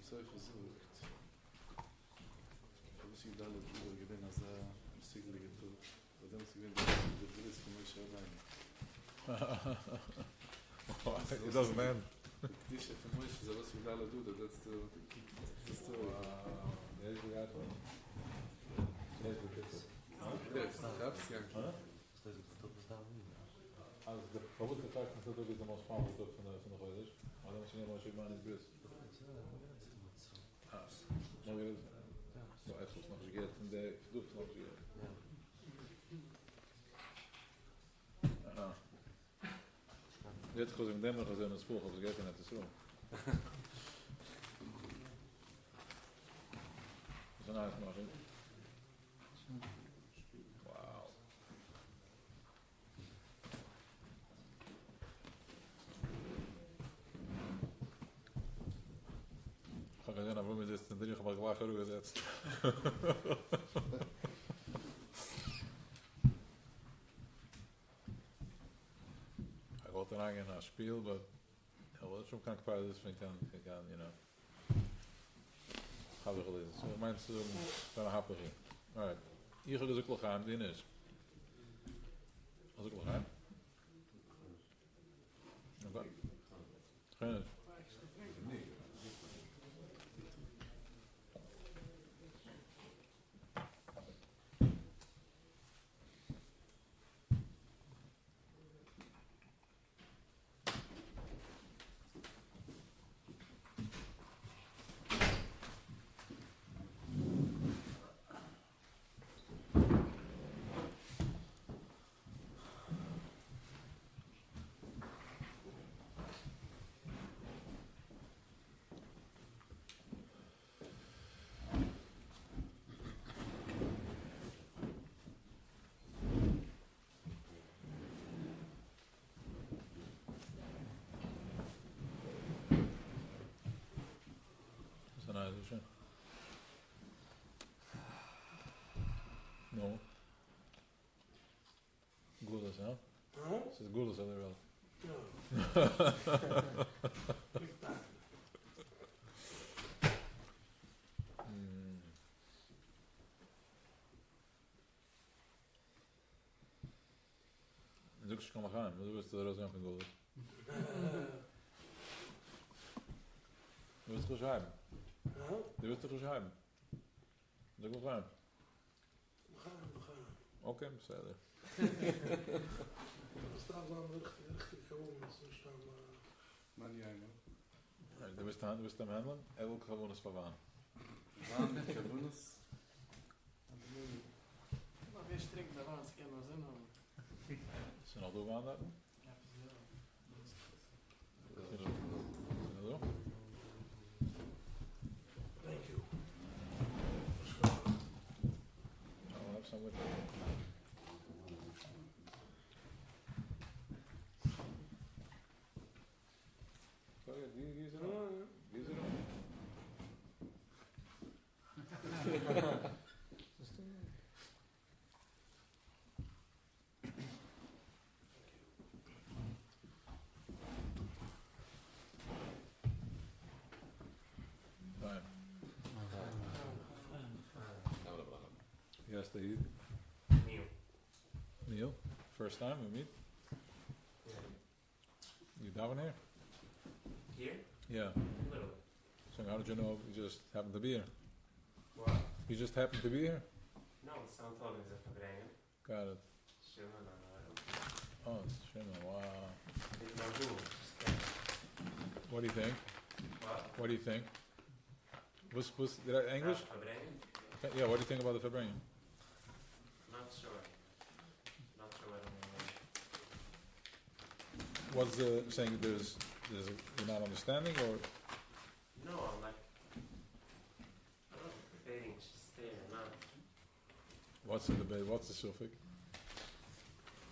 So versucht. Was ich da über gewinn als Siegel getut. Und dann sie der Briss von euch allein. It doesn't end. Die Chef von euch, so was ich da tut, that's the Der ist begeistert. hab's ja. Also, der verwundete Tag von Tag ist der most powerful Tag von der ווייס. Aber dann muss ich nicht mal in Briss. No, so echt was nog gegeven en de verdoet nog gegeven. Aha. Dit goed in Denver gezien het spoel, als ik het net zo. Zo nice nog. Wow. Ik ga zeggen, waarom is dit een drie gemak lager gezet? I got an eye in our spiel, but well, some kind of part of this thing can, you know. Have a gelezen. So mensen zijn happy. Alright. Hier gaat dus ook wel gaan, die is. Als ik wel gaan. Oké. Geen. Gulas are there. Big time. Du kannst kommen rein, du wirst der Rosen von Gulas. Du wirst geschreiben. Ja? Du wirst geschreiben. Du kannst rein. Begaan. Okay, besser. Dat staat dan richtig gewoon, dus er staan... Man, ja, ja. Du wirst am Handeln, will gewoon es verwahren. Wann mit Kavunas? Maar weer strikt de laatste keer naar zin houden. Is er nog door aan dat? Ja, Hallo? thank you. I'll have some with you. Oh ja, die is er nog. Die is er nog. Fine. Yes, Tahid. Neil. First time we meet? You down here? Here? Yeah. Literally. So how did you know you just happened to be here? What? You just happened to be here? No, someone told me it's a Fabrengen. Got it. Sure, no. Oh, it's Shimon. Wow. It's not cool. Just kidding. What do you think? What? What do you think? Was did I English? Fabrengen? Yeah, what do you think about the Fabrengen? Not sure. Not sure what I mean. What's the saying? You're not understanding, or No, I'm like, I'm not debating, just there, not. what's the debate? What's the suffix?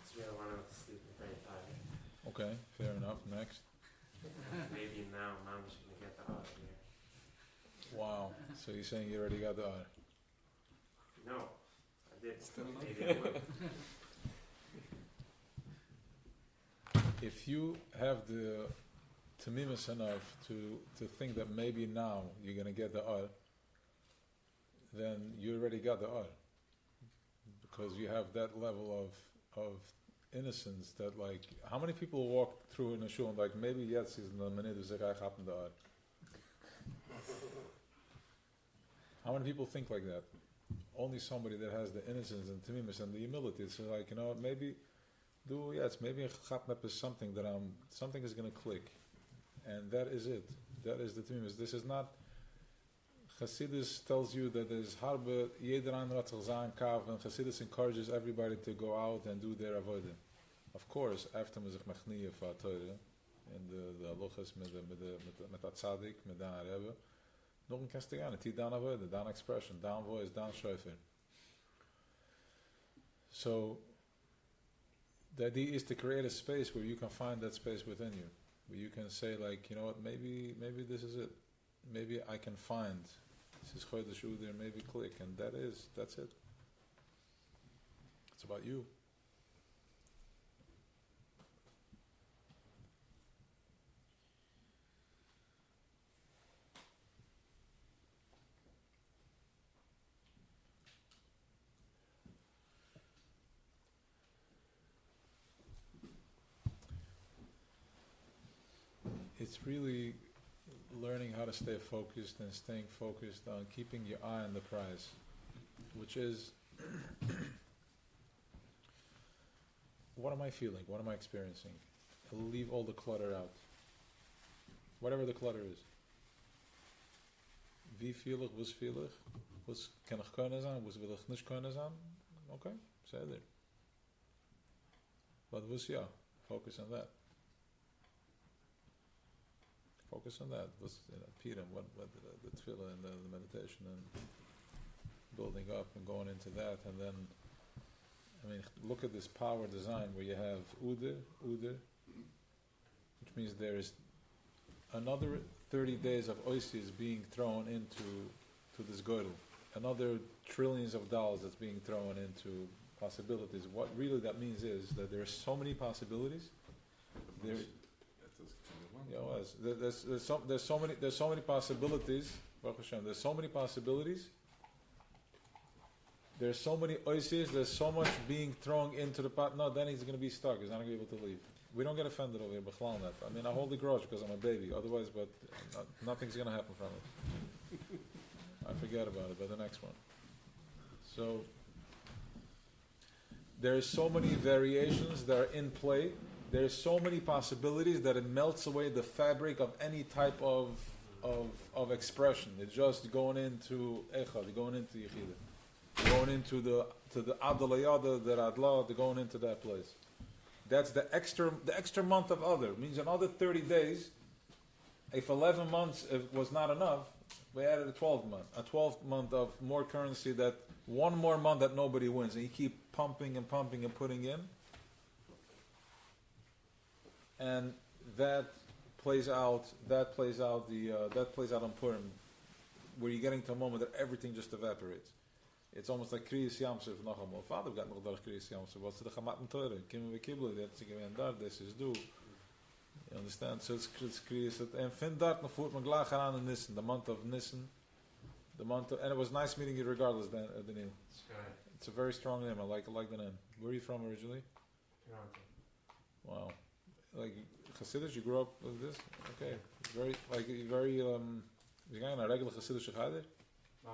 It's real when I was sleep, I'm very tired. Okay, fair enough. Next. Maybe now Mom's gonna get the out here. Wow. So you're saying you already got the R? No, I did. Maybe I will. If you have the tamimus enough to think that maybe now you're going to get the R, then you already got the R. Because you have that level of innocence that, like, how many people walk through in a shul and like, maybe jetzt is the minute of Zerach happened the R? How many people think like that? Only somebody that has the innocence and tamimus and the humility. It's like, you know, maybe maybe is something that something is going to click, and that is it. That is the tamimus. This is not. Chassidus tells you that there's harbe jeder andere hat sich sein kav, and Chassidus encourages everybody to go out and do their avodah. Of course, after man sich machniye for Torah, and the halachas mit der tzaddik, mit der Rebbe, noch ein kannst du gerne, die dan avodah, dan expression, dan voice, dan shofar. So, the idea is to create a space where you can find that space within you, where you can say, like, you know what, maybe this is it. Maybe I can find this is Chodesh Udir, maybe click, and that's it. It's about you. It's really learning how to stay focused and staying focused on keeping your eye on the prize, which is what am I feeling? What am I experiencing? I'll leave all the clutter out. Whatever the clutter is. Wie feel ich, was kann ich können sein, was will ich nicht können sein? Okay, say there. But was ja, focus on that. Focus on that. Was Purim, what the tefillah and the meditation and building up and going into that, and then look at this power design where you have Uder, which means there is another 30 days of oasis being thrown into this girdle, another trillions of dollars that's being thrown into possibilities. What really that means is that there are so many possibilities. There's so many possibilities. Baruch Hashem, there's so many possibilities. There's so many oases. There's so much being thrown into the pot. No, then he's going to be stuck. He's not going to be able to leave. We don't get offended over here, b'chlal net. I mean, I hold the grudge because I'm a baby. Otherwise, but nothing's going to happen from it. I forget about it. But the next one. So there's so many variations that are in play. There's so many possibilities that it melts away the fabric of any type of expression. It's just going into Echad, going into Yechidah, going into the Adalayada, the Adla, going into that place. That's the extra month of other. It means another 30 days. If 11 months was not enough, we added a 12th month. A 12th month of more currency, that one more month that nobody wins. And you keep pumping and pumping and putting in. And that plays out on Purim, where you're getting to a moment that everything just evaporates. It's almost like Kriyas Yamsuf Nachamol. Father got noch durch Kriyas Yamsuf. What's the Chamaten Teure? Kimmen we Kibbel, that's again dar, this is do. You understand? So it's Kriyas, and fin dart noch voert me gleich aan in Nissen, the month of Nissen. And it was nice meeting you regardless, Daniel. It's a very strong name, I like the name. Where are you from originally? Toronto. Wow. Like Hasidus, you grew up with this? Okay. Very, you're going to regular Hasidus Chayder? No.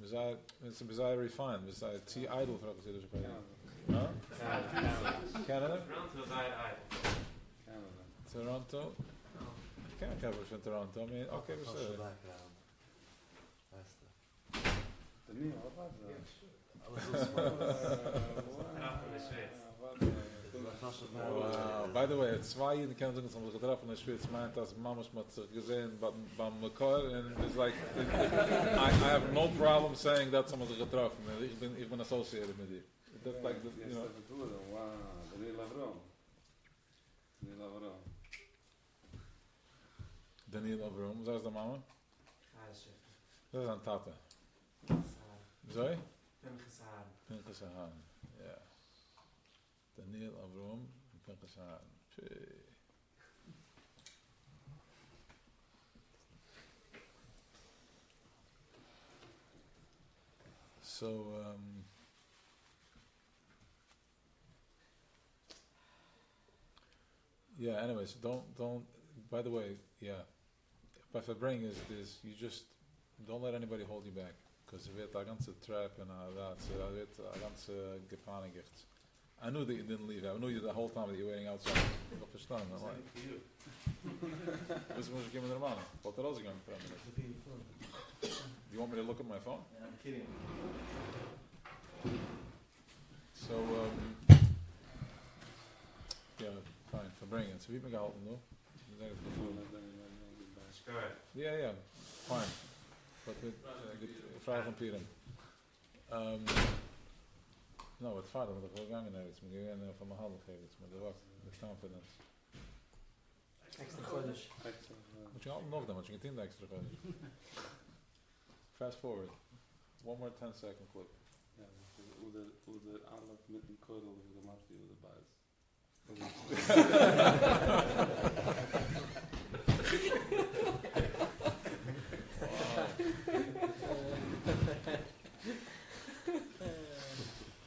It's very fine. It's idol for Hasidus Chayder. Huh? Canada? Toronto is I. Toronto? I can't cover from Toronto. I mean, okay, we say it. Wow. By the way, it's why you can't think of getroffen in Schweiz meant as Mamas mat gesehen beim Mekar, and it's like I have no problem saying that someone's getroffen. Ich bin associated with it. That's like the, you know. Daniel Avrom, was the mama? Das ist ein Tate. Sorry? Pinchas Haran. Yeah. Daniel Avrom and Pinchas Haran. So, yeah, anyways, don't, by the way, yeah, by verbring is this, you just, don't let anybody hold you back, because it wird a ganze trap and that, so it wird a ganze gepanigert. I knew that you didn't leave, I knew you the whole time that you were waiting outside. Ich hab verstanden, I'm like, was muss ich geben der Mann? Wollte rausgegangen für ein Minute. Do you want me to look at my phone? Yeah, I'm kidding. So, yeah, fine, verbringen. So wie hat mir gehalten, no? Yeah, fine. But with vraag van Purim. No, het vader moet er gegangen naar iets. Moet je gaan van mijn handen geven. Met de wacht, met confidence. Extra Chodesh. Moet je altijd nog dan, want je kunt 10 extra Chodesh. Fast forward. One more 10-second clip. Ja, hoe de aanloop met een korrel over de mat die we erbij is.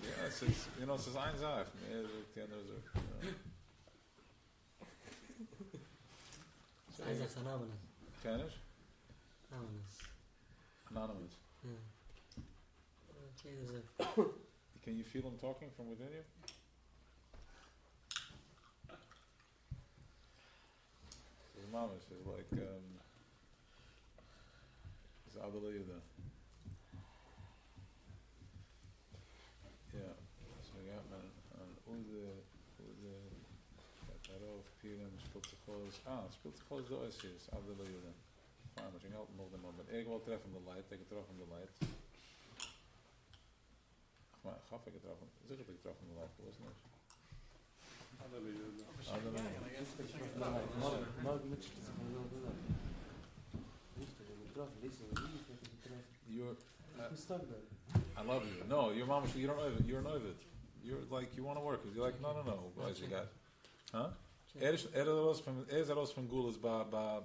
Ja, es ist eine Sache. Die andere Sache. Eine Sache Anonymous. Kennisch? Anonymous. Anonymous. Yeah. Can you feel him talking from within you? His mom is like, his Adalayuda. Yeah. So you got Ude, Katarov, Purim, speelt zich de oisjes, Adalayuda. Fine, maar je helpt nog de moment. Ik wil treffen de light, ik treffen de light. Maar gaf ik het eraf? Zeg dat ik het eraf van de light was, niet? I love you. No, your mom, you don't know it. You're an ovid. You're like, you want to work with. You're like, no. Boys, you got, huh? Is from Gulas by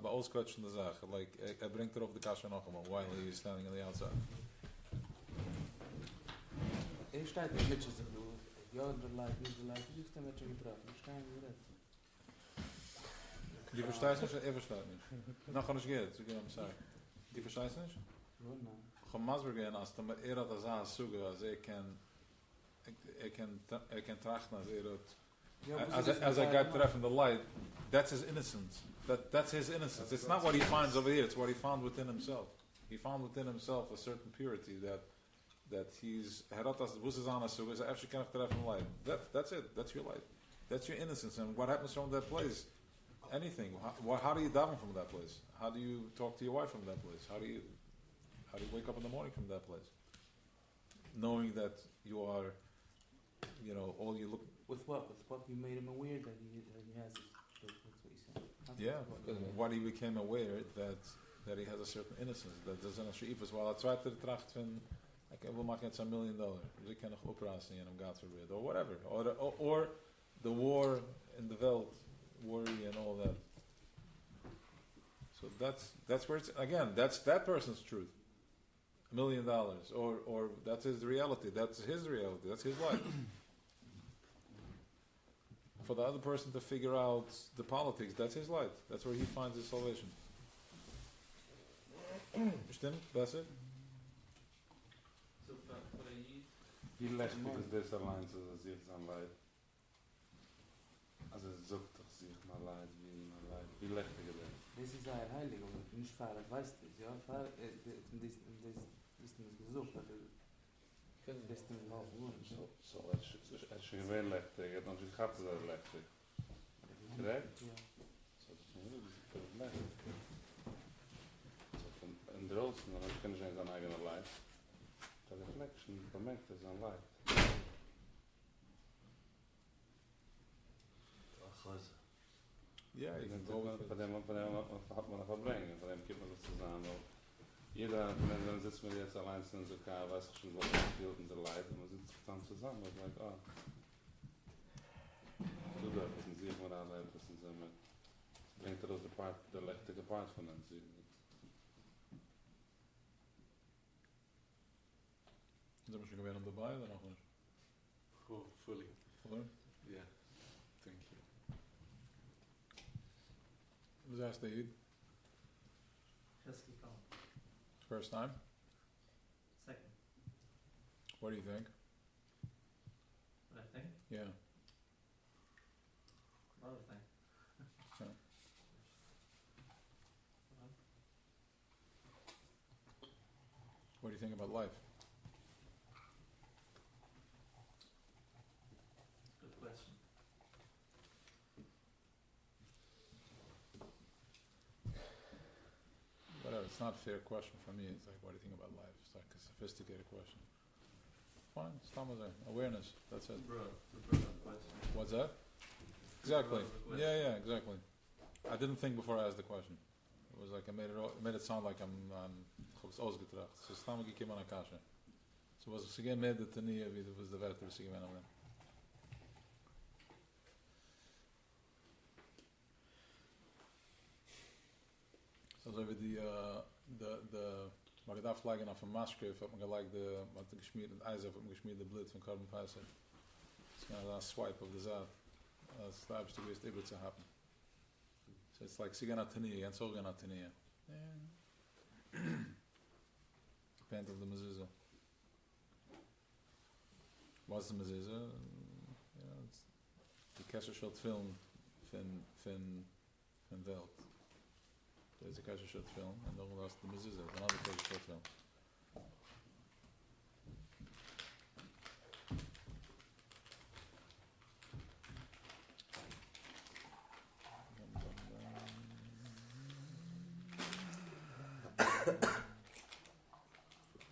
Oskotch in the Zach. Like, bringt auf the kasha noch einmal while he's standing on the outside. Steht nicht mit sich, du. Ja, der Leid, nicht der Leid. Du bist mit sich gebracht. Ich kann nicht reden. Die versteht nicht, versteht nicht. Nachher nicht geht, so gehen wir sagen. Die versteht nicht? Nein. Ich habe Masber gehen, als hat das an Suge, als kann trachten, als got treffen the light. That's his innocence. That's his innocence. It's not what he finds over here, it's what he found within himself. He found within himself a certain purity that he's heratas wusses on us, so is actually kind of treffen light. That's it. That's your light. That's your innocence. And what happens from that place? Anything. How do you daven from that place? How do you talk to your wife from that place? How do you wake up in the morning from that place? Knowing that you are, all you look. With what? With what you made him aware that he has. That's what he said. Yeah, what he became aware that he has a certain innocence. That there's an sheifas. Well, that's right. The tracht van, I will make it $1 million. We can oprasen and God forbid, or whatever, or the war in the world. Worry and all that. So that's where it's again. That's that person's truth. $1 million, or that's his reality. That's his reality. That's his life. For the other person to figure out the politics, that's his light. That's where he finds his salvation. Stimmt? Besser? So for a Yid, Wie lächtig ist das allein, so dass sich an Leid? Also es sucht doch sich mal Leid, wie lächtig ist das? Das ist ein Heilig, aber nicht Fahrer, weißt du, ja? Fahrer, ist nicht gesucht, aber das ist nicht auch gut. So, es ist schon gewähnt lächtig, er hat noch nicht gehabt, dass er lächtig. Correct? Ja. So, das ist nicht lächtig. So, von in der Osten, dann kann ich nicht sein eigener Leid. The reflection bemerkt is aan light. Ja, ik denk van hem had man verbrengen, van hem kippt man das zusammen. Jeder von denen sitzt mir jetzt allein in so Car, weiß ich schon, was er fühlt in der Leid, und man sitzt dann zusammen, und like, du da, das sind sich mal alle, das sind so mit, bringt er aus der lächtige Part von uns. Sind wir schon gewähnt dabei oder noch nicht? Fully. Fully? Yeah. Thank you. Was asked the Eid? First time? Second. What do you think? What I think? Yeah. What do I think? Yeah. What do you think about life? Good question. Whatever, it's not a fair question for me. It's like, what do you think about life? It's like a sophisticated question. Fine, it's awareness. That's it. Broad question. What's that? Exactly. Question. Yeah, exactly. I didn't think before I asked the question. It was like I made it sound like I'm ausgetracht. So stamig ik an akasha. So was es again made the tania wie was the word was again on. So over the maar gedacht flagen auf a maskrift hat man gelijk de wat geschmiert en ijzer hat man geschmiert de blit van carbon fiber. It's kind of a swipe of the zaad. As slabs to be able to happen. So it's like Sigana Tania and Sorgana Tania. Depends of the mezuzah. What's the mezuzah? It's the Kesher shot film van Welt. There's a Kesher shot film and then that's the mezuzah, another Kesher shot film.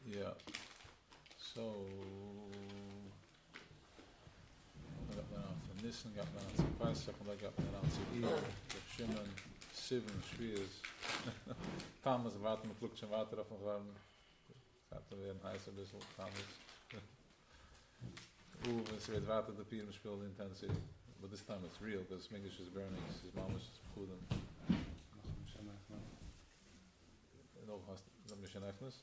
Yeah. So I got that out for Nissen, got that out for Pesach, and I got that out for Eid, Reb Shimon, Sivan, Shvias. Thomas, warten, mit Glückchen, Water auf dem Warm. Gaat er weer een heißer bisschen, Thomas. it's red water the Purim spilled in Tent City. But this time it's real because English is burning. His mom is Purim. No, Mission Echnes?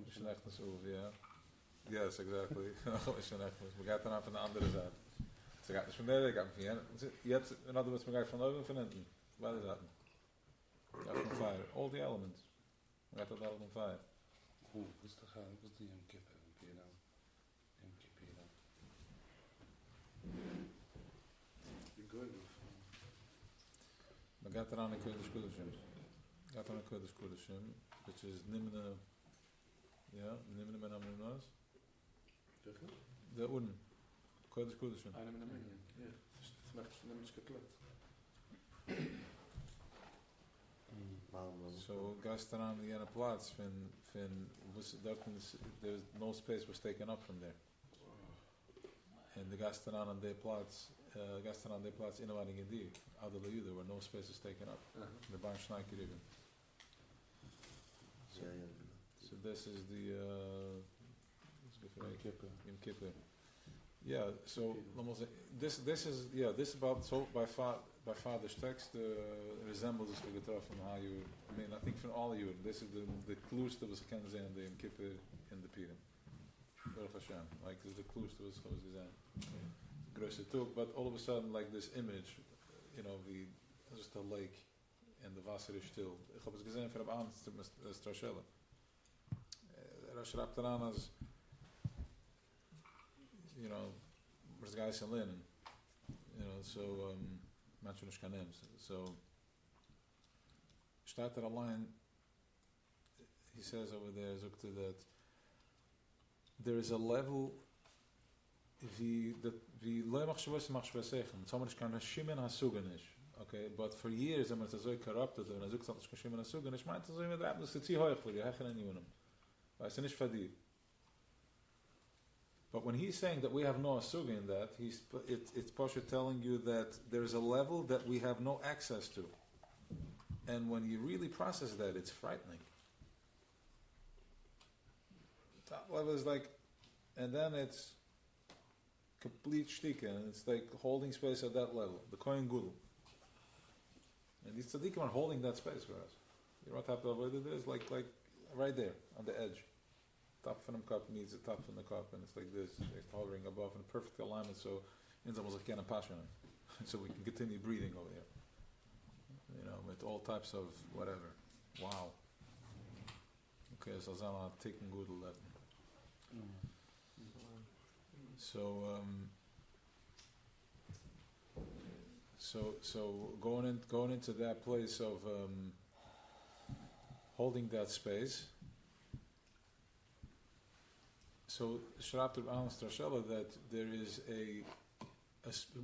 Mission Echnes, yeah. Yes, exactly. Mission Echnes. We got dann von der andere Seite. Sie gaat nicht von der, ich gaat von hier. Jetzt, in other words, we got von oben und von hinten. Beide Seiten. Got from fire. All the elements. We got that element fire. Was die Yom Kippur? Yom Kippur. The good of... We got around a Kodesh Kodeshim. Got on a Kodesh Kodeshim, which is Nimne, yeah, Nimne Ben Amrunas. The Uden. Kodesh Kodeshim. Eine meiner Menge. Ja, das macht nämlich geklappt. So Gastaran the other plots was there's no space was taken up from there. And the Gastaran and their plots innovating indeed. Adelaide there were no spaces taken up. The Bar Schneiker even. So this is the Yom Kippur. Yeah, so almost this is about so by father's text resembles this figure from how you I think from all of you this is the clues that was can in the Yom Kippur in the Purim. Baruch Hashem, like the clues to was größer talk, but all of a sudden like this image, wie just a lake and the Wasser is still. Ich habe es gesehen von Abend Strashella. Schreibt daran als there's guys in Linen, so manche nicht kann nehmen. So steht there a line, he says over there, that there is a level wie lo machshvos machshvosechem. Somebody can shimen hasugenish. Okay, but for years I'm so corrupted and I look at the shimen hasugenish. Meint so mit that das ist zu hoch für die hechen unum. Weiß nicht verdient. But when he's saying that we have no asuga in that, it's Pasha telling you that there's a level that we have no access to. And when you really process that, it's frightening. Top level is like, and then it's complete shtika, and it's like holding space at that level. The Kohen Gudel. And these tzaddikim are holding that space for us. You know what happened over there? It's like right there, on the edge. Top from the cup meets the top from the cup, and it's like this. It's hovering above in perfect alignment, so it's almost like a passion. So we can continue breathing over here. With all types of whatever. Wow. Okay, so Zama taking good that. So going into that place of holding that space. So Shrapt Al Strashella that there is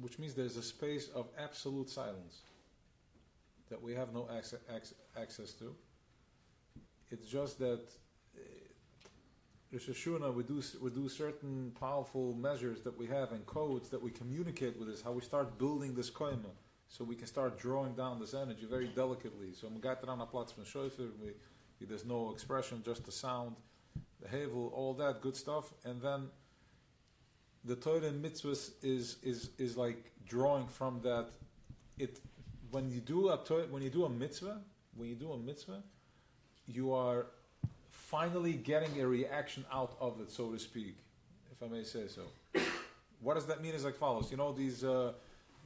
which means there's a space of absolute silence that we have no access to. It's just that Rosh Hashanah we do certain powerful measures that we have and codes that we communicate with this, how we start building this koima, so we can start drawing down this energy very delicately. So there's no expression, just the sound, the hevel, all that good stuff, and then the Torah and mitzvahs is like drawing from that. When you do a mitzvah, you are finally getting a reaction out of it, so to speak, if I may say so. What does that mean? Is like follows.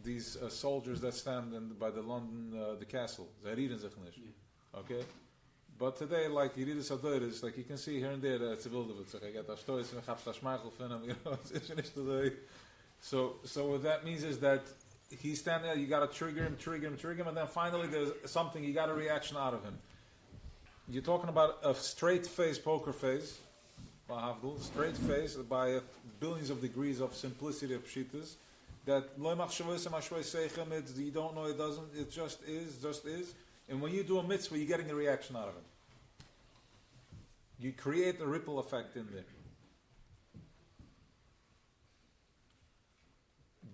These soldiers that stand by the London the castle. Okay. But today, like Yechidah Sadoris, like you can see here and there that it's a wilderness. I get a story, and I have to schmeichel from him. It's finished today. So what that means is that he's standing there. You got to trigger him, and then finally there's something. You got a reaction out of him. You're talking about a straight face, poker face, straight face by billions of degrees of simplicity of pshitas. That you don't know, it doesn't. It just is. And when you do a mitzvah, you're getting a reaction out of it. You create a ripple effect in there.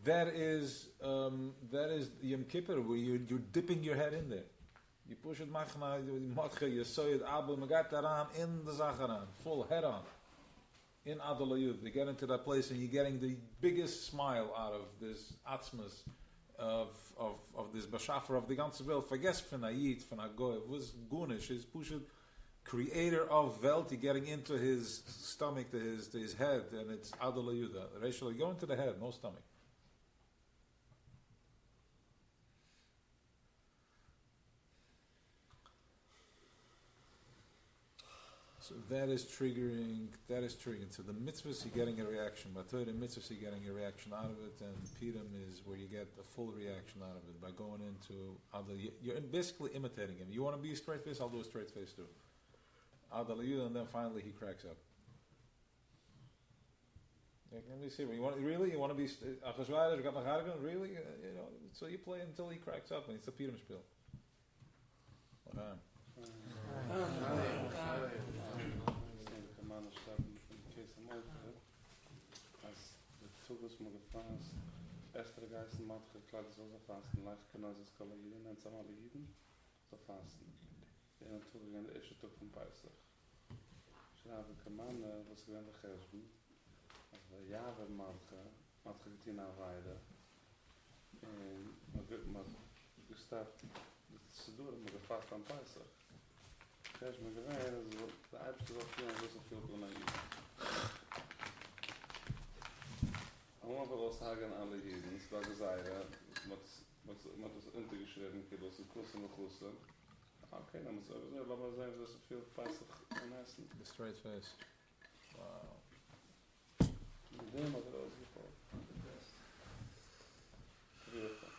That is Yom Kippur, where you're dipping your head in there. You push it machna, you soy it abu, magat aran in the zacharan, full head on. in Adalayud, they get into that place and you're getting the biggest smile out of this Atzmas of this Bashafer of the ganze Welt. Vergesst von Ayid, von Agoy. It was Gunish, his Pushet, creator of Welt, getting into his stomach, to his head, and it's Adalayuda. Rachel, you go into the head, no stomach. So that is triggering. So the mitzvahs, you're getting a reaction. By Torah mitzvahs, you're getting a reaction out of it, and Purim is where you get a full reaction out of it by going into you're basically imitating him. You want to be a straight face? I'll do a straight face too. And then finally he cracks up. Let me see. You want to be really? So you play until he cracks up, and it's a Purim spiel. Tugus mo gefasst, erster Geisten macht geklagt so fasten, live können es kollagieren, und zusammen liegen, so fasten. Ja, und Tugus in der erste Tag von Peisach. Schreibe Kaman, was wir in der Gersten, als wir Jahre machen, macht getina weiter. Und man gestart, das ist durch, man gefasst an Peisach. Gerst mir gewähnt, also der Eibste so viel Kollagieren. Ich muss aber auch sagen, alle Jeden, es war gesagt, was das untergeschrieben wird, was ist Kussen und Kussen. Okay, dann muss ich aber sagen, dass es viel Peisach am Essen. The straight face. Wow. Mit dem hat ausgebaut. Beautiful.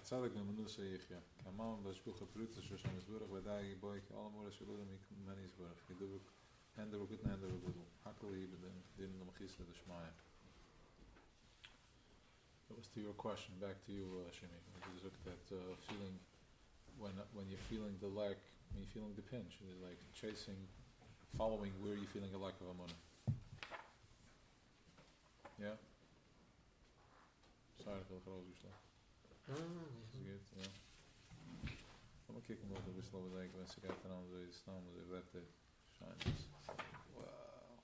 Tzadik me menusa Yechidah. Kamam bashkucha prutza shoshem izburach v'dai boik alamura shaluda mani izburach. Yidubuk ender v'gut ender v'gudel. Hakal yibedin din l'machis l'dashmaya. That was to your question. Back to you, Shimi. We just looked at feeling when you're feeling the lack, when you're feeling the pinch. It's like chasing, following where you're feeling a lack of amunah. Yeah. Sorry, Phil Großgeschlagen. Is good, yeah. I'm gonna kick him over this little like when I got down to his thumb with the left shines. Wow.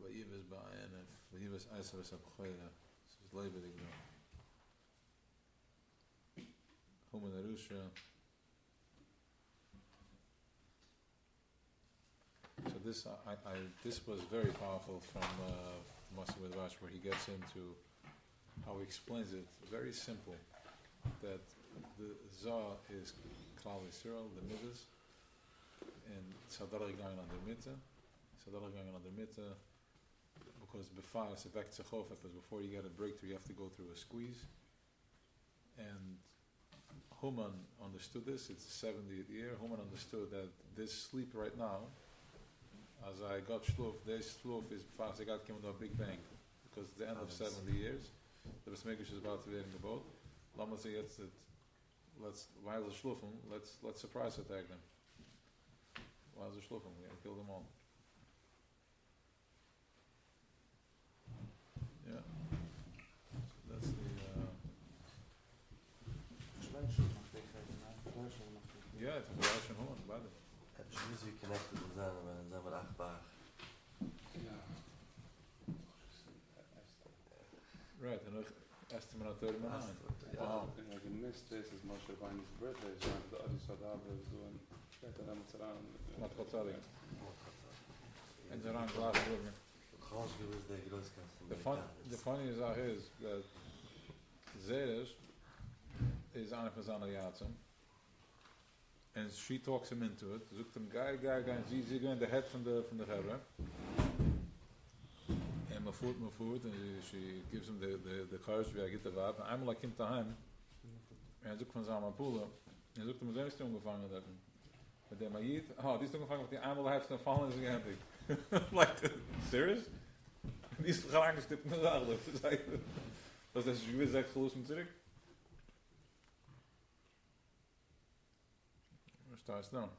But he was buying it. But he was ice of a khoida. So it's labor to go. Home in Arusha. So this this was very powerful from Moshe Midrash, where he gets into how he explains it. Very simple. That the Zah is Klal Yisrael, the Midas, and Sadar going on the Mitzah. Sadar going on the Mitzah, because before it's a Vektzachov, because before you get a breakthrough, you have to go through a squeeze. And Human understood this. It's the 70th year. Human understood that this sleep right now, as I got Shluf, this Shluf is fast. I got came to a big bang, because it's the end of 70 years. The Besmegish is about to be in the boat. Lama say while the Shlufim, let's surprise attack them. While the Shlufim, we're gonna kill them all. Yeah. So that's the yeah, it's a Russian horn, bad. She's connected with them and them Achbar. Right, and estimate 30 minutes. Wow. And I missed this as Moshe Rabbeinu's birthday, so the other Sadabra is doing better than what's around. Not Chotzadik. And they're on glass river. The funny is that Zeresh is on Fazana Yatzim, and she talks him into it. Zoekt him guy, and she's going the head from the Rebbe. And food, and she gives him the courage to get the Wab. And einmal kommt daheim, er sucht von seiner Pula, er sucht ihm selbst umgefangen dort. Mit dem Ayid, die ist umgefangen, mit die einmal halb schnell fallen ist gehandig. Like, serious? Die ist gerade angestippt in der Sache. Das ist gewiss 6 gelost mit zurück. Was starts now?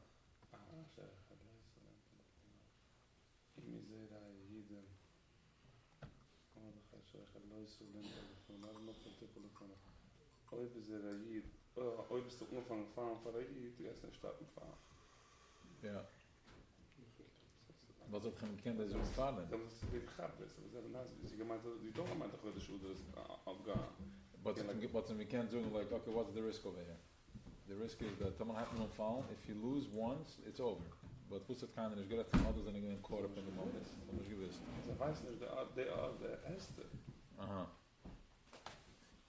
Ooit is er hier, ooit is het omvang van hier, die is een stad van. Ja. Wat dat geen bekend is over vader? Dat is weer grappig, dat is even naast. Dus ik maak die toch maar toch de schouders afgaan. But what we can't do, like, okay, what's the risk over here? The risk is that someone happens to fall. If you lose once, it's over. But what's that kind of is good at the others and getting caught up in the moment. Dat is gewiss. Ze weiß nicht, they are the erste. Aha.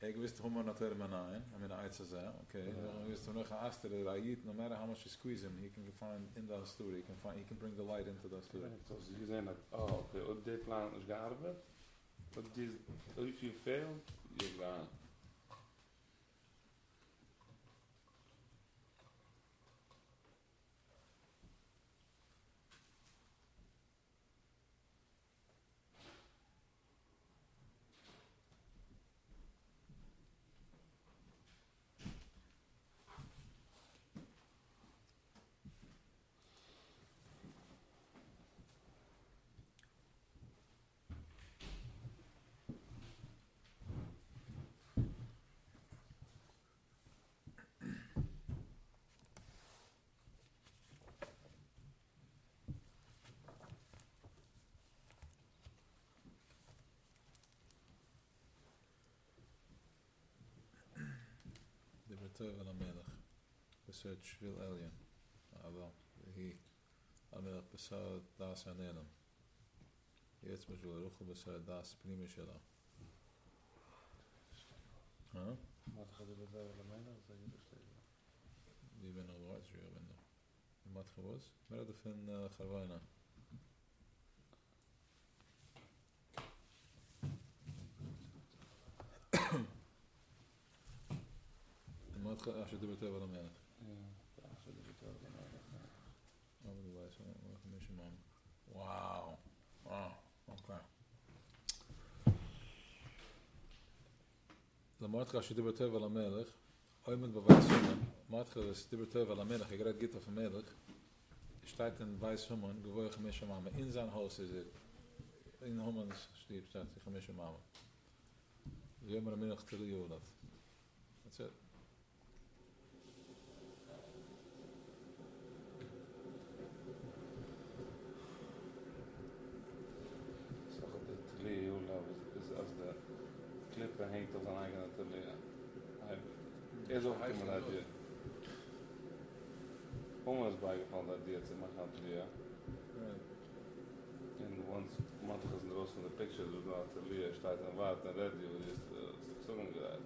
Ik wist hoe man dat helemaal aan. I mean, I say, okay. Ik wist hoe nog after the Ayid, no matter how much you squeeze him, he can find in that story. He can bring the light into that story. So you saying that, okay, op dit plan is gearbeid. But if you fail, you're gone. Tov al Melech, besed Shvil Elyon, aber he Melech besed das Anelam. Jetzt muss er ruchen besed das Prima Shela. Huh? Wat gaat er bij de Melech? Zeg je dus tegen? Die ben al wat je bent. Wat was? Maar dat van Garwana. Als je de beter wel aan Ja, als je de beter wel aan oh, de wijze, wat een beetje man. Wow, oké. למרות שהדיבר טוב על המלך, אוימן בווייסומן, למרות שהדיבר טוב על המלך, הגרד גיט auf המלך, steht in Weishuman, gewohe 5 Mama. In sein Haus ist in Humans stieb steht 5 Mama. Yomer Melech Tili Yolav. That's it. Klippe hängt auf seiner eigenen Atelier. Er ist auch immer da dir. Oma ist beigefallen, da dir jetzt in mein Atelier. And once Mantas in the in the pictures of the Atelier, steht ein Wart, ein Radio, ist gesungen gerade.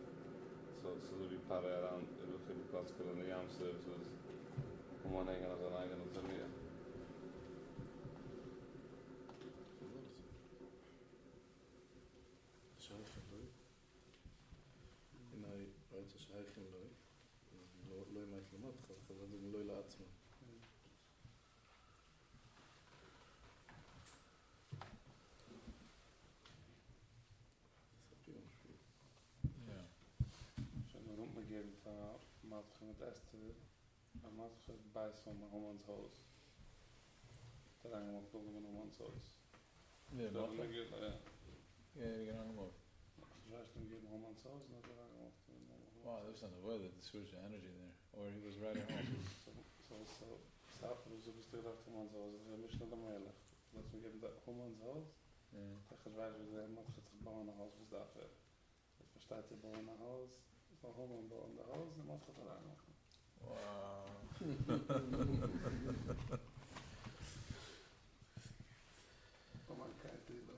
So wie paar around, it will feel because in the Yam services, Oma hängen auf seiner eigenen Atelier. שייכים לא עם ההתלמות, אבל זה לא לעצמו. Zijn we opgegeven van Matge met Esther, en Matge bij zo'n Homans huis. Dat hangen we vroeger met Homans huis. Ja, Matge? Ja, we gaan allemaal. Juist hem geven Homans huis, en dat hangen we op. Wow, there was no way that the switch of energy there. Or he was right at home. So bist du gedacht, Homans Haus, das ist nicht nur der Melech. Lass mich geben, Homans Haus, da geweist wir gesagt, man hat sich bauen ein Haus, was dafür. Das versteht sich bauen ein Haus, so Homan bauen ein Haus, dann macht er rein machen. Wow. Oh man, kein Tilo.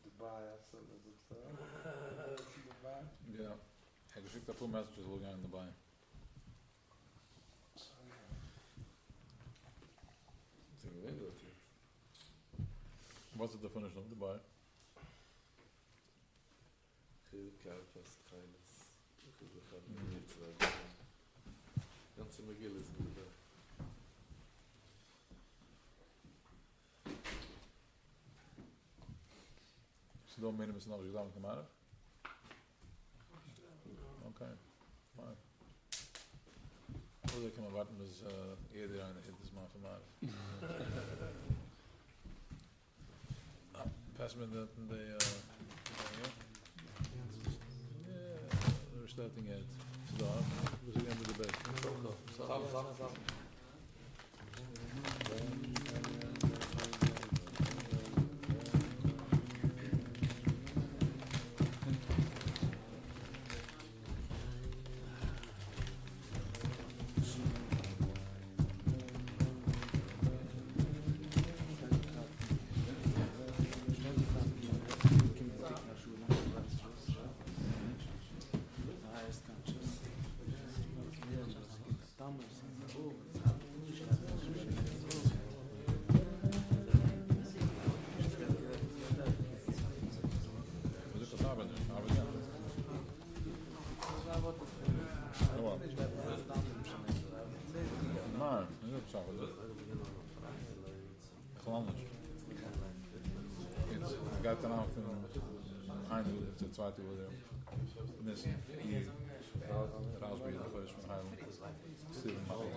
Dubai, also, das ist Dubai. Ja. Ik geschickt daar veel messages wil gaan erbij. what's the definition of the bar? Ganze Megillah ist mit dabei. So don't mean it's not exam come out. Okay. Fine. Oder kann man warten, bis jeder eine Hit ist mal von mal. Pass me that and they they're starting it. So was the end of the bed. Gaat dan af eindelijk de tweede worden. Missen hier Raasbier nog eens van Heilen. Steven Mattel.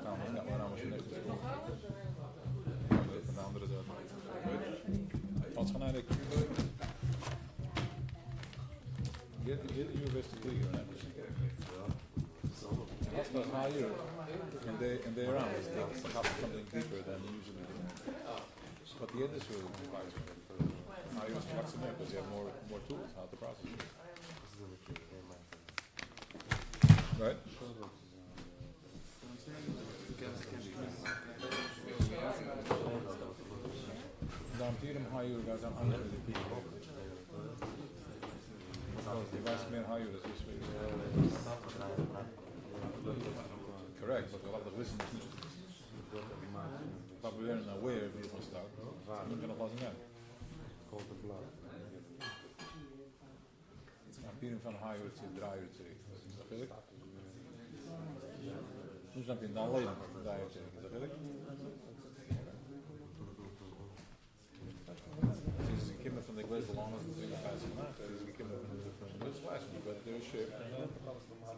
Namelijk dat we namens niks doen. Van de andere zijde. Wat gaan eigenlijk? Get you best to clear that. That's not how you and they around it's have something deeper than usually do. But the industry how you flex in there because you have more tools how to process it. Right? Dan Purim how you got on under the people. You've asked me how you is this week. Correct, but we'll have to listen to but we weren't aware of it from start. We're going to listen again. Called the blood. I'm feeling from higher to drier to. Is dat goed? Nu snap je dan alleen drier to. Is dat goed? Sinds ik kom van de glaze along as the thing passing vandaag. Dus ik kom van this last week, but they're shipped and then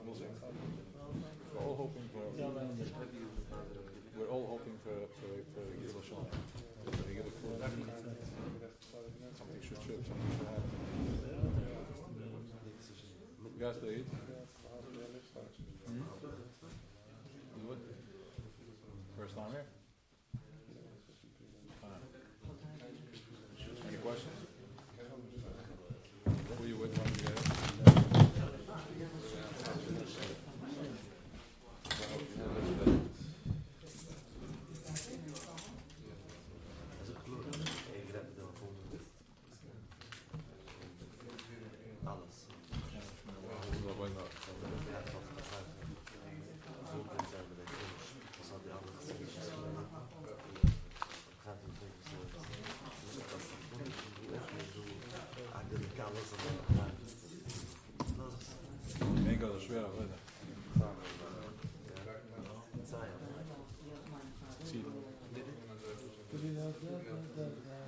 we'll see. We're all hoping for Yechidah Shalom. Something should ship, something should happen. You guys to eat? You would? First time here? Any questions? Who you with when you get it?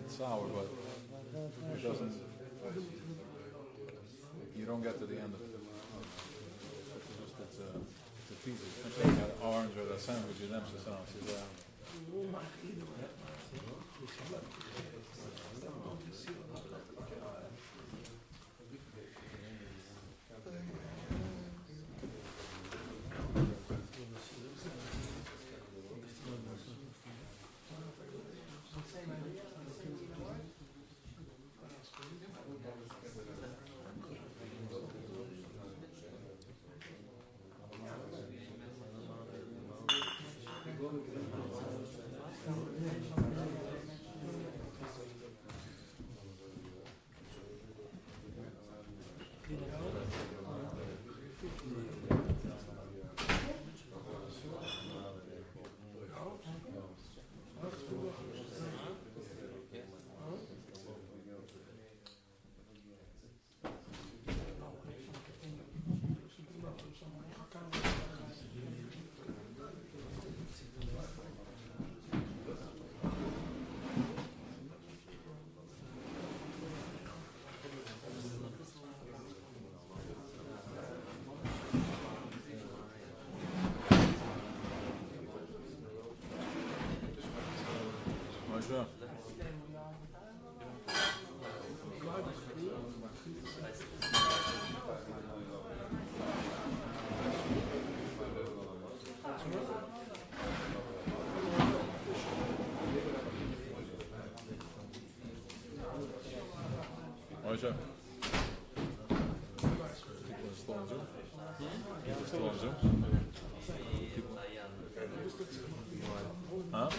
It's sour, but it doesn't. You don't get to the end of it. It's a piece of that orange or that sandwich in emphasis on. Moshe. Moshe. Huh?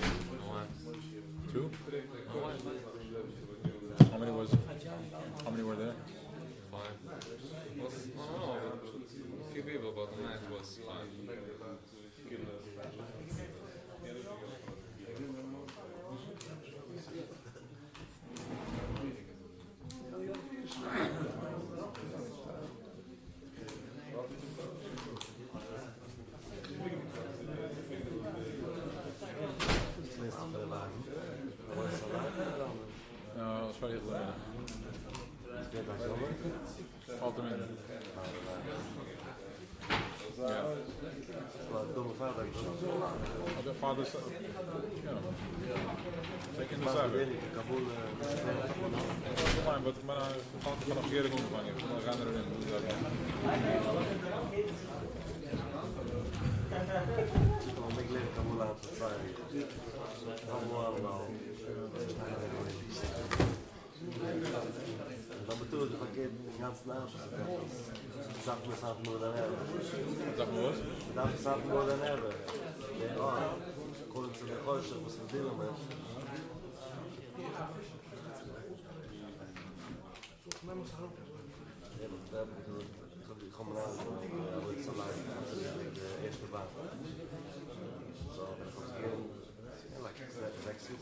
Two? How many were there? 5. A few people, but the night was 5. No, sorry, Alderman. Yeah. Other fathers, taking the Sabbath. Fine, but when I vanaf Gerrit omvangen, dan gaan we erin. Ik leef Kabul aan het zwaaien. Allemaal. Dan bedoel ik verkeerd ganz naast. Zag me samen more than ever. Zeg maar wat? Dat is samen more than ever. Ja, according to the culture was the deal met. Ja, ik kom naar de salaris de eerste baan. Zo, dat was geen sexy.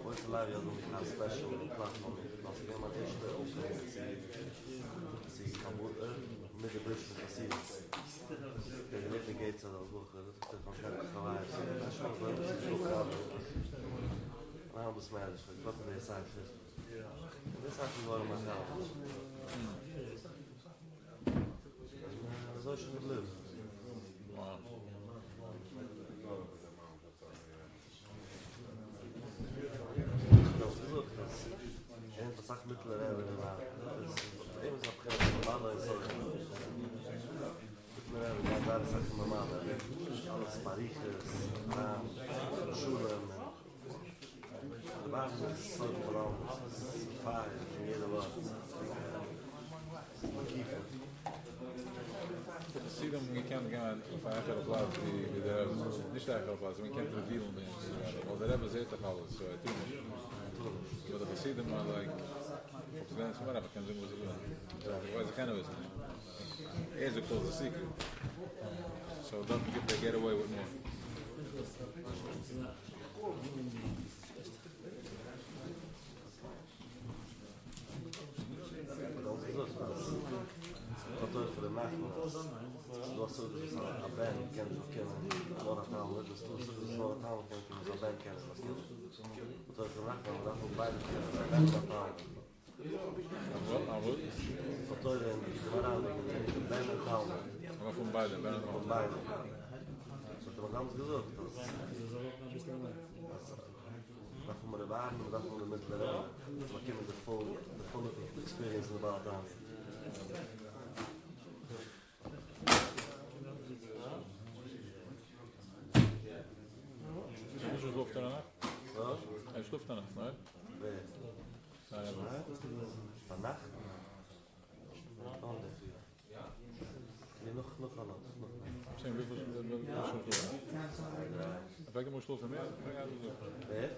Ooit salaris had ik een special platform. Als ik helemaal eerste opneem, zie ik met de bus van de series. De witte gates hadden ook dat ik er van kijk gewaard. Dat is wel leuk, dat is ook gaaf. Waarom besmettelijk? Wat een deze cijfer. Dit is eigenlijk wel maar zelf. Zo is het leuk. Wow. Dat is ook. En dat zag mittlerweile hebben we daar. Even is opgegeven van andere zorgen. Mittlerweile daar is echt normaal. Alles Mariches, naam, schulen. Waarom is het zo vooral vaak in jeder woord? Kiefer. See them, we can't go if I have to apply to the nicht apply, so we can't reveal them. Well, they have a zeta color, so I think. But if I see them, I'm like, then whatever comes in with it. Otherwise, I kind of is. Here's a close the secret. So don't get they get away with more. Voor de nacht was het zo dat een band kennen of kennen Noord-Taal, dus toen ze dus Noord-Taal kennen we zo'n band kennen was niet. Dat de nacht was dat we beide kennen, dat band Noord-Taal. Wat? Voor Toyle en de Maraal liggen de band Noord-Taal. Maar van beide, Van beide. Dat we dan gezocht. Dat we de waarden, dat we met de rel. We kennen de full experience in de Baltaan. Schläft danach? Er schläft danach, nein? Nein. Vannacht? Nee, nog anders. Zijn we schläft? Welke moet schläft meer? Nee?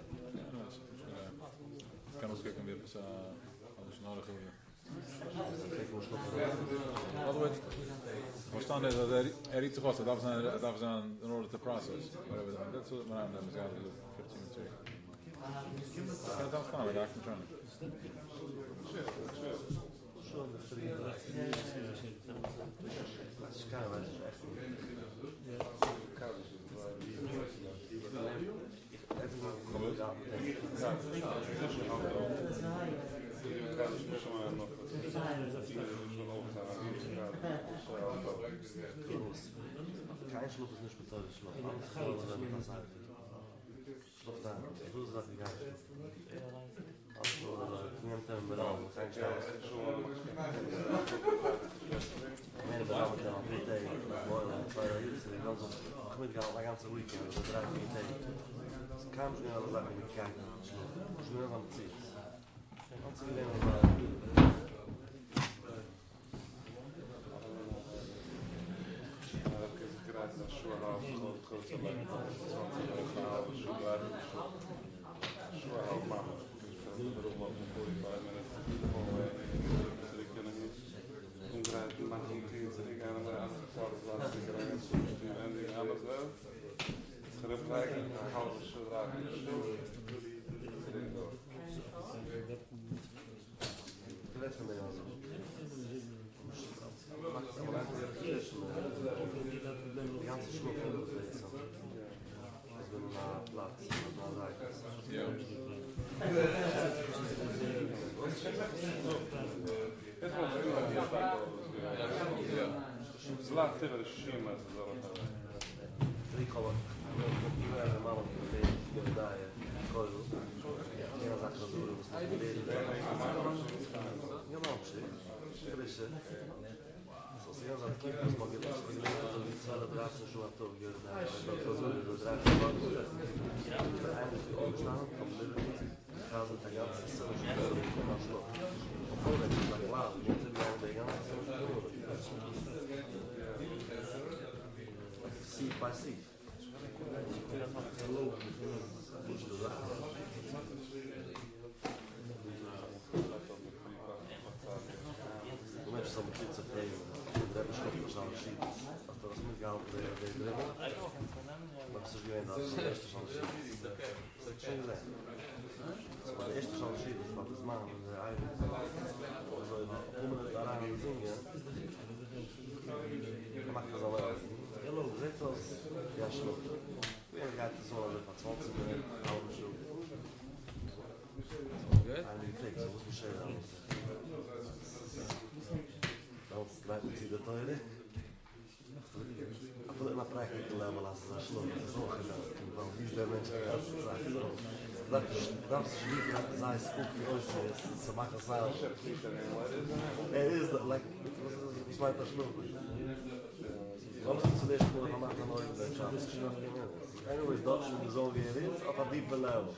Ik kan ons kijken weer eens alles nodig hebben. We staan er dat iets kost, dat was aan in order to process. Whatever that. That's what I'm doing. Is got to do 15 minutes. Kan het afstaan met de actiontronic? Zo de vrienden. Dat is koud, dat is echt ein Schluck ist nicht bezahlt, Schluck. Alles klar, was mit das halt. Schluck da, du sagst die ganze. Also, nimmt den Belag, kein Staus. Meine Belag mit der PT, morgen, 2 Hilfe, die ganze, ich mitgehauen, die ganze Weekend, oder 3 PT. Es kam schon alle Sachen mit Kijken, Schluck. Schnell am Ziel. Ganz gewinnen, die ganze Schluck umgeflitzen. Also wenn man Platz, man sagt es. Seat by seat. Some kids are playing. They're just going to show sheet. After us, we go they dribble. But so you end up the first show sheet. Change that. So the first show sheet is what is man and the eye. So the around the thing, yeah. Macht das aber. Hello, seht das? Ja, schluck. Wir gehen das so für 20 Minuten halbe Stunde. Good. I'm fix. So what's the share on this? Right into the toilet. I put it in a practical level as a slow. It's all about these dimensions. That's really not as I spoke to us. It's a matter of style. It is like it's my personal. Something to this school I'm not going to anyways, Dutch is all it is at a deeper level.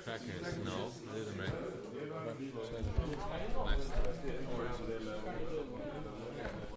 Crackers, no, leave them right.